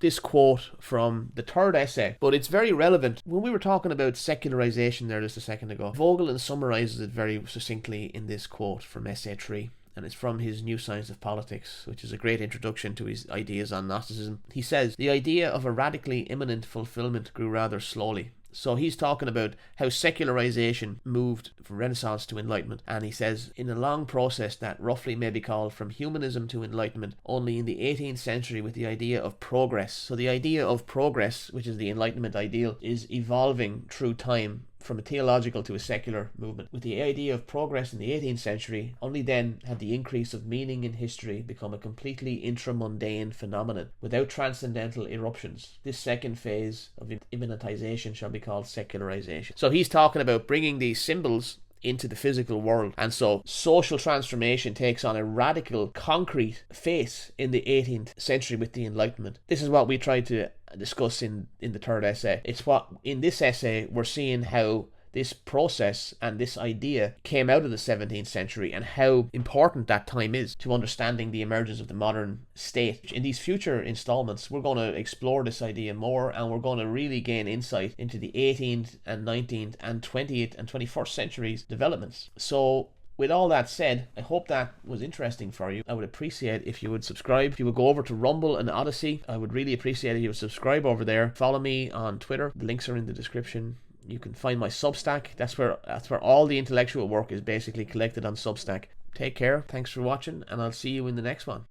Speaker 1: this quote from the third essay, but it's very relevant. When we were talking about secularization there just a second ago, Vogelin summarizes it very succinctly in this quote from essay 3. And it's from his New Science of Politics, which is a great introduction to his ideas on Gnosticism. He says, the idea of a radically imminent fulfillment grew rather slowly. So he's talking about how secularization moved from Renaissance to Enlightenment, and he says, in a long process that roughly may be called from humanism to Enlightenment, only in the 18th century with the idea of progress. So the idea of progress, which is the Enlightenment ideal, is evolving through time from a theological to a secular movement. With the idea of progress in the 18th century, only then had the increase of meaning in history become a completely intramundane phenomenon, without transcendental eruptions. This second phase of immanentization shall be called secularization. So he's talking about bringing these symbols into the physical world, and so social transformation takes on a radical, concrete face in the 18th century with the Enlightenment. This is what we tried to discuss in the third essay. It's what, in this essay, we're seeing how this process and this idea came out of the 17th century and how important that time is to understanding the emergence of the modern state. In these future installments, we're going to explore this idea more, and we're going to really gain insight into the 18th and 19th and 20th and 21st centuries developments. So with all that said, I hope that was interesting for you. I would appreciate if you would subscribe. If you would go over to Rumble and Odyssey, I would really appreciate if you would subscribe over there. Follow me on Twitter. The links are in the description. You can find my Substack. That's where all the intellectual work is basically collected on Substack. Take care. Thanks for watching, and I'll see you in the next one.